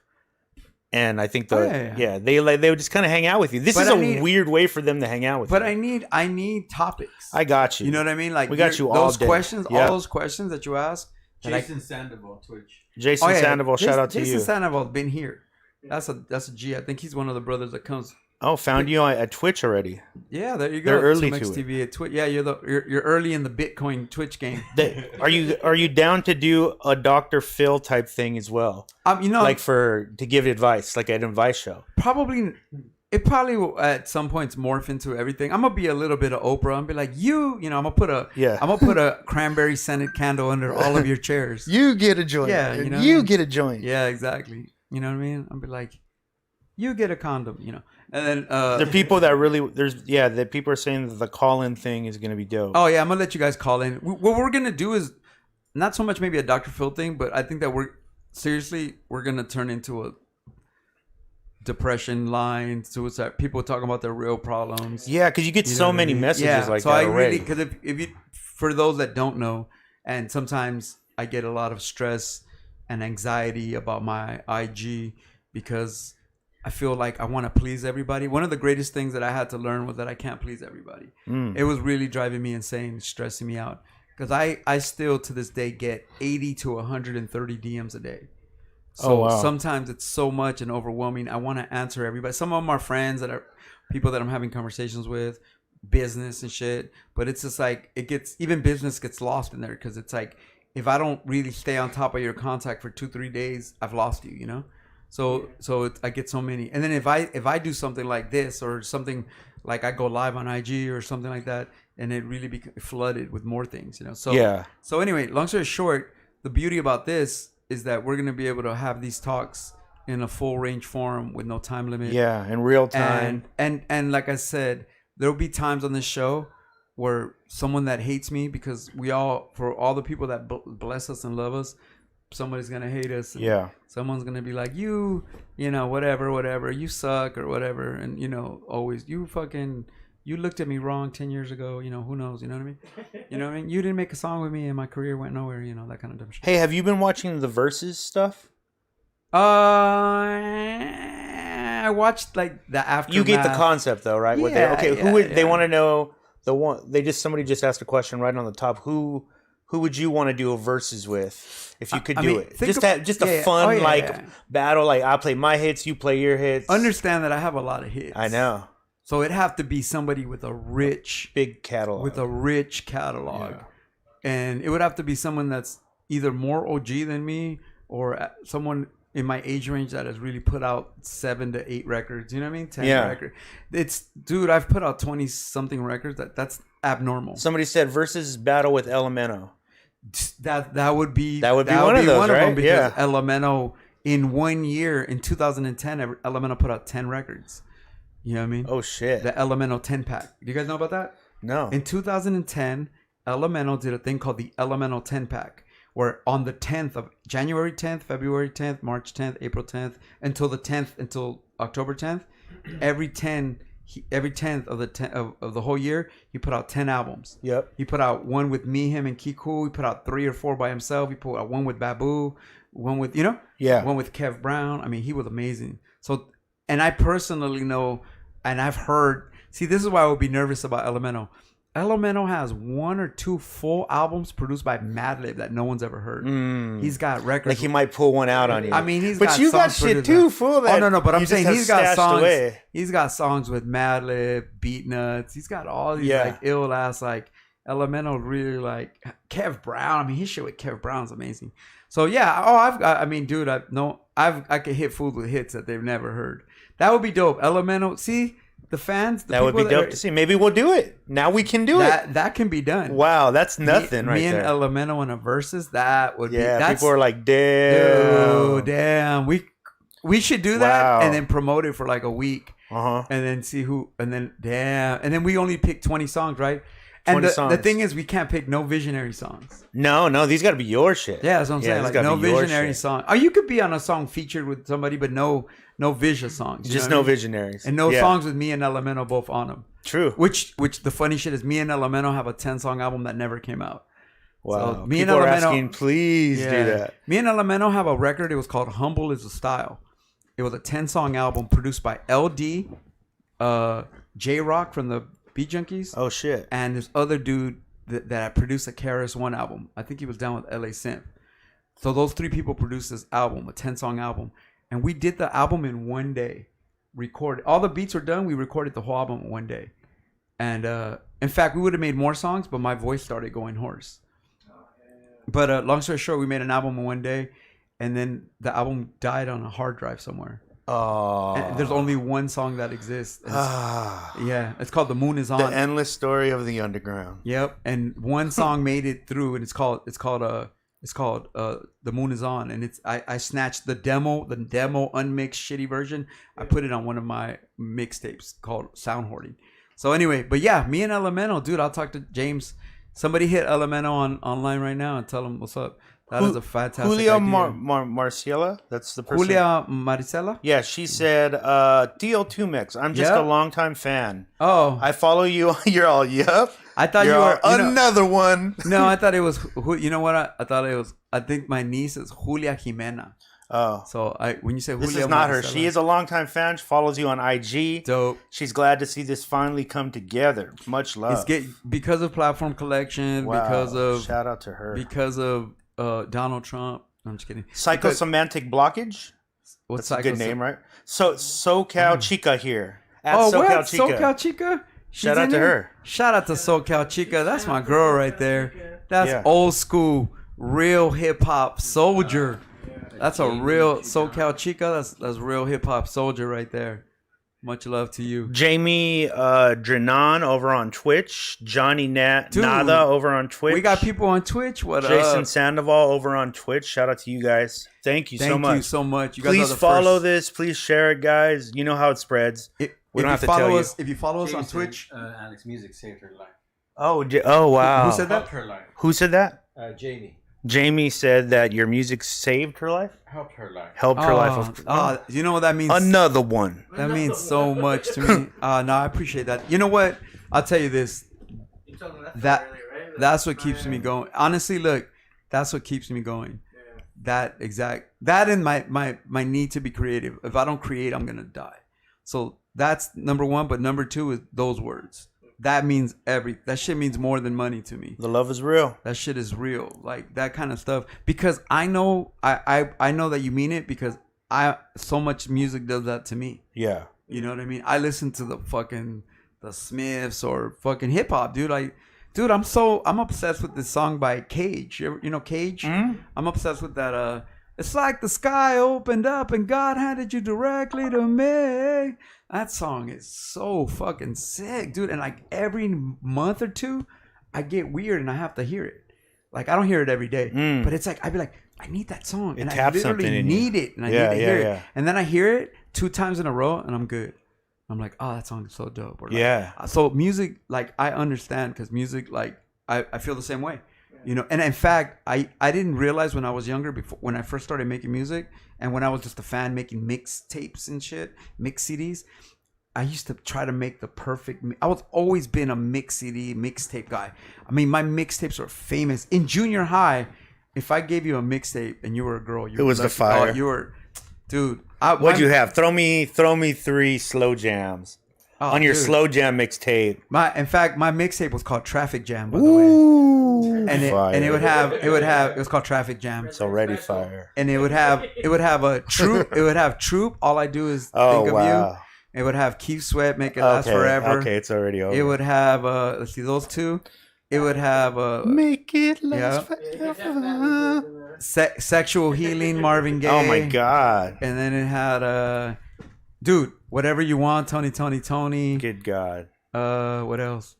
Speaker 6: And I think they would just kind of hang out with you. This is a weird way for them to hang out with you.
Speaker 1: But I need topics.
Speaker 6: I got you.
Speaker 1: You know what I mean? Like
Speaker 6: we got you all
Speaker 1: those
Speaker 6: day.
Speaker 1: questions,
Speaker 6: Yeah.
Speaker 1: all those questions that you ask.
Speaker 4: Jason Sandoval, Twitch.
Speaker 6: Jason Sandoval, shout out to you.
Speaker 1: Jason Sandoval's been here. That's a G. I think he's one of the brothers that comes.
Speaker 6: Oh, found you at Twitch already.
Speaker 1: Yeah, there you go.
Speaker 6: They're early
Speaker 1: 2Mex
Speaker 6: to
Speaker 1: TV at Twitch. Yeah, you're early in the Bitcoin Twitch game.
Speaker 6: Are you down to do a Dr. Phil type thing as well? Like to give advice, like an advice show.
Speaker 1: It probably will at some points morph into everything. I'm gonna be a little bit of Oprah and be like, I'm gonna put a cranberry scented candle under all of your chairs.
Speaker 6: You get a joint.
Speaker 1: Yeah, you know.
Speaker 6: You get a joint.
Speaker 1: Yeah, exactly. You know what I mean? I'll be like, you get a condom. You know, and then
Speaker 6: the people that really the people are saying that the call-in thing is gonna be dope.
Speaker 1: Oh yeah, I'm gonna let you guys call in. What we're gonna do is not so much maybe a Dr. Phil thing, but I think that we're gonna turn into a depression line, suicide. People talking about their real problems.
Speaker 6: Yeah, because you get so many messages like that already.
Speaker 1: Because if you, for those that don't know, and sometimes I get a lot of stress and anxiety about my IG because I feel like I want to please everybody. One of the greatest things that I had to learn was that I can't please everybody. It was really driving me insane, stressing me out. Because I still to this day get 80 to 130 DMs a day. So sometimes it's so much and overwhelming. I want to answer everybody. Some of them are friends that are people that I'm having conversations with, business and shit. But it's just like even business gets lost in there because it's like if I don't really stay on top of your contact for 2-3 days, I've lost you. You know. So I get so many. And then if I do something like this or something like I go live on IG or something like that, and it really flooded with more things. You know. So
Speaker 6: yeah.
Speaker 1: So anyway, long story short, the beauty about this is that we're going to be able to have these talks in a full range forum with no time limit.
Speaker 6: Yeah, in real time.
Speaker 1: And like I said, there'll be times on this show where someone that hates me, because for all the people that bless us and love us, somebody's going to hate us.
Speaker 6: Yeah.
Speaker 1: Someone's going to be like, you know, whatever, you suck or whatever. And, you know, always, you looked at me wrong 10 years ago. You know, who knows? You know what I mean? You know what I mean? You didn't make a song with me and my career went nowhere. You know, that kind of dumb shit.
Speaker 6: Hey, have you been watching the Versus stuff?
Speaker 1: I watched like the aftermath.
Speaker 6: You get the concept though, right? They want to know somebody just asked a question right on the top. Who would you want to do a versus with if you could do it? Just a fun battle. Like I play my hits, you play your hits.
Speaker 1: Understand that I have a lot of hits.
Speaker 6: I know.
Speaker 1: So it'd have to be somebody with a big catalog.
Speaker 6: Yeah.
Speaker 1: And it would have to be someone that's either more OG than me or someone in my age range that has really put out 7 to 8 records. You know what I mean? 10 records. Dude, I've put out 20 something records. That's abnormal.
Speaker 6: Somebody said versus battle with Elemento.
Speaker 1: That would be
Speaker 6: one of those, right?
Speaker 1: Them because Elemento in 1 year, in 2010, Elemento put out 10 records. You know what I mean?
Speaker 6: Oh shit!
Speaker 1: The Elemento 10 pack. Do you guys know about that?
Speaker 6: No.
Speaker 1: In 2010, Elemento did a thing called the Elemento 10 pack, where on the 10th of January 10th, February 10th, March 10th, April 10th, until October 10th, every 10th of the whole year, he put out 10 albums.
Speaker 6: Yep.
Speaker 1: He put out one with me, him, and Kiku. He put out 3 or 4 by himself. He put out one with Babu. one with one with Kev Brown. I mean, he was amazing. So, and I personally know, and I've heard. See, this is why I would be nervous about Elemento. Elemento has 1 or 2 full albums produced by Madlib that no one's ever heard. He's got records.
Speaker 6: Like he might pull one out on you.
Speaker 1: I mean, he's
Speaker 6: but
Speaker 1: got
Speaker 6: you got
Speaker 1: songs
Speaker 6: shit too, fool.
Speaker 1: Oh no, but I'm saying he's got songs.
Speaker 6: Away.
Speaker 1: He's got songs with Madlib, Beat Nuts. He's got all these like ill ass like Elemento. Really like Kev Brown. I mean, his shit with Kev Brown's amazing. So yeah. Oh, I mean, dude, I could hit fools with hits that they've never heard. That would be dope. Elemento. See. The fans,
Speaker 6: that would be dope to see. Maybe we'll do it. Now we can do it.
Speaker 1: That can be done.
Speaker 6: Wow, that's nothing right there.
Speaker 1: Me and Elemento in a versus, that would be.
Speaker 6: People are like, damn.
Speaker 1: Dude, damn. We should do that and then promote it for like a week. And then see who, and then, damn. And then we only pick 20 songs, right? And the thing is, we can't pick no visionary songs.
Speaker 6: No, these got to be your shit.
Speaker 1: Yeah, that's what I'm saying. Like no visionary song. Oh, you could be on a song featured with somebody, but no Vision songs.
Speaker 6: Just no visionaries.
Speaker 1: And no songs with me and Elemento both on them.
Speaker 6: True.
Speaker 1: Which the funny shit is, me and Elemento have a 10-song album that never came out.
Speaker 6: Wow.
Speaker 1: So me
Speaker 6: People
Speaker 1: and Elemento,
Speaker 6: are asking, please do that.
Speaker 1: Me and Elemento have a record. It was called Humble is a Style. It was a 10-song album produced by LD, J-Rock from the Beat Junkies.
Speaker 6: Oh, shit.
Speaker 1: And this other dude that produced a KRS-One album. I think he was down with LA Simp. So those 3 people produced this album, a 10-song album. And we did the album in one day. Recorded. All the beats were done. We recorded the whole album in one day. And in fact, we would have made more songs, but my voice started going hoarse. But long story short, we made an album in one day. And then the album died on a hard drive somewhere.
Speaker 6: Oh.
Speaker 1: And there's only one song that exists. Yeah, it's called "The Moon Is On."
Speaker 6: The endless story of the underground.
Speaker 1: Yep, and one song made it through, and it's called "The Moon Is On," and I snatched the demo unmixed shitty version. I put it on one of my mixtapes called Sound Hoarding. So anyway, but yeah, me and Elemento, dude. I'll talk to James. Somebody hit Elemento online right now and tell them what's up. That is a fantastic
Speaker 6: Julia
Speaker 1: idea.
Speaker 6: Marcela, that's the person.
Speaker 1: Julia Maricela?
Speaker 6: Yeah, she said, DL2Mex, I'm just a longtime fan.
Speaker 1: Oh.
Speaker 6: I follow you. You're all, yep.
Speaker 1: I thought you were...
Speaker 6: another one.
Speaker 1: No, I thought it was... You know what? I thought it was... I think my niece is Julia Jimena.
Speaker 6: Oh.
Speaker 1: So when you say Julia...
Speaker 6: This is not her.
Speaker 1: Maricela,
Speaker 6: She is a longtime fan. She follows you on IG.
Speaker 1: Dope.
Speaker 6: She's glad to see this finally come together. Much love.
Speaker 1: Because of Platform Collection, because of...
Speaker 6: Shout out to her.
Speaker 1: Because of... Donald Trump. No, I'm just kidding.
Speaker 6: Psychosemantic blockage.
Speaker 1: What's
Speaker 6: a good name, right? So SoCal Chica here. At
Speaker 1: SoCal Chica.
Speaker 6: Shout out to her.
Speaker 1: Shout out to SoCal Chica. That's my girl right there. That's old school, real hip hop soldier. That's a real SoCal Chica. That's real hip hop soldier right there. Much love to you.
Speaker 6: Jamie Drenan over on Twitch. Johnny Nada over on Twitch.
Speaker 1: We got people on Twitch. What
Speaker 6: Jason Sandoval over on Twitch. Shout out to you guys. Thank you so much.
Speaker 1: Thank you so much. You guys
Speaker 6: Please follow this. Please share it, guys. You know how it spreads. We don't have to tell you.
Speaker 1: If you follow us on Twitch.
Speaker 4: Alex Music saved her life.
Speaker 6: Oh, wow.
Speaker 1: Who said that?
Speaker 4: Helped her life.
Speaker 6: Who said that?
Speaker 4: Jamie.
Speaker 6: Jamie said that your music saved her life?
Speaker 4: Helped her life.
Speaker 6: Helped her life.
Speaker 1: You know what that means?
Speaker 6: Another one.
Speaker 1: That means so much to me. No, I appreciate that. You know what? I'll tell you this. That's what keeps me going. Honestly, look, that's what keeps me going. That and my need to be creative. If I don't create, I'm gonna die. So that's number one. But number two is those words. That means that shit means more than money to me.
Speaker 6: The love is real.
Speaker 1: That shit is real. Like that kind of stuff. Because I know I know that you mean it, because so much music does that to me.
Speaker 6: Yeah.
Speaker 1: You know what I mean? I listen to the Smiths or fucking hip hop, dude. I'm obsessed with this song by Cage. You know Cage? Mm-hmm. I'm obsessed with that it's like the sky opened up and God handed you directly to me. That song is so fucking sick, dude. And like every month or two, I get weird and I have to hear it. Like I don't hear it every day, but it's like I'd be like, I need that song, and I literally need it, and I need to hear it. And then I hear it 2 times in a row, and I'm good. I'm like, oh, that song is so dope. Or like, so music, like I understand, because music, like I feel the same way. You know, and in fact, I didn't realize when I was younger, when I first started making music, and when I was just a fan making mix tapes and shit, mix CDs, I used to try to make the perfect. I was always been a mix CD, mixtape guy. I mean, my mixtapes are famous. In junior high, if I gave you a mixtape and you were a girl, you
Speaker 6: It was the
Speaker 1: lucky.
Speaker 6: fire.
Speaker 1: Oh, you were, dude.
Speaker 6: What'd you have? Throw me 3 slow jams on your
Speaker 1: dude.
Speaker 6: slow jam mixtape.
Speaker 1: In fact, my mixtape was called Traffic Jam, by the way.
Speaker 6: Ooh,
Speaker 1: And it was called Traffic Jam.
Speaker 6: It's already fire.
Speaker 1: And it would have a troop. It would have Troop. All I do is
Speaker 6: Oh
Speaker 1: think of
Speaker 6: wow.
Speaker 1: you. It would have Keep Sweat, Make It Last Forever.
Speaker 6: Okay, it's already over.
Speaker 1: It would have let's see, those two. It would have
Speaker 6: Make it last
Speaker 1: yeah.
Speaker 6: forever.
Speaker 1: Sexual Healing, Marvin Gaye.
Speaker 6: Oh my god.
Speaker 1: And then it had dude, Whatever You Want, Tony.
Speaker 6: Good god.
Speaker 1: What else?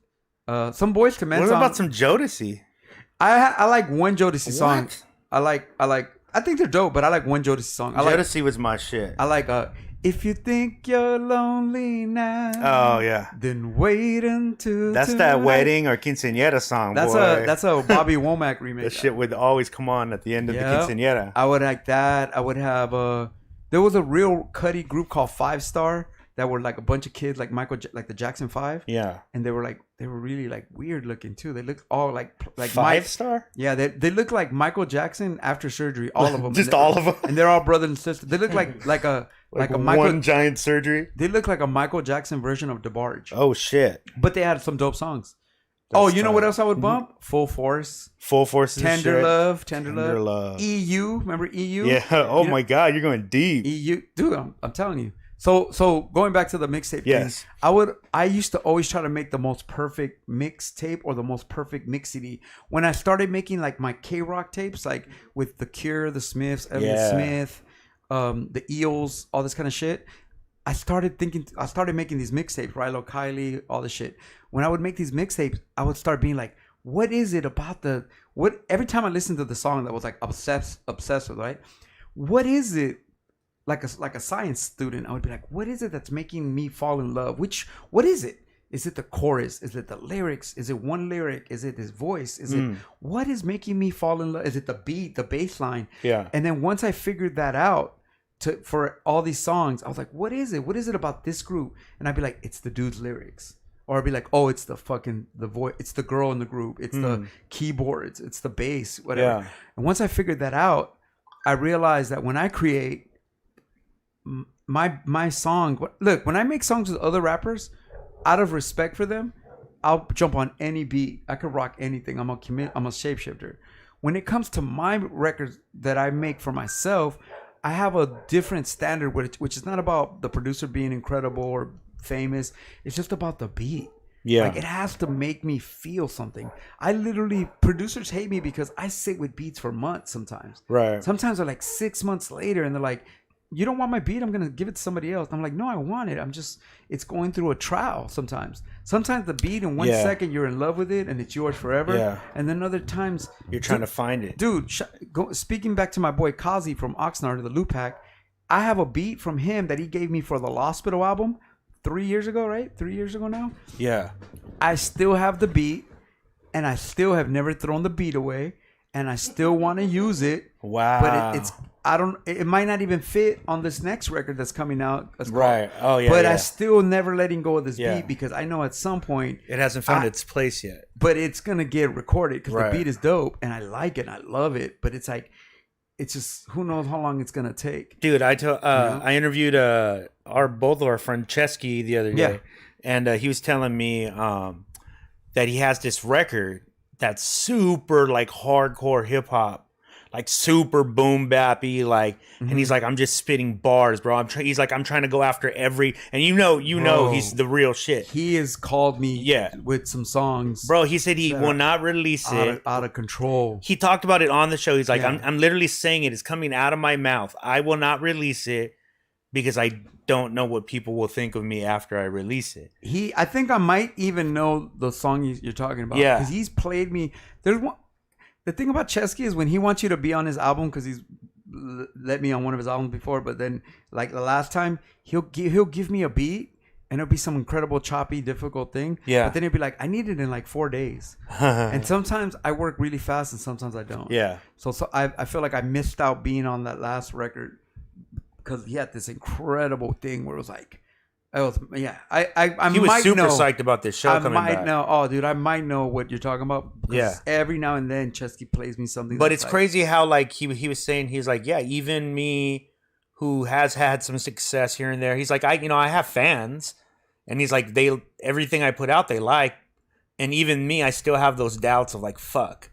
Speaker 1: Some Boys to Men
Speaker 6: What
Speaker 1: song.
Speaker 6: about some Jodeci?
Speaker 1: I like one Jodeci song.
Speaker 6: What?
Speaker 1: I think they're dope, but I like one Jodeci song.
Speaker 6: Jodeci was my shit.
Speaker 1: I like If You Think You're Lonely Now.
Speaker 6: Oh yeah.
Speaker 1: Then wait until
Speaker 6: That's
Speaker 1: tonight.
Speaker 6: that wedding or quinceañera song.
Speaker 1: That's
Speaker 6: boy.
Speaker 1: a Bobby Womack remake.
Speaker 6: The shit would always come on at the end of the
Speaker 1: Yeah.
Speaker 6: quinceañera.
Speaker 1: I would like that. I would have there was a real cutty group called 5 Star that were like a bunch of kids like like the Jackson 5,
Speaker 6: Yeah.
Speaker 1: and they were really like weird looking too. They looked all like
Speaker 6: 5-star?
Speaker 1: Yeah, they look like Michael Jackson after surgery, all of them.
Speaker 6: Just all of them.
Speaker 1: And they're all brothers and sisters. They look like a Michael.
Speaker 6: One giant surgery.
Speaker 1: They look like a Michael Jackson version of DeBarge.
Speaker 6: Oh shit.
Speaker 1: But they had some dope songs.
Speaker 6: That's
Speaker 1: you know what
Speaker 6: tight.
Speaker 1: else I would bump? Full Force,
Speaker 6: Full Force.
Speaker 1: Tender Love, Tender
Speaker 6: Tender
Speaker 1: Love.
Speaker 6: Love.
Speaker 1: EU, remember EU?
Speaker 6: Yeah. Oh
Speaker 1: You know-
Speaker 6: my god, you're going deep.
Speaker 1: EU, dude, I'm telling you. So going back to the mixtape
Speaker 6: Yes.
Speaker 1: thing, I used to always try to make the most perfect mixtape or the most perfect mix CD. When I started making like my K-Rock tapes, like with The Cure, The Smiths, Elliott Smith, the Eels, all this kind of shit, I started making these mixtapes, Rilo Kiley, all this shit. When I would make these mixtapes, I would start being like, what is it about every time I listened to the song that was like obsessed with, right? What is it? Like a science student, I would be like, what is it that's making me fall in love? What is it? Is it the chorus? Is it the lyrics? Is it one lyric? Is it his voice? Is it what is making me fall in love? Is it the beat, the bass line?
Speaker 6: Yeah.
Speaker 1: And then once I figured that out for all these songs, I was like, what is it? What is it about this group? And I'd be like, it's the dude's lyrics. Or I'd be like, oh, it's the voice. It's the girl in the group. It's the keyboards. It's the bass, whatever.
Speaker 6: Yeah.
Speaker 1: And once I figured that out, I realized that when I create my song, look, when I make songs with other rappers, out of respect for them, I'll jump on any beat. I could rock anything. I'm a shapeshifter. When it comes to my records that I make for myself, I have a different standard, which is not about the producer being incredible or famous. It's just about the beat.
Speaker 6: Yeah.
Speaker 1: Like, it has to make me feel something. Producers hate me because I sit with beats for months sometimes.
Speaker 6: Right.
Speaker 1: Sometimes they're like 6 months later and they're like, you don't want my beat? I'm going to give it to somebody else. I'm like, no, I want it. It's going through a trial sometimes. Sometimes the beat in 1 second, you're in love with it and it's yours forever.
Speaker 6: Yeah.
Speaker 1: And then other times,
Speaker 6: You're trying to find it.
Speaker 1: dude, speaking back to my boy Kazi from Oxnard, the Loop Pack, I have a beat from him that he gave me for the Hospital album 3 years ago, right? 3 years ago now.
Speaker 6: Yeah.
Speaker 1: I still have the beat and I still have never thrown the beat away and I still want to use it.
Speaker 6: Wow.
Speaker 1: But it might not even fit on this next record that's coming out.
Speaker 6: Right. Oh yeah.
Speaker 1: But
Speaker 6: yeah.
Speaker 1: I still never letting go of this
Speaker 6: Yeah.
Speaker 1: beat because I know at some point,
Speaker 6: It hasn't found its place yet.
Speaker 1: but it's going to get recorded because
Speaker 6: Right.
Speaker 1: the beat is dope and I like it and I love it. But it's like, it's just, who knows how long it's going to take.
Speaker 6: Dude, I interviewed both of our friend Chesky the other day, and he was telling me that he has this record that's super like hardcore hip hop, like super boom bappy, like, and he's like, I'm just spitting bars, bro. He's like, I'm trying to go after every, and you know,
Speaker 1: Bro.
Speaker 6: he's the real shit.
Speaker 1: He has called me
Speaker 6: Yeah.
Speaker 1: with some songs,
Speaker 6: Bro, he said he will not release it.
Speaker 1: out of control.
Speaker 6: He talked about it on the show. He's like,
Speaker 1: Yeah.
Speaker 6: I'm literally saying it. It's coming out of my mouth. I will not release it because I don't know what people will think of me after I release it.
Speaker 1: I think I might even know the song you're talking about.
Speaker 6: Yeah.
Speaker 1: Because he's played me. There's one. The thing about Chesky is when he wants you to be on his album, because he's let me on one of his albums before, but then like the last time he'll give me a beat and it'll be some incredible choppy difficult thing.
Speaker 6: Yeah.
Speaker 1: But then he'll be like, I need it in like 4 days. And sometimes I work really fast and sometimes I don't.
Speaker 6: Yeah.
Speaker 1: So I feel like I missed out being on that last record because he had this incredible thing where it was like, Yeah, I
Speaker 6: He was
Speaker 1: might
Speaker 6: super
Speaker 1: know.
Speaker 6: psyched about this show
Speaker 1: I
Speaker 6: coming
Speaker 1: might
Speaker 6: back.
Speaker 1: know. Oh, dude, I might know what you're talking about. Because
Speaker 6: Yeah.
Speaker 1: every now and then, Chesky plays me something.
Speaker 6: But
Speaker 1: that's
Speaker 6: it's
Speaker 1: like,
Speaker 6: crazy how like he was saying, he's like, yeah, even me who has had some success here and there, he's like, I have fans, and he's like, everything I put out they like, and even me, I still have those doubts of like, fuck,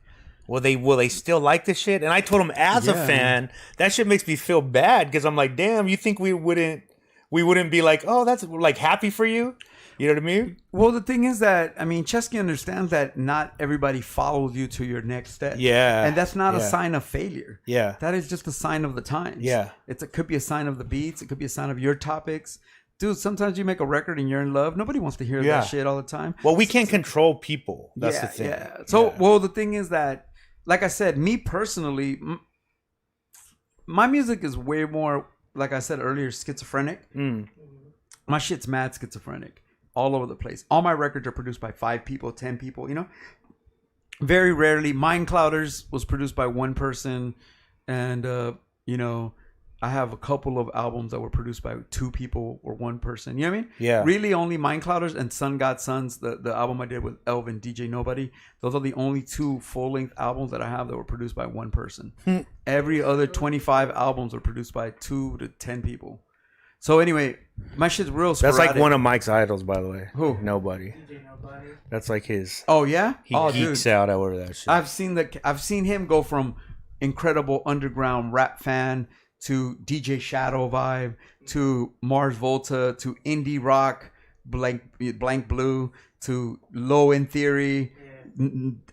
Speaker 6: will they still like this shit? And I told him, as a
Speaker 1: Yeah.
Speaker 6: fan, that shit makes me feel bad, because I'm like, damn, you think we wouldn't be like, oh, that's like happy for you? You know what I mean?
Speaker 1: Well, the thing is that, I mean, Chesky understands that not everybody follows you to your next step.
Speaker 6: Yeah.
Speaker 1: And that's not a
Speaker 6: Yeah.
Speaker 1: sign of failure.
Speaker 6: Yeah.
Speaker 1: That is just a sign of the times.
Speaker 6: Yeah.
Speaker 1: It could be a sign of the beats. It could be a sign of your topics. Dude, sometimes you make a record and you're in love. Nobody wants to hear
Speaker 6: Yeah.
Speaker 1: that shit all the time.
Speaker 6: Well, we can't control people. That's
Speaker 1: yeah,
Speaker 6: the thing.
Speaker 1: Yeah. So,
Speaker 6: Yeah.
Speaker 1: well, the thing is that, like I said, me personally, my music is way more, like I said earlier, schizophrenic. My shit's mad schizophrenic. All over the place. All my records are produced by 5 people, 10 people, you know? Very rarely. Mind Clouders was produced by 1 person. And, you know, I have a couple of albums that were produced by 2 people or 1 person. You know what I mean?
Speaker 6: Yeah.
Speaker 1: Really only Mind Clouders and Sun God Sons, the album I did with Elvin, DJ Nobody. Those are the only 2 full-length albums that I have that were produced by 1 person. Every other 25 albums were produced by 2 to 10 people. So anyway, my shit's real sporadic.
Speaker 6: That's like one of Mike's idols, by the way.
Speaker 1: Who?
Speaker 6: Nobody. That's like his.
Speaker 1: Oh yeah,
Speaker 6: He
Speaker 1: oh,
Speaker 6: geeks out over that shit.
Speaker 1: I've seen him go from incredible underground rap fan to DJ Shadow vibe to Mars Volta to indie rock, blank blue to Low in Theory,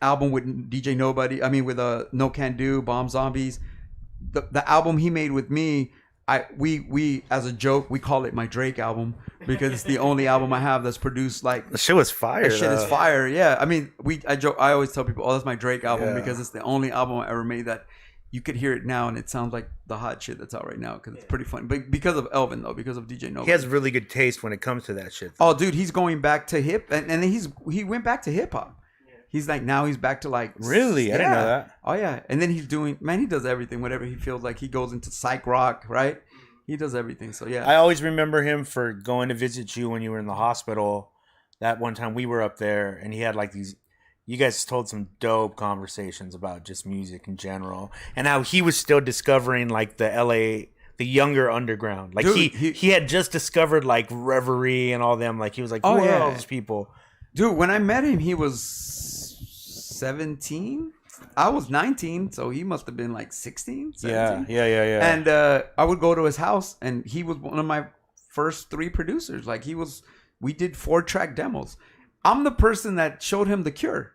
Speaker 1: album with DJ Nobody. I mean with No Can Do, Bomb Zombies. The album he made with me. We as a joke we call it my Drake album because it's the only album I have that's produced like
Speaker 6: The shit was fire.
Speaker 1: that shit is
Speaker 6: though.
Speaker 1: fire. Yeah, I mean I always tell people, oh, that's my Drake album
Speaker 6: Yeah.
Speaker 1: because it's the only album I ever made that you could hear it now and it sounds like the hot shit that's out right now because it's pretty fun. But because of Elvin though, because of DJ Nova.
Speaker 6: He has really good taste when it comes to that shit.
Speaker 1: Oh, dude, he's going back to hip and then he went back to hip hop. He's like now he's back to like
Speaker 6: Really? I didn't know that.
Speaker 1: Oh yeah, and then he's doing he does everything whatever he feels like. He goes into psych rock, right? He does everything. So yeah.
Speaker 6: I always remember him for going to visit you when you were in the hospital. That one time we were up there and he had like these. You guys told some dope conversations about just music in general and how he was still discovering like the younger underground. Like
Speaker 1: Dude,
Speaker 6: he had just discovered like Reverie and all them. Like he was like,
Speaker 1: Oh,
Speaker 6: who are
Speaker 1: yeah.
Speaker 6: all those people?
Speaker 1: Dude, when I met him, he was 17. I was 19, so he must have been like 16, 17.
Speaker 6: Yeah.
Speaker 1: And I would go to his house, and he was one of my first 3 producers. Like we did 4-track demos. I'm the person that showed him The Cure.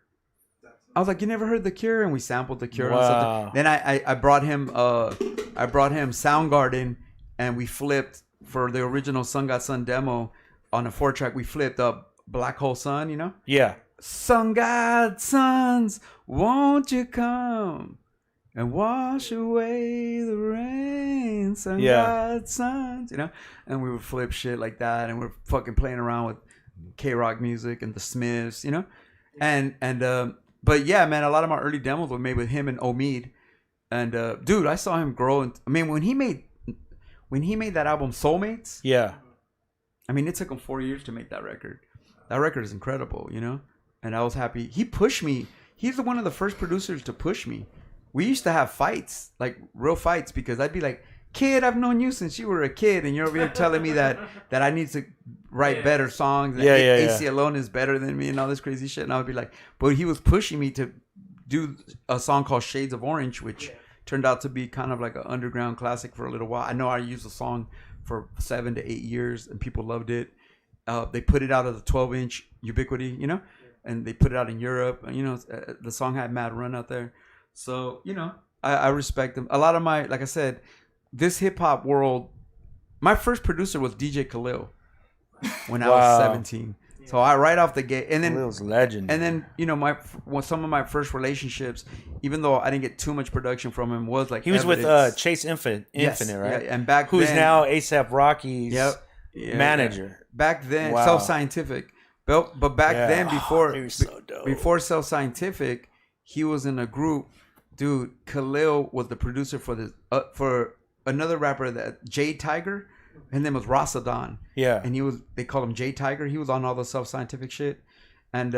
Speaker 1: I was like, you never heard The Cure? And we sampled The Cure.
Speaker 6: Wow.
Speaker 1: And something. Then I brought him Soundgarden, and we flipped for the original Sun God Sun demo on a 4-track. We flipped up Black Hole Sun, you know?
Speaker 6: Yeah.
Speaker 1: Sun God Sons, won't you come and wash away the rain? Sun God Sons, you know? And we would flip shit like that, and we're fucking playing around with K-Rock music and the Smiths, you know? But yeah, man, a lot of my early demos were made with him and Omid. And dude, I saw him grow. I mean, when he made that album Soulmates,
Speaker 6: Yeah.
Speaker 1: I mean, it took him 4 years to make that record. That record is incredible, you know? And I was happy. He pushed me. He's one of the first producers to push me. We used to have fights, like real fights, because I'd be like, kid, I've known you since you were a kid, and you're over here telling me that I need to write better songs. And AC Alone is better than me and all this crazy shit. And I would be like, but he was pushing me to do a song called Shades of Orange, which turned out to be kind of like an underground classic for a little while. I know I used the song for 7 to 8 years, and people loved it. They put it out as a 12-inch Ubiquity, you know, and they put it out in Europe. And, you know, the song had mad run out there. So, you know, I respect them. A lot of like I said, this hip hop world, my first producer was DJ Khalil when I was 17. So I right off the gate, and then
Speaker 6: Khalil's legend.
Speaker 1: And then you know some of my first relationships, even though I didn't get too much production from him, was like
Speaker 6: he was
Speaker 1: Evidence.
Speaker 6: with Chase Infinite, right?
Speaker 1: Yeah, and back
Speaker 6: who's
Speaker 1: then,
Speaker 6: now ASAP Rocky's manager.
Speaker 1: Yeah. Back then,
Speaker 6: Wow.
Speaker 1: Self Scientific, but back then
Speaker 6: he was so dope.
Speaker 1: before Self Scientific, he was in a group. Dude, Khalil was the producer for this for another rapper that Jade Tiger. His name was Rasadon.
Speaker 6: Yeah.
Speaker 1: And they called him J Tiger. He was on all the self-scientific shit. And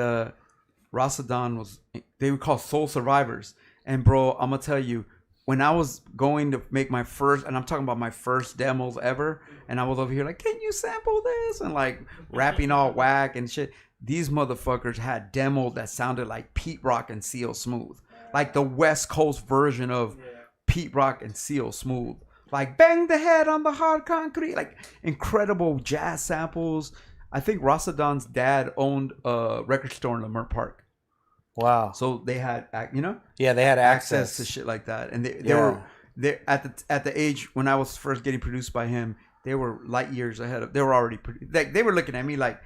Speaker 1: Rasadon they would call Soul Survivors. And bro, I'm gonna tell you, when I was going to make my first, and I'm talking about my first demos ever, and I was over here like, can you sample this? And like rapping all whack and shit. These motherfuckers had demos that sounded like Pete Rock and CL Smooth. Like the West Coast version of Pete Rock and CL Smooth. Like bang the head on the hard concrete. Like incredible jazz samples. I think Rasadon's dad owned a record store in Lamert Park.
Speaker 6: Wow.
Speaker 1: So they had,
Speaker 6: Yeah, they had
Speaker 1: access to shit like that. And they were at the age when I was first getting produced by him, they were light years ahead of. They were already they were looking at me like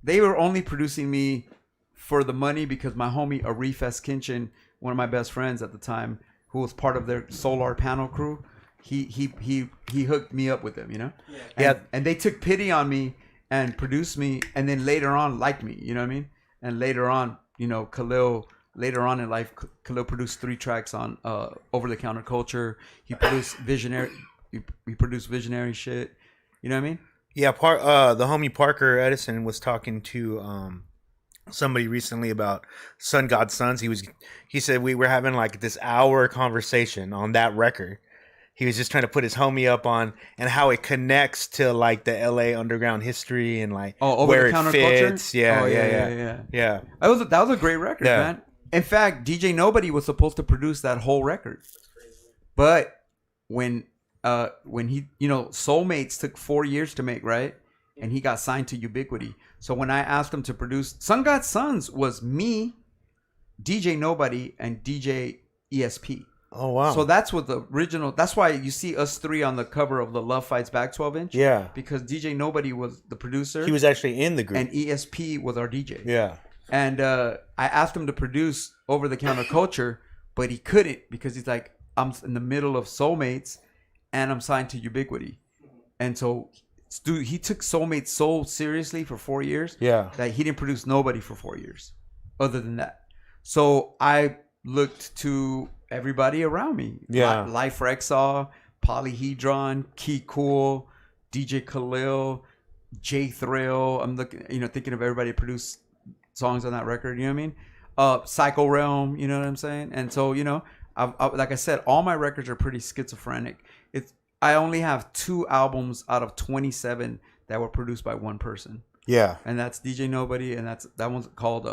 Speaker 1: they were only producing me for the money because my homie Arif Eskinchen, one of my best friends at the time, who was part of their Solar Panel crew, he hooked me up with them, you know? And they took pity on me and produced me, and then later on liked me, you know what I mean? And later on, you know, later on in life, Khalil produced 3 tracks on Over the Counter Culture. He produced Visionary. He produced Visionary shit. You know what I mean?
Speaker 6: Yeah, the homie Parker Edison was talking to somebody recently about Sun God Sons. He said we were having like this hour conversation on that record. He was just trying to put his homie up on and how it connects to like the LA underground history and like where it fits. Yeah.
Speaker 1: That was a great record, man. In fact, DJ Nobody was supposed to produce that whole record, but when he, you know, Soulmates took 4 years to make, right? And he got signed to Ubiquity. So when I asked him to produce, Sun God Sons was me, DJ Nobody, and DJ ESP.
Speaker 6: Oh wow!
Speaker 1: So that's what the original. That's why you see us 3 on the cover of the Love Fights Back 12-inch.
Speaker 6: Yeah.
Speaker 1: Because DJ Nobody was the producer.
Speaker 6: He was actually in the group,
Speaker 1: and ESP was our DJ.
Speaker 6: Yeah.
Speaker 1: And I asked him to produce Over the Counter Culture, but he couldn't because he's like, I'm in the middle of Soulmates, and I'm signed to Ubiquity, and so. Dude, he took Soulmates so seriously for 4 years that he didn't produce nobody for 4 years other than that. So I looked to everybody around me.
Speaker 6: Yeah.
Speaker 1: Life Rexaw, Polyhedron, Key Cool, DJ Khalil, J Thrill. I'm looking, thinking of everybody that produced songs on that record. You know what I mean? Psycho Realm. You know what I'm saying? And so, like I said, all my records are pretty schizophrenic. I only have 2 albums out of 27 that were produced by one person.
Speaker 6: Yeah.
Speaker 1: And that's DJ Nobody, and that one's called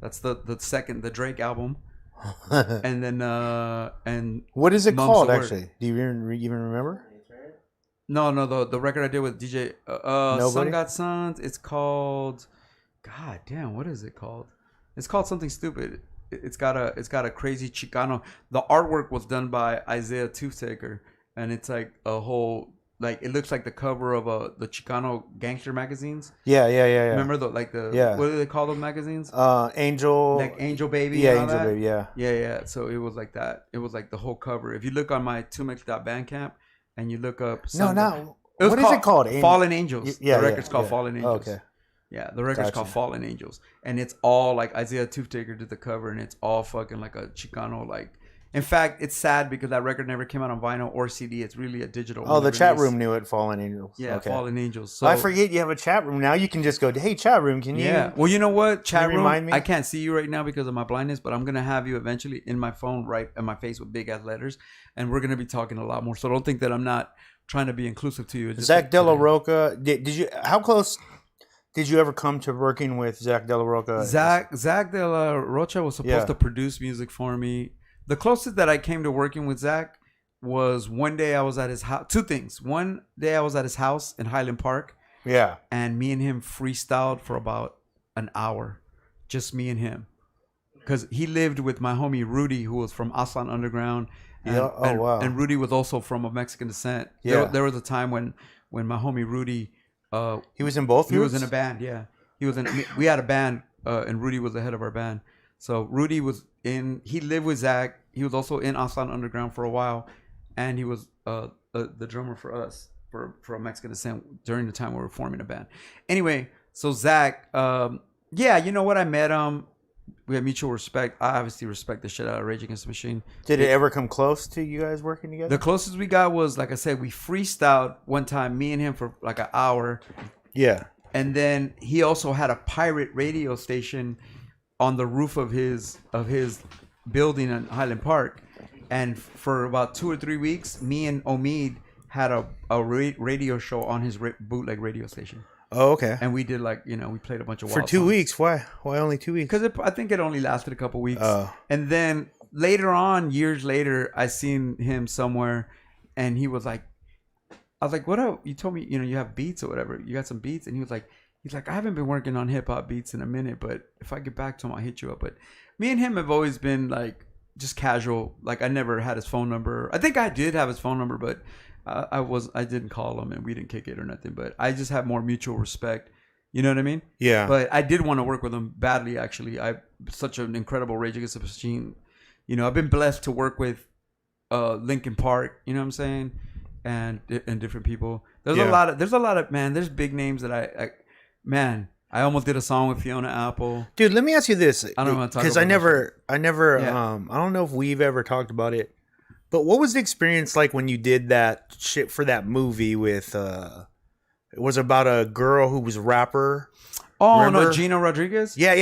Speaker 1: that's the Drake album. And then and
Speaker 6: what is it
Speaker 1: Mum's
Speaker 6: called
Speaker 1: the Word.
Speaker 6: actually? Do you even remember?
Speaker 1: No, the record I did with DJ Sun God Sons, it's called, god damn, what is it called? It's called something stupid. It's got a crazy Chicano. The artwork was done by Isaiah Toothtaker. And it's like a whole, like, it looks like the cover of the Chicano gangster magazines.
Speaker 6: Yeah.
Speaker 1: Remember what do they call those magazines?
Speaker 6: Angel.
Speaker 1: Like Angel Baby.
Speaker 6: Yeah, Angel Baby, yeah.
Speaker 1: Yeah. So it was like that. It was like the whole cover. If you look on my 2mex.bandcamp and you look up.
Speaker 6: What is it called?
Speaker 1: Fallen Angels.
Speaker 6: Yeah,
Speaker 1: the record's called Fallen Angels.
Speaker 6: Oh, okay.
Speaker 1: Yeah, the record's called Fallen Angels. And it's all like Isaiah Toothtaker did the cover, and it's all fucking like a Chicano, like. In fact, it's sad because that record never came out on vinyl or CD. It's really a digital.
Speaker 6: Oh, the chat room knew it. Fallen Angels.
Speaker 1: Yeah, okay. Fallen Angels.
Speaker 6: So I forget you have a chat room now. You can just go, hey, chat room, can you?
Speaker 1: Yeah. Well, you know what? Chat room.
Speaker 6: Remind me?
Speaker 1: I can't see you right now because of my blindness, but I'm gonna have you eventually in my phone, right in my face with big ass letters, and we're gonna be talking a lot more. So don't think that I'm not trying to be inclusive to you.
Speaker 6: Zach De La Roca. Did you? How close did you ever come to working with Zach De La Roca?
Speaker 1: Zach De La Rocha was supposed to produce music for me. The closest that I came to working with Zach was one day I was at his house. 2 things. One day I was at his house in Highland Park.
Speaker 6: Yeah.
Speaker 1: And me and him freestyled for about an hour. Just me and him. Because he lived with my homie Rudy, who was from Aslan Underground. And,
Speaker 6: wow.
Speaker 1: And Rudy was also from a Mexican descent.
Speaker 6: Yeah.
Speaker 1: There was a time when my homie Rudy...
Speaker 6: he was in both
Speaker 1: He was in a band, yeah. We had a band, and Rudy was the head of our band. So Rudy he lived with Zach. He was also in Aslan Underground for a while, and he was the drummer for us for a Mexican descent during the time we were forming a band. Anyway, so Zach, you know what? I met him we had mutual respect. I obviously respect the shit out of Rage Against the Machine.
Speaker 6: Did it ever come close to you guys working together?
Speaker 1: The closest we got was, like I said, we freestyled one time, me and him, for like an hour.
Speaker 6: Yeah.
Speaker 1: And then he also had a pirate radio station on the roof of his building in Highland Park. And for about 2 or 3 weeks, me and Omid had a radio show on his bootleg radio station.
Speaker 6: Oh, okay.
Speaker 1: And we did, like, we played a bunch of
Speaker 6: For
Speaker 1: wild
Speaker 6: 2
Speaker 1: songs.
Speaker 6: weeks. Why only 2 weeks?
Speaker 1: Because I think it only lasted a couple weeks.
Speaker 6: Oh.
Speaker 1: And then later on, years later, I seen him somewhere, and he was like, I was like, what up? You told me, you have beats or whatever. You got some beats? And he's like, I haven't been working on hip hop beats in a minute, but if I get back to him, I'll hit you up. But me and him have always been like just casual. Like, I never had his phone number. I think I did have his phone number, but I didn't call him and we didn't kick it or nothing. But I just have more mutual respect. You know what I mean?
Speaker 6: Yeah.
Speaker 1: But I did want to work with him badly, actually. Such an incredible Rage Against the Machine. I've been blessed to work with Linkin Park, you know what I'm saying? And different people. There's a lot of man, there's big names that I almost did a song with Fiona Apple.
Speaker 6: Dude, let me ask you this.
Speaker 1: I don't want to talk
Speaker 6: because
Speaker 1: about
Speaker 6: I never
Speaker 1: Yeah.
Speaker 6: I don't know if we've ever talked about it. But what was the experience like when you did that shit for that movie with it was about a girl who was a rapper?
Speaker 1: Oh,
Speaker 6: Remember?
Speaker 1: no, Gina Rodriguez?
Speaker 6: Yeah.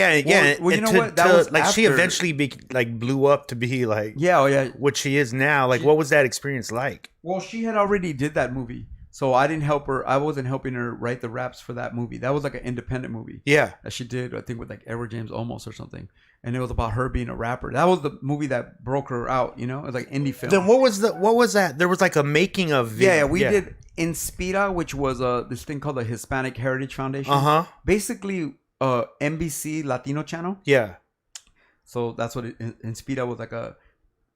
Speaker 1: Well, you know what? That was
Speaker 6: like she
Speaker 1: after.
Speaker 6: eventually blew up to be like
Speaker 1: Yeah, oh yeah.
Speaker 6: what she is now. Like, what was that experience like?
Speaker 1: Well, she had already did that movie. So I didn't help her. I wasn't helping her write the raps for that movie. That was like an independent movie.
Speaker 6: Yeah.
Speaker 1: That she did, I think, with like Edward James Olmos or something. And it was about her being a rapper. That was the movie that broke her out, It was like indie film.
Speaker 6: Then what was that? There was like a making of video.
Speaker 1: Yeah, we did Inspira, which was this thing called the Hispanic Heritage Foundation.
Speaker 6: Uh-huh.
Speaker 1: Basically, NBC Latino channel.
Speaker 6: Yeah.
Speaker 1: So that's what Inspira was, like a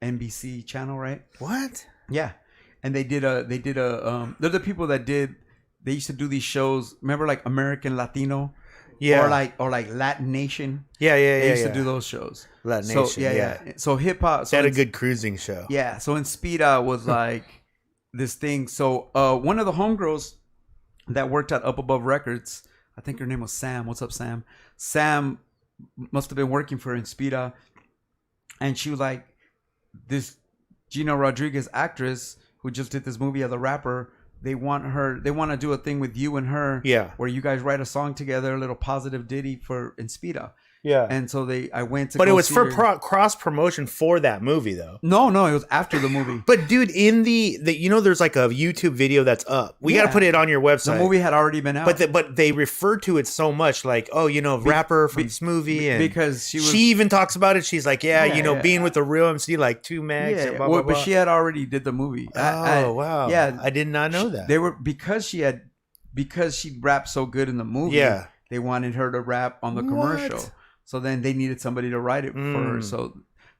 Speaker 1: NBC channel, right?
Speaker 6: What?
Speaker 1: Yeah. And they're the people that they used to do these shows. Remember, like American Latino,
Speaker 6: Yeah.
Speaker 1: or like Latin Nation.
Speaker 6: Yeah.
Speaker 1: They used to do those shows.
Speaker 6: Latin
Speaker 1: So
Speaker 6: Nation.
Speaker 1: yeah. So hip hop.
Speaker 6: They had a good cruising show.
Speaker 1: Yeah. So Inspira was like this thing. So one of the homegirls that worked at Up Above Records, I think her name was Sam. What's up, Sam? Sam must have been working for Inspira, and she was like, this Gina Rodriguez actress who just did this movie as a rapper, they want to do a thing with you and her, where you guys write a song together, a little positive ditty for Inspira.
Speaker 6: Yeah.
Speaker 1: And so I went to.
Speaker 6: But
Speaker 1: go
Speaker 6: it was
Speaker 1: see
Speaker 6: for
Speaker 1: her.
Speaker 6: cross promotion for that movie, though.
Speaker 1: No, it was after the movie.
Speaker 6: But dude, in the there's like a YouTube video that's up. We got to put it on your website.
Speaker 1: The movie had already been out.
Speaker 6: But they refer to it so much, like, rapper from this movie, and
Speaker 1: because she
Speaker 6: even talks about it. She's like, being with the real MC, like 2Mex.
Speaker 1: Yeah,
Speaker 6: and blah, blah, blah.
Speaker 1: but she had already did the movie.
Speaker 6: Wow.
Speaker 1: Yeah,
Speaker 6: I did not know that.
Speaker 1: They were because she rapped so good in the movie.
Speaker 6: Yeah.
Speaker 1: They wanted her to rap on the commercial. So then they needed somebody to write it for her. So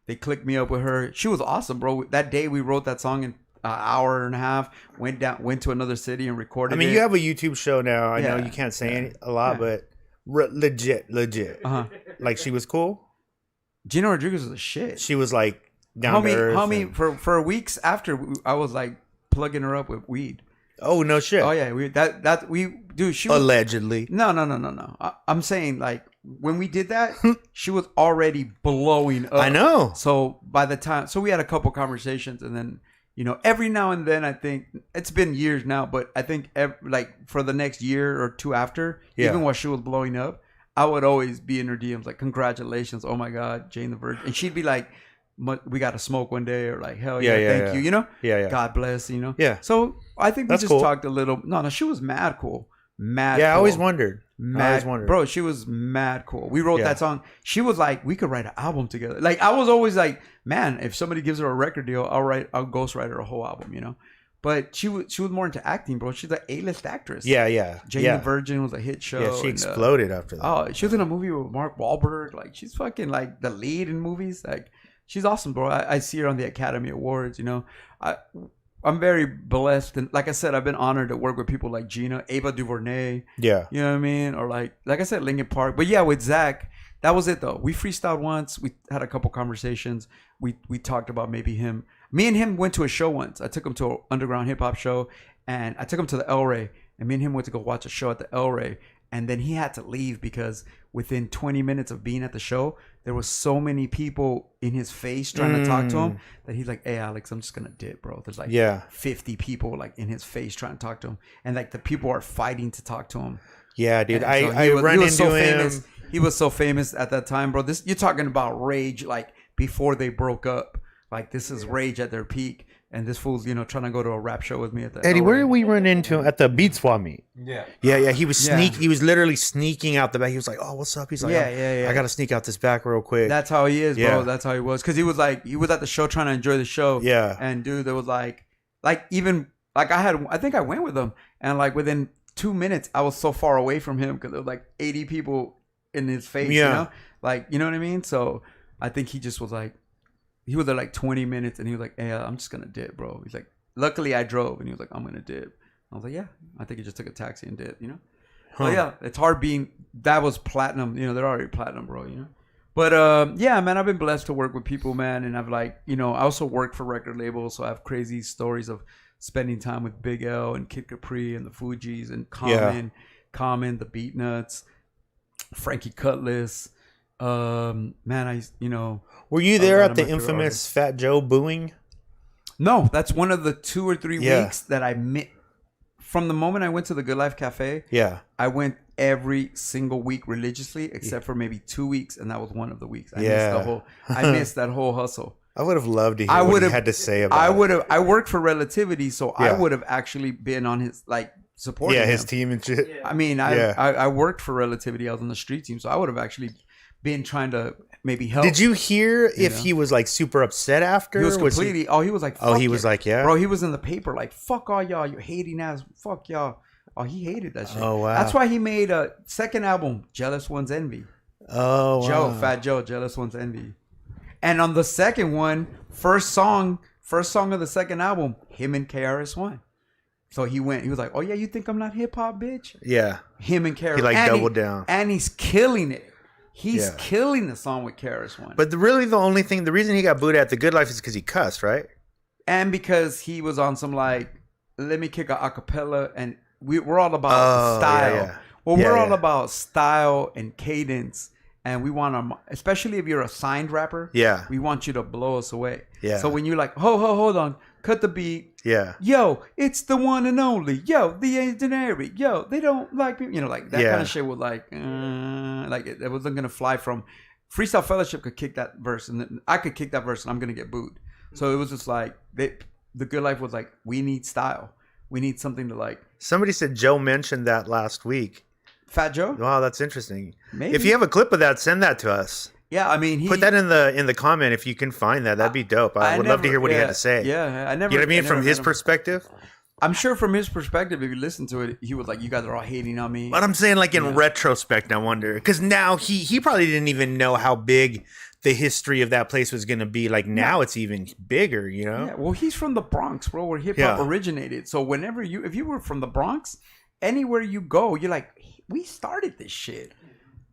Speaker 1: they clicked me up with her. She was awesome, bro. That day we wrote that song in an hour and a half. Went to another city and recorded.
Speaker 6: I mean,
Speaker 1: it.
Speaker 6: you have a YouTube show now. I know you can't say a lot, but legit.
Speaker 1: Uh-huh.
Speaker 6: Like, she was cool.
Speaker 1: Gina Rodriguez was a shit.
Speaker 6: She was like down to earth.
Speaker 1: Homie, for weeks after, I was like plugging her up with weed.
Speaker 6: Oh, no shit.
Speaker 1: Oh yeah, she was,
Speaker 6: allegedly.
Speaker 1: No. I'm saying, like, when we did that, she was already blowing up.
Speaker 6: I know.
Speaker 1: So by the time, we had a couple conversations, and then every now and then, I think it's been years now, but I think like for the next year or two after, even while she was blowing up, I would always be in her DMs like, "Congratulations, oh my God, Jane the Virgin," and she'd be like, "We got to smoke one day," or like, "Hell yeah, thank you,"
Speaker 6: Yeah.
Speaker 1: God bless,
Speaker 6: Yeah.
Speaker 1: So I think we
Speaker 6: That's
Speaker 1: just
Speaker 6: cool.
Speaker 1: talked a little. No, she was mad cool.
Speaker 6: Yeah,
Speaker 1: cool.
Speaker 6: I always wondered.
Speaker 1: Bro, she was mad cool. We wrote
Speaker 6: Yeah.
Speaker 1: that song. She was like, we could write an album together. Like, I was always like, man, if somebody gives her a record deal, I'll ghostwrite her a whole album, But she was more into acting, bro. She's an A-list actress.
Speaker 6: Yeah.
Speaker 1: Jane the Virgin was a hit show.
Speaker 6: Yeah, she exploded after that.
Speaker 1: Oh, she was in a movie with Mark Wahlberg. Like, she's fucking like the lead in movies. Like, she's awesome, bro. I see her on the Academy Awards, I'm very blessed, and like I said, I've been honored to work with people like Gina, Ava DuVernay.
Speaker 6: Yeah.
Speaker 1: You know what I mean? Or like I said, Linkin Park. But yeah, with Zach, that was it though. We freestyled once. We had a couple conversations. We talked about maybe him. Me and him went to a show once. I took him to an underground hip hop show, and I took him to the El Rey. And me and him went to go watch a show at the El Rey. And then he had to leave because within 20 minutes of being at the show, there was so many people in his face trying to talk to him that he's like, hey, Alex, I'm just going to dip, bro. There's like 50 people like in his face trying to talk to him. And like the people are fighting to talk to him.
Speaker 6: Yeah, dude.
Speaker 1: So
Speaker 6: I run into him.
Speaker 1: Famous. He was so famous at that time, bro. You're talking about Rage like before they broke up. Like this is Rage at their peak. And this fool's, trying to go to a rap show with me at the
Speaker 6: Eddie, where did we run into him? At the Beat Swap meet?
Speaker 4: Yeah.
Speaker 6: He was He was literally sneaking out the back. He was like, "Oh, what's up?" He's like, I gotta sneak out this back real quick.
Speaker 1: That's how he is, bro. That's how he was. Because he was at the show trying to enjoy the show.
Speaker 6: Yeah.
Speaker 1: And dude, there was I think I went with him, and like within 2 minutes, I was so far away from him because there was like 80 people in his face.
Speaker 6: Yeah.
Speaker 1: You know what I mean? So I think he just was like. He was there like 20 minutes and he was like, hey, I'm just going to dip, bro. He's like, luckily I drove. And he was like, I'm going to dip. I was like, yeah. I think he just took a taxi and dip, Huh. So yeah, it's hard that was platinum. They're already platinum, bro, But yeah, man, I've been blessed to work with people, man. And I've I also work for record labels. So I have crazy stories of spending time with Big L and Kid Capri and the Fugees and Common, the Beatnuts, Frankie Cutlass. Man,
Speaker 6: were you there at the infamous Fat Joe booing?
Speaker 1: No, that's one of the 2 or 3 weeks that I missed. From the moment I went to the Good Life Cafe, I went every single week religiously, except for maybe 2 weeks, and that was one of the weeks. I missed that whole hustle.
Speaker 6: I would have loved to hear what he had to say about it.
Speaker 1: I worked for Relativity, so I would have actually been on his supporting him.
Speaker 6: His team and shit.
Speaker 1: I mean, I worked for Relativity. I was on the street team, so I would have actually been trying to maybe help.
Speaker 6: Did you hear if he was super upset after?
Speaker 1: He was completely. He was like.
Speaker 6: Oh, he was like, yeah,
Speaker 1: bro. He was in the paper like, fuck all y'all, you hating ass, fuck y'all. Oh, he hated that shit.
Speaker 6: Oh wow.
Speaker 1: That's why he made a second album, Jealous One's Envy.
Speaker 6: Oh wow.
Speaker 1: Fat Joe, Jealous One's Envy. And on the second one, first song of the second album, him and KRS-One. So he was like, oh yeah, you think I'm not hip hop, bitch?
Speaker 6: Yeah.
Speaker 1: Him and KRS.
Speaker 6: He doubled down.
Speaker 1: And he's killing it. He's killing the song with KRS-One.
Speaker 6: But the reason he got booed at The Good Life is because he cussed, right?
Speaker 1: And because he was on some let me kick a acapella, and we're all about style.
Speaker 6: Yeah.
Speaker 1: Well, we're all about style and cadence, and we want to, especially if you're a signed rapper.
Speaker 6: Yeah.
Speaker 1: We want you to blow us away.
Speaker 6: Yeah.
Speaker 1: So when you're like, hold on, cut the beat.
Speaker 6: Yeah.
Speaker 1: Yo, it's the one and only. Yo, the generic. Yo, they don't like me. That kind of shit was it wasn't gonna fly from Freestyle Fellowship could kick that verse, and then I could kick that verse, and I'm gonna get booed. So it was just the Good Life was like, we need style. We need something to
Speaker 6: Somebody said Joe mentioned that last week.
Speaker 1: Fat Joe.
Speaker 6: Wow, that's interesting.
Speaker 1: Maybe.
Speaker 6: If you have a clip of that, send that to us.
Speaker 1: Yeah, I mean,
Speaker 6: put that in the comment if you can find that. That'd be dope. I would love to hear what he had to say.
Speaker 1: Yeah, I never.
Speaker 6: You know what I mean? From his perspective.
Speaker 1: I'm sure from his perspective, if you listen to it, he was like, "You guys are all hating on me."
Speaker 6: But I'm saying, in retrospect, I wonder, because now he probably didn't even know how big the history of that place was going to be. Now it's even bigger,
Speaker 1: Yeah, well, he's from the Bronx, bro, where hip hop originated. So if you were from the Bronx, anywhere you go, you're like, we started this shit.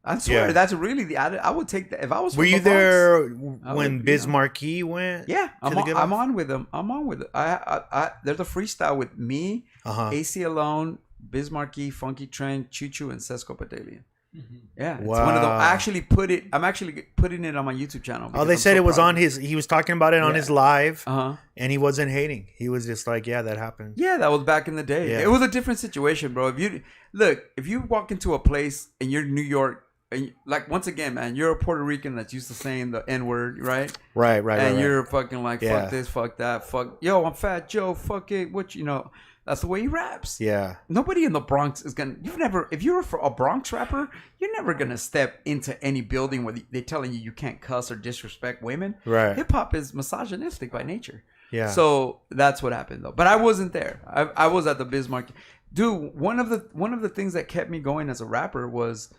Speaker 1: I swear, that's really I would take that if I was.
Speaker 6: Were you there when Biz Markie went?
Speaker 1: Yeah, I'm on with him. I'm on with it. I there's a freestyle with me, AC Alone, Biz Markie, Funky Trend, Choo Choo, and Sesco Padalian. Mm-hmm. Yeah, it's one of them. I'm actually putting it on my YouTube channel.
Speaker 6: Oh, they said it was on his. He was talking about it on his live, and he wasn't hating. He was just like, "Yeah, that happened."
Speaker 1: Yeah, that was back in the day. Yeah. It was a different situation, bro. If you walk into a place and you're in New York. And once again, man, you're a Puerto Rican that's used to saying the N-word, right?
Speaker 6: Right.
Speaker 1: And you're fucking fuck this, fuck that, fuck, yo, I'm Fat Joe, fuck it, that's the way he raps.
Speaker 6: Yeah.
Speaker 1: Nobody in the Bronx is if you're a Bronx rapper, you're never gonna step into any building where they're telling you can't cuss or disrespect women.
Speaker 6: Right.
Speaker 1: Hip hop is misogynistic by nature.
Speaker 6: Yeah.
Speaker 1: So that's what happened though. But I wasn't there. I was at the Bismarck. Dude, one of the things that kept me going as a rapper was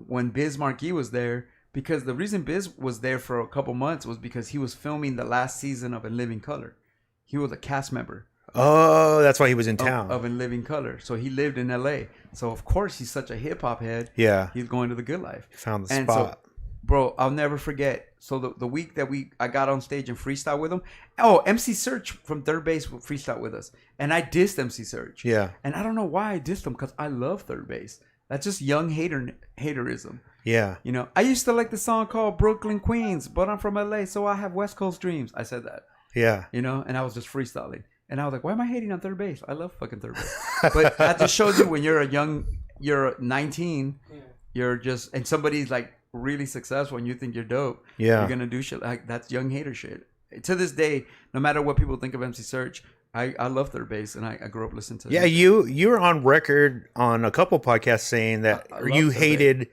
Speaker 1: when Biz Markie was there, because the reason Biz was there for a couple months was because he was filming the last season of In Living Color. He was a cast member.
Speaker 6: Oh, that's why he was in town.
Speaker 1: Of In Living Color. So he lived in LA. So of course he's such a hip hop head.
Speaker 6: Yeah.
Speaker 1: He's going to the Good Life.
Speaker 6: Found the spot.
Speaker 1: So, bro, I'll never forget. So the week that I got on stage and freestyle with him. Oh, MC Search from Third Base freestyle with us. And I dissed MC Search.
Speaker 6: Yeah.
Speaker 1: And I don't know why I dissed him, because I love Third Base. That's just young haterism.
Speaker 6: Yeah.
Speaker 1: You know, I used to like the song called Brooklyn Queens, but I'm from LA, so I have West Coast dreams. I said that.
Speaker 6: Yeah.
Speaker 1: You know, and I was just freestyling. And I was like, why am I hating on third base? I love fucking third base. But that just shows you when you're 19, you're just, and somebody's like really successful and you think you're dope.
Speaker 6: Yeah.
Speaker 1: You're going to do shit like that's young hater shit. To this day, no matter what people think of MC Search, I love third base and I grew up listening to
Speaker 6: Yeah, you were on record on a couple podcasts saying that
Speaker 1: I love
Speaker 6: you
Speaker 1: Third
Speaker 6: hated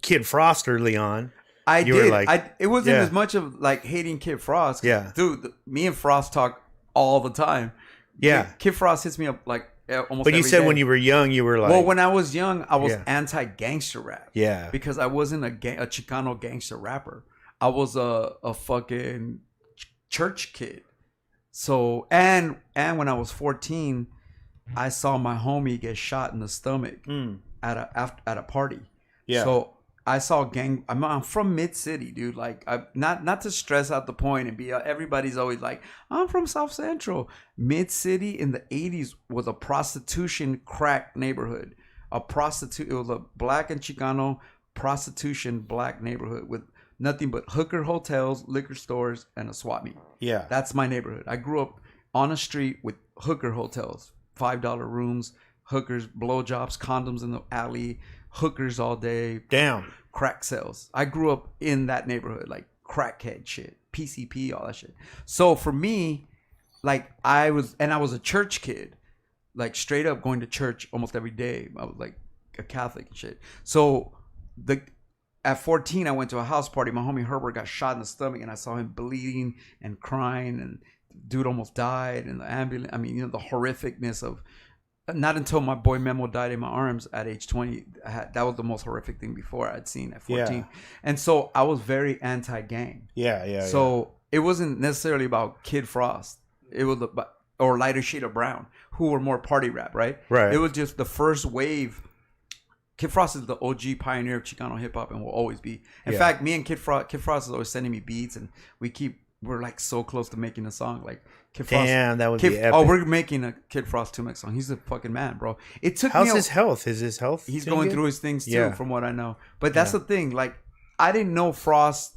Speaker 6: Kid Frost early on.
Speaker 1: I
Speaker 6: You
Speaker 1: did.
Speaker 6: were like-
Speaker 1: It wasn't
Speaker 6: Yeah.
Speaker 1: as much of like hating Kid Frost.
Speaker 6: Yeah.
Speaker 1: Dude, me and Frost talk all the time.
Speaker 6: Yeah.
Speaker 1: Kid Frost hits me up like almost
Speaker 6: But you
Speaker 1: every
Speaker 6: said
Speaker 1: day.
Speaker 6: when you were young, you were like,
Speaker 1: Well, when I was young, I was
Speaker 6: Yeah.
Speaker 1: anti-gangster rap.
Speaker 6: Yeah.
Speaker 1: Because I wasn't a Chicano gangster rapper. I was a fucking church kid. So and when I was 14, I saw my homie get shot in the stomach at a party.
Speaker 6: Yeah.
Speaker 1: So I saw gang. I'm from Mid City, dude. Like, not to stress out the point and be. Everybody's always like, I'm from South Central. Mid City in the '80s was a prostitution crack neighborhood. It was a black and Chicano prostitution black neighborhood with nothing but hooker hotels, liquor stores, and a swap meet.
Speaker 6: Yeah.
Speaker 1: That's my neighborhood. I grew up on a street with hooker hotels, $5 rooms, hookers, blowjobs, condoms in the alley, hookers all day,
Speaker 6: Damn.
Speaker 1: crack sales. I grew up in that neighborhood, like crackhead shit, PCP, all that shit. So for me, like I was a church kid, like straight up going to church almost every day. I was like a Catholic and shit. So at 14, I went to a house party. My homie Herbert got shot in the stomach, and I saw him bleeding and crying, and dude almost died in the ambulance. I mean, you know, the horrificness of. Not until my boy Memo died in my arms at age 20. That was the most horrific thing before I'd seen at 14.
Speaker 6: Yeah.
Speaker 1: And so I was very anti-gang.
Speaker 6: Yeah.
Speaker 1: So it wasn't necessarily about Kid Frost. It was about, or Lighter Shade of Brown, who were more party rap, right?
Speaker 6: Right.
Speaker 1: It was just the first wave. Kid Frost is the OG pioneer of Chicano hip hop and will always be. In fact, me and Kid Frost is always sending me beats, and we're like so close to making a song. Like Kid Frost.
Speaker 6: Damn, that would be epic.
Speaker 1: Oh, we're making a Kid Frost 2Mex song. He's a fucking man, bro. It took
Speaker 6: How's
Speaker 1: me.
Speaker 6: his health? Is his health?
Speaker 1: He's
Speaker 6: doing
Speaker 1: going
Speaker 6: good?
Speaker 1: through his things too,
Speaker 6: Yeah.
Speaker 1: from what I know. But that's the thing. Like, I didn't know Frost.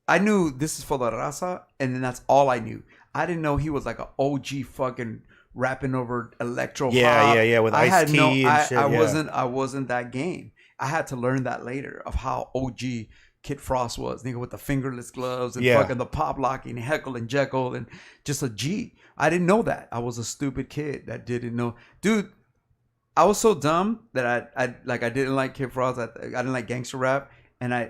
Speaker 1: I knew this is for the raza, and then that's all I knew. I didn't know he was like an OG fucking rapping over electro pop.
Speaker 6: Yeah, with Ice-T and shit.
Speaker 1: I wasn't that game. I had to learn that later of how OG Kid Frost was, nigga, with the fingerless gloves and fucking the pop locking, Heckle and Jekyll, and just a G. I didn't know that. I was a stupid kid that didn't know. Dude, I was so dumb that I didn't like Kid Frost. I didn't like gangster rap, and I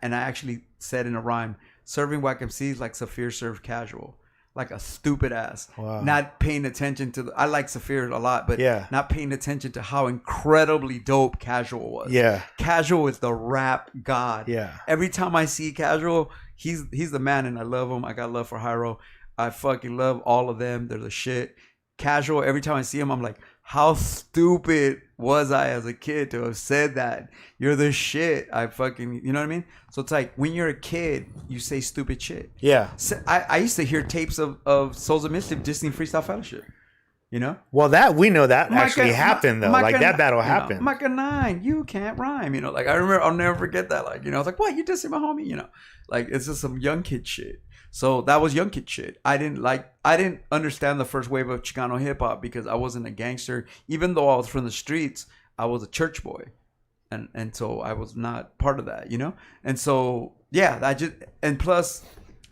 Speaker 1: actually said in a rhyme, serving whack MCs like Saphir served casual. Like a stupid ass.
Speaker 6: Wow.
Speaker 1: Not paying attention to I like Saphir a lot, but
Speaker 6: Yeah.
Speaker 1: not paying attention to how incredibly dope Casual was.
Speaker 6: Yeah.
Speaker 1: Casual is the rap god.
Speaker 6: Yeah.
Speaker 1: Every time I see Casual, he's the man, and I love him. I got love for Hyro. I fucking love all of them. They're the shit. Casual, every time I see him, I'm like, how stupid was I as a kid to have said that? You're the shit. I fucking, you know what I mean? So it's like, when you're a kid, you say stupid shit.
Speaker 6: Yeah.
Speaker 1: So I used to hear tapes of Souls of Mischief dissing Freestyle Fellowship. You know?
Speaker 6: Well, that we know that actually
Speaker 1: Micah-
Speaker 6: happened though.
Speaker 1: Micah-
Speaker 6: Like that battle
Speaker 1: you know,
Speaker 6: happened.
Speaker 1: Micah 9, you can't rhyme. You know, like I remember, I'll never forget that. Like, you know, I was like, what? You dissing my homie? You know, like it's just some young kid shit. So that was young kid shit. I didn't understand the first wave of Chicano hip hop because I wasn't a gangster. Even though I was from the streets, I was a church boy. And so I was not part of that, you know? And so, yeah, plus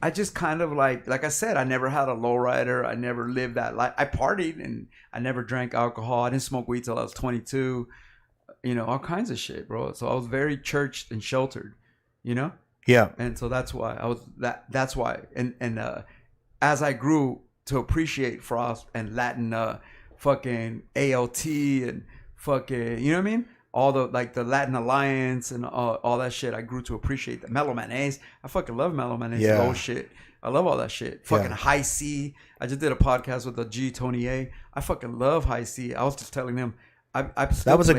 Speaker 1: I just kind of like I said, I never had a lowrider. I never lived that life. I partied and I never drank alcohol. I didn't smoke weed till I was 22, you know, all kinds of shit, bro. So I was very churched and sheltered, you know?
Speaker 6: Yeah.
Speaker 1: And so that's why that's why. And as I grew to appreciate Frost and Latin fucking ALT and fucking, you know what I mean? All the Latin Alliance and all that shit, I grew to appreciate that. Mellow Mayonnaise, I fucking love Mellow Mayonnaise.
Speaker 6: Yeah.
Speaker 1: Low shit, I love all that shit. Fucking High C. I just did a podcast with the G Tony A. I fucking love High C. I was just telling him,
Speaker 6: That was a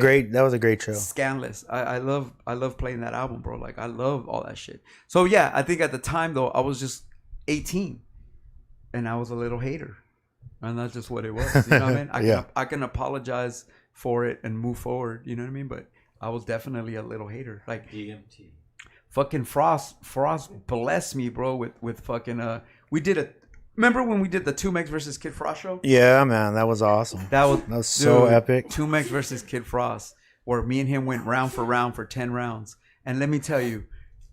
Speaker 6: great show.
Speaker 1: Scandalous. I love playing that album, bro. Like I love all that shit. So yeah, I think at the time though, I was just 18, and I was a little hater, and that's just what it was. You know what I mean? I can apologize for it and move forward. You know what I mean? But I was definitely a little hater. Like
Speaker 4: DMT.
Speaker 1: fucking Frost blessed me, bro, with fucking we did a remember when we did the 2Mex versus Kid Frost show?
Speaker 6: Yeah, man, that was awesome.
Speaker 1: That was
Speaker 6: so epic.
Speaker 1: 2Mex versus Kid Frost, where me and him went round for 10 rounds. And let me tell you,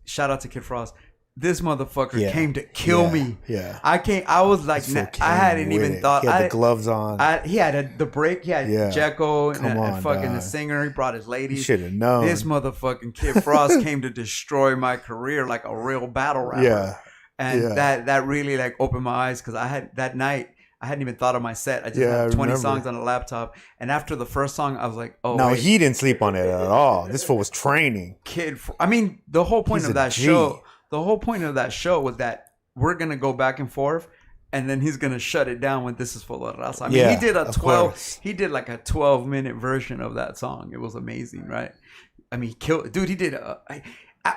Speaker 1: shout out to Kid Frost. This motherfucker came to kill me.
Speaker 6: Yeah.
Speaker 1: I was like, I hadn't even thought.
Speaker 6: He had the gloves on.
Speaker 1: He had the break. He had Jekyll and fucking the singer. He brought his lady.
Speaker 6: You should have known.
Speaker 1: This motherfucking Kid Frost came to destroy my career like a real battle rapper.
Speaker 6: Yeah.
Speaker 1: And that really like opened my eyes because I had that night. I hadn't even thought of my set. I just had 20 songs on a laptop. And after the first song, I was like, oh,
Speaker 6: no,
Speaker 1: wait.
Speaker 6: he didn't sleep on it at all. This fool was training.
Speaker 1: I mean, the whole point
Speaker 6: He's
Speaker 1: of
Speaker 6: a
Speaker 1: that
Speaker 6: G.
Speaker 1: show, was that we're going to go back and forth. And then he's going to shut it down when this is full of raza. I mean, he did like a 12-minute version of that song. It was amazing, right? I mean, he did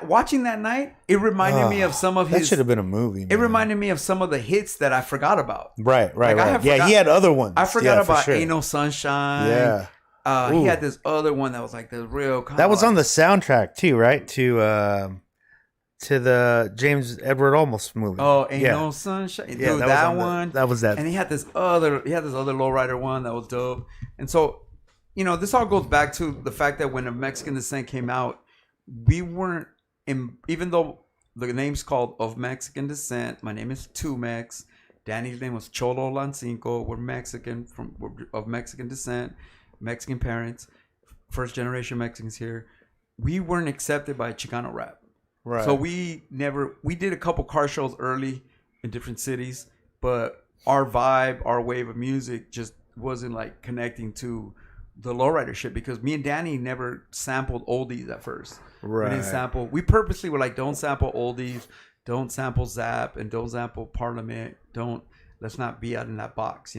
Speaker 1: watching that night, it reminded me of some of his.
Speaker 6: That should have been a movie. Man.
Speaker 1: It reminded me of some of the hits that I forgot about.
Speaker 6: Right. Yeah, he had other ones.
Speaker 1: I forgot about Ain't No Sunshine.
Speaker 6: Yeah.
Speaker 1: He had this other one that was like the real.
Speaker 6: That was on the soundtrack too, right? To the James Edward Olmos movie.
Speaker 1: Oh, Ain't No Sunshine. Dude,
Speaker 6: Yeah,
Speaker 1: that one.
Speaker 6: That was that.
Speaker 1: And he had this other lowrider one that was dope. And so, this all goes back to the fact that when A Mexican Descent came out, we weren't even though the name's called Of Mexican Descent. My name is 2Mex. Danny's name was Cholo Lancinco. We're Mexican of Mexican descent, Mexican parents, first generation Mexicans here. We weren't accepted by Chicano rap.
Speaker 6: Right.
Speaker 1: So we did a couple car shows early in different cities, but our vibe, our wave of music just wasn't like connecting to the lowrider shit because me and Danny never sampled oldies at first.
Speaker 6: Right.
Speaker 1: We didn't sample. We purposely were like, don't sample oldies, don't sample Zap, and don't sample Parliament. Let's not be out in that box,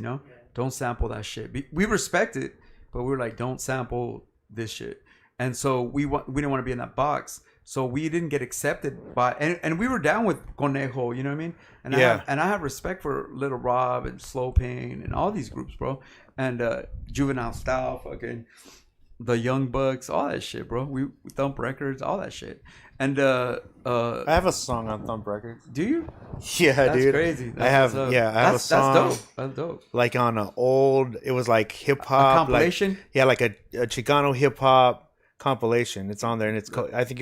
Speaker 1: Don't sample that shit. We respect it, but we were like, don't sample this shit. And so we didn't want to be in that box. So we didn't get accepted by, and we were down with Conejo, you know what I mean? And I have respect for Little Rob and Slow Pain and all these groups, bro. And Juvenile Style, fucking the Young Bucks, all that shit, bro. We Thump Records, all that shit. And
Speaker 6: I have a song on Thump Records.
Speaker 1: Do you?
Speaker 6: Yeah,
Speaker 1: that's
Speaker 6: dude.
Speaker 1: Crazy.
Speaker 6: I have a song.
Speaker 1: That's dope.
Speaker 6: Like on an old, it was like hip hop
Speaker 1: compilation.
Speaker 6: Like a Chicano hip hop compilation. It's on there, and it's called, I think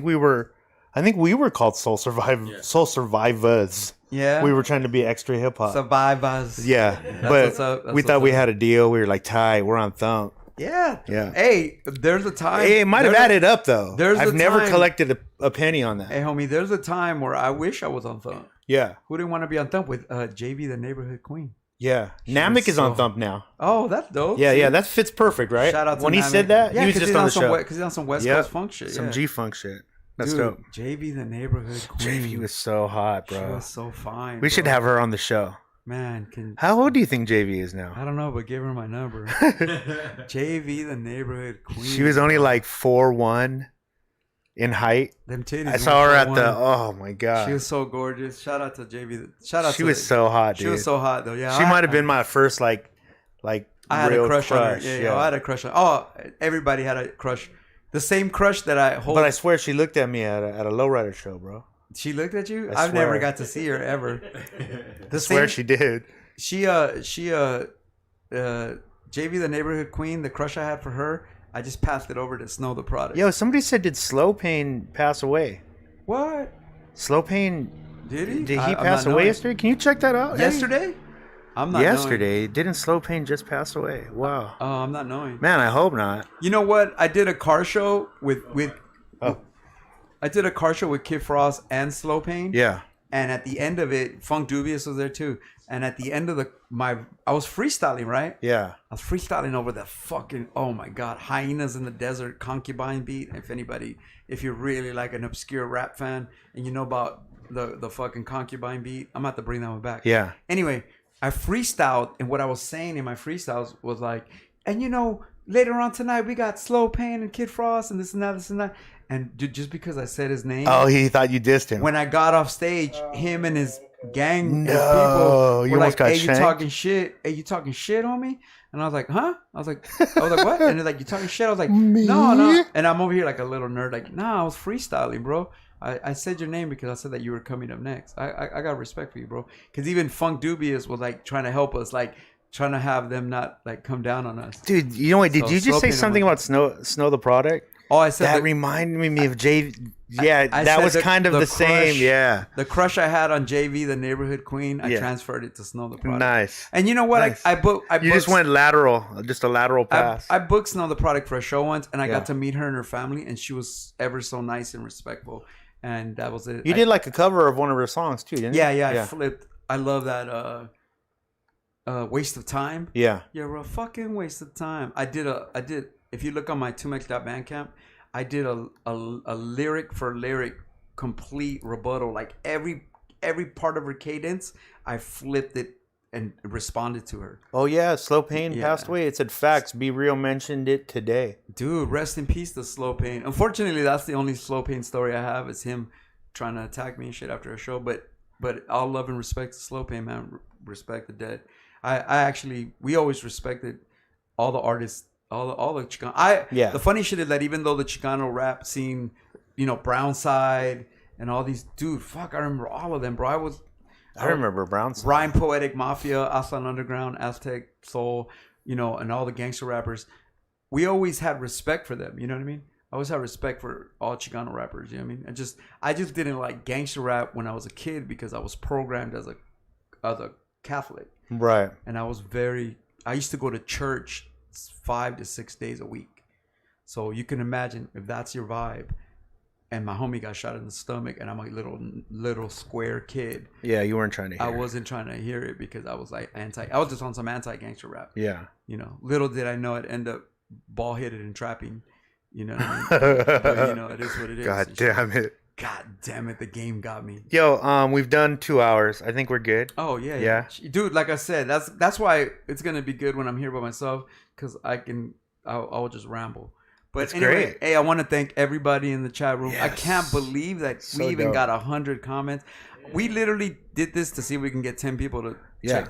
Speaker 6: we were called Soul Survivors.
Speaker 1: Yeah,
Speaker 6: we were trying to be extra hip hop
Speaker 1: survivors.
Speaker 6: Yeah, but we thought we had a deal. We were like, tight, we're on Thump.
Speaker 1: Yeah. Hey, there's a time.
Speaker 6: Hey, it might have added up though. I've never collected a penny on that.
Speaker 1: Hey, homie, there's a time where I wish I was on Thump.
Speaker 6: Yeah.
Speaker 1: Who didn't want to be on Thump with JV, the neighborhood queen?
Speaker 6: Yeah, Namek is on Thump now.
Speaker 1: Oh, that's dope.
Speaker 6: Yeah, that fits perfect, right?
Speaker 1: Shout out to
Speaker 6: when
Speaker 1: Namek.
Speaker 6: He said that, he was just on the show.
Speaker 1: Because he's on some West Coast funk shit.
Speaker 6: Some G-funk shit. That's
Speaker 1: Dude,
Speaker 6: dope.
Speaker 1: JV, the neighborhood queen.
Speaker 6: JV was so hot, bro.
Speaker 1: She was so fine.
Speaker 6: We should have her on the show.
Speaker 1: Man,
Speaker 6: how old do you think JV is now?
Speaker 1: I don't know, but give her my number. JV, the neighborhood queen.
Speaker 6: She was only like 4'1" in height.
Speaker 1: Them titties.
Speaker 6: I saw her at the. Oh my god.
Speaker 1: She was so gorgeous. Shout out to JV.
Speaker 6: She was so hot, dude.
Speaker 1: She was so hot though. Yeah.
Speaker 6: She might have been my first like. I
Speaker 1: had
Speaker 6: real
Speaker 1: a crush on her. Yeah, I had a crush on her. Oh, everybody had a crush. The same crush that I hold.
Speaker 6: But I swear she looked at me at a lowrider show, bro.
Speaker 1: She looked at you? I've never got to see her ever.
Speaker 6: I swear she did.
Speaker 1: JV, the neighborhood queen, the crush I had for her, I just passed it over to Snow the Product.
Speaker 6: Yo, somebody said, did Slow Pain pass away?
Speaker 1: What?
Speaker 6: Slow Pain.
Speaker 1: Did he?
Speaker 6: Did he pass away yesterday? Can you check that out?
Speaker 1: Yesterday? I'm not
Speaker 6: yesterday.
Speaker 1: knowing.
Speaker 6: Didn't Slow Pain just pass away? Wow.
Speaker 1: Oh, I'm not knowing.
Speaker 6: Man, I hope not.
Speaker 1: You know what? I did a car show with I did a car show with Kid Frost and Slow Pain.
Speaker 6: Yeah.
Speaker 1: And at the end of it, Funk Dubious was there too. And at the end of I was freestyling, right?
Speaker 6: Yeah.
Speaker 1: I was freestyling over the fucking, oh my God, Hyenas in the Desert Concubine beat. If you're really like an obscure rap fan and you know about the fucking Concubine beat, I'm about to bring that one back.
Speaker 6: Yeah.
Speaker 1: Anyway, I freestyled, and what I was saying in my freestyles was like, and later on tonight we got Slow Pain and Kid Frost and this and that. And just because I said his name.
Speaker 6: Oh, he thought you dissed him.
Speaker 1: When I got off stage, him and his gang of people
Speaker 6: you
Speaker 1: were
Speaker 6: almost
Speaker 1: like,
Speaker 6: got
Speaker 1: hey,
Speaker 6: shanked?
Speaker 1: you talking shit? Hey, you talking shit, homie? And And I was like, huh? I was like, what? And they're like, you talking shit? I was like, no. And I'm over here like a little nerd, like, nah, I was freestyling, bro. I said your name because I said that you were coming up next. I got respect for you, bro. Because even Funk Dubious was like trying to help us, like trying to have them not like come down on us.
Speaker 6: Dude, you know what? Did you just say something about Snow the Product?
Speaker 1: Oh, I said
Speaker 6: that reminded me of JV. Yeah, that was kind of the same. Yeah,
Speaker 1: the crush I had on JV, the neighborhood queen, I transferred it to Snow the Product.
Speaker 6: Nice.
Speaker 1: And you know what?
Speaker 6: Nice.
Speaker 1: I booked.
Speaker 6: You just went lateral, just a lateral pass.
Speaker 1: I booked Snow the Product for a show once, and I got to meet her and her family, and she was ever so nice and respectful. And that was it.
Speaker 6: You did like a cover of one of her songs too, didn't you?
Speaker 1: Yeah. I flipped. I love that. Waste of Time.
Speaker 6: Yeah.
Speaker 1: You're a fucking waste of time. I did. If you look on my 2Mex.bandcamp, I did a lyric for lyric complete rebuttal. Like every part of her cadence, I flipped it and responded to her.
Speaker 6: Oh yeah, Slow Pain passed away. It said facts. Be Real mentioned it today.
Speaker 1: Dude, rest in peace to Slow Pain. Unfortunately, that's the only Slow Pain story I have. Is him trying to attack me and shit after a show. But all love and respect to Slow Pain, man. Respect the dead. We always respected all the artists. All the Chicano. The funny shit is that even though the Chicano rap scene, Brownside and all these, dude, fuck, I remember all of them, bro. I remember
Speaker 6: Brownside,
Speaker 1: Rhyme Poetic Mafia, Aslan Underground, Aztec Soul, and all the gangster rappers. We always had respect for them. You know what I mean? I always had respect for all Chicano rappers. You know what I mean? I just didn't like gangster rap when I was a kid because I was programmed as a Catholic.
Speaker 6: Right.
Speaker 1: And I used to go to church 5 to 6 days a week. So you can imagine if that's your vibe. And my homie got shot in the stomach, and I'm a little square kid.
Speaker 6: Yeah, you weren't trying to hear
Speaker 1: I wasn't trying to hear it because I was like I was just on some anti-gangster rap.
Speaker 6: Yeah.
Speaker 1: Little did I know I'd end up ball-headed and trapping. You know what I mean? But, it is what it is.
Speaker 6: God damn it.
Speaker 1: God damn it, the game got me.
Speaker 6: Yo, we've done 2 hours. I think we're good.
Speaker 1: Oh yeah. Dude, like I said, that's why it's gonna be good when I'm here by myself, because I'll just ramble. But
Speaker 6: that's
Speaker 1: anyway,
Speaker 6: great.
Speaker 1: Hey, I want to thank everybody in the chat room.
Speaker 6: Yes.
Speaker 1: I can't believe that we even got 100 comments. We literally did this to see if we can get 10 people to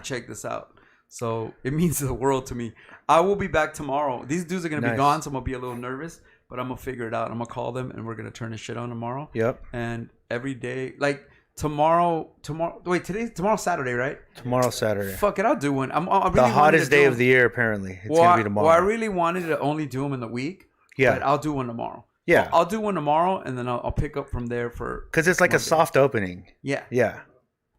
Speaker 1: check this out. So it means the world to me. I will be back tomorrow. These dudes are gonna be gone, so I'm gonna be a little nervous. But I'm going to figure it out. I'm going to call them, and we're going to turn this shit on tomorrow.
Speaker 6: Yep.
Speaker 1: And every day, like tomorrow, tomorrow's Saturday, right?
Speaker 6: Tomorrow's Saturday.
Speaker 1: Fuck it, I'll do one. I really
Speaker 6: the hottest day of the year, apparently. It's going to be tomorrow.
Speaker 1: Well, I really wanted to only do them in the week.
Speaker 6: Yeah.
Speaker 1: But I'll do one tomorrow.
Speaker 6: Yeah.
Speaker 1: I'll do one tomorrow, and then I'll pick up from there for...
Speaker 6: Because it's like Monday. A soft opening.
Speaker 1: Yeah.
Speaker 6: Yeah.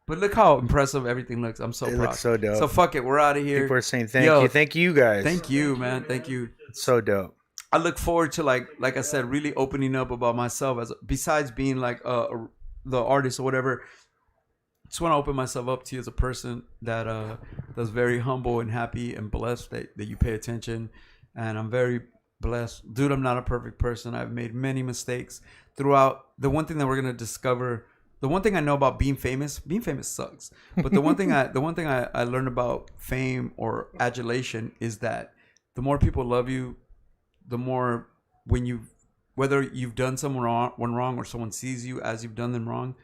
Speaker 1: But look how impressive everything looks. I'm so proud. It
Speaker 6: looks so dope.
Speaker 1: So fuck it, we're out of here.
Speaker 6: People are saying thank you. Thank you, guys.
Speaker 1: Thank you, man. Thank you.
Speaker 6: It's so dope.
Speaker 1: I look forward to like I said, really opening up about myself besides being like the artist or whatever. Just want to open myself up to you as a person that's very humble and happy and blessed that you pay attention. And I'm very blessed, dude. I'm not a perfect person. I've made many mistakes throughout. The one thing that we're gonna discover, the one thing I know about being famous sucks. But the one thing I learned about fame or adulation is that the more people love you, the more whether you've done someone wrong or someone sees you as you've done them wrong,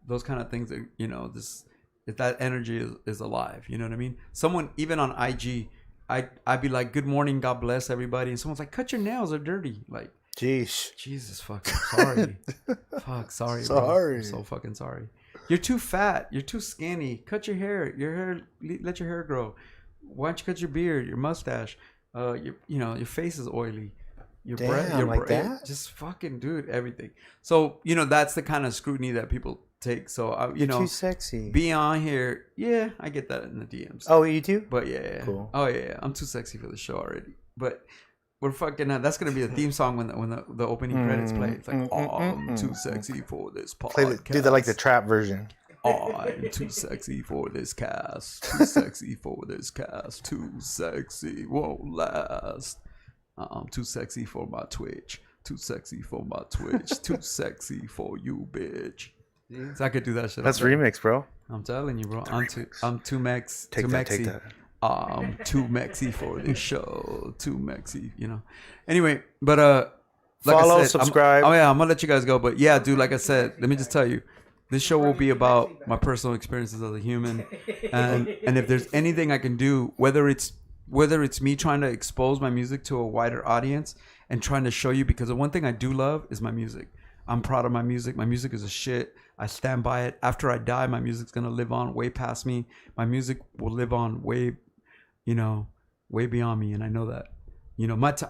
Speaker 1: those kind of things if that energy is alive, you know what I mean? Someone even on IG, I'd be like, good morning, God bless everybody, and someone's like, cut your nails, they're dirty. Like,
Speaker 6: jeez,
Speaker 1: Jesus fucking sorry. Fuck, sorry, bro. I'm so fucking sorry. You're too fat, you're too skinny, cut your hair, let your hair grow. Why don't you cut your beard, your mustache? Your face is oily. Your breath, just fucking dude, everything. So that's the kind of scrutiny that people take. So
Speaker 6: you're too sexy.
Speaker 1: Be on here, yeah. I get that in the DMs.
Speaker 6: Oh, you too?
Speaker 1: But yeah,
Speaker 6: cool.
Speaker 1: Oh yeah, I'm too sexy for the show already. But we're fucking. That's gonna be the theme song when the opening credits play. It's like, I'm too sexy for this podcast.
Speaker 6: Do the like the trap version.
Speaker 1: I'm too sexy for this cast. Too sexy for this cast. Too sexy won't last. I'm too sexy for my Twitch. Too sexy for my Twitch. Too sexy for you, bitch. So I could do that shit.
Speaker 6: That's remix, bro.
Speaker 1: I'm telling you, bro. I'm 2Mex.
Speaker 6: Take that.
Speaker 1: I'm too mexy for this show. Too mexy, Anyway, but like
Speaker 6: follow,
Speaker 1: I said,
Speaker 6: subscribe.
Speaker 1: I'm gonna let you guys go. But yeah, dude, like I said, let me just tell you. This show will be about my personal experiences as a human, and if there's anything I can do, whether it's whether it's me trying to expose my music to a wider audience and trying to show you, because the one thing I do love is my music. I'm proud of my music. My music is a shit. I stand by it. After I die, my music's gonna live on way past me. My music will live on way, way beyond me, and I know that.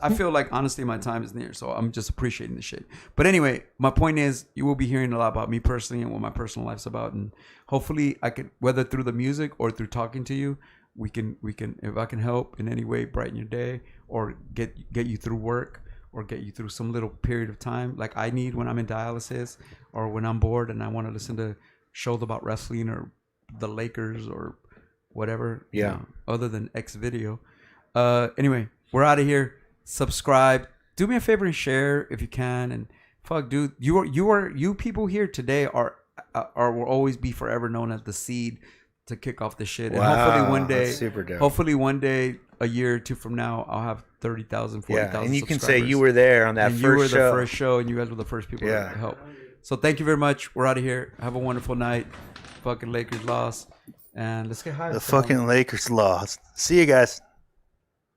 Speaker 1: I feel like honestly my time is near, so I'm just appreciating the shit. But anyway, my point is, you will be hearing a lot about me personally and what my personal life's about, and hopefully I could, whether through the music or through talking to you, we can if I can help in any way, brighten your day or get you through work or get you through some little period of time like I need when I'm in dialysis or when I'm bored and I want to listen to shows about wrestling or the Lakers or whatever. Other than X video. Anyway, we're out of here. Subscribe. Do me a favor and share if you can. And fuck, dude, you people here today are will always be forever known as the seed to kick off the shit. And hopefully one day, a year or two from now, I'll have 30,000, 40,000.
Speaker 6: And you can say you were there on that
Speaker 1: and
Speaker 6: first show.
Speaker 1: You were the first show, and you guys were the first people to help. So thank you very much. We're out of here. Have a wonderful night. Fucking Lakers lost. And let's get high.
Speaker 6: The fucking Lakers lost. See you guys.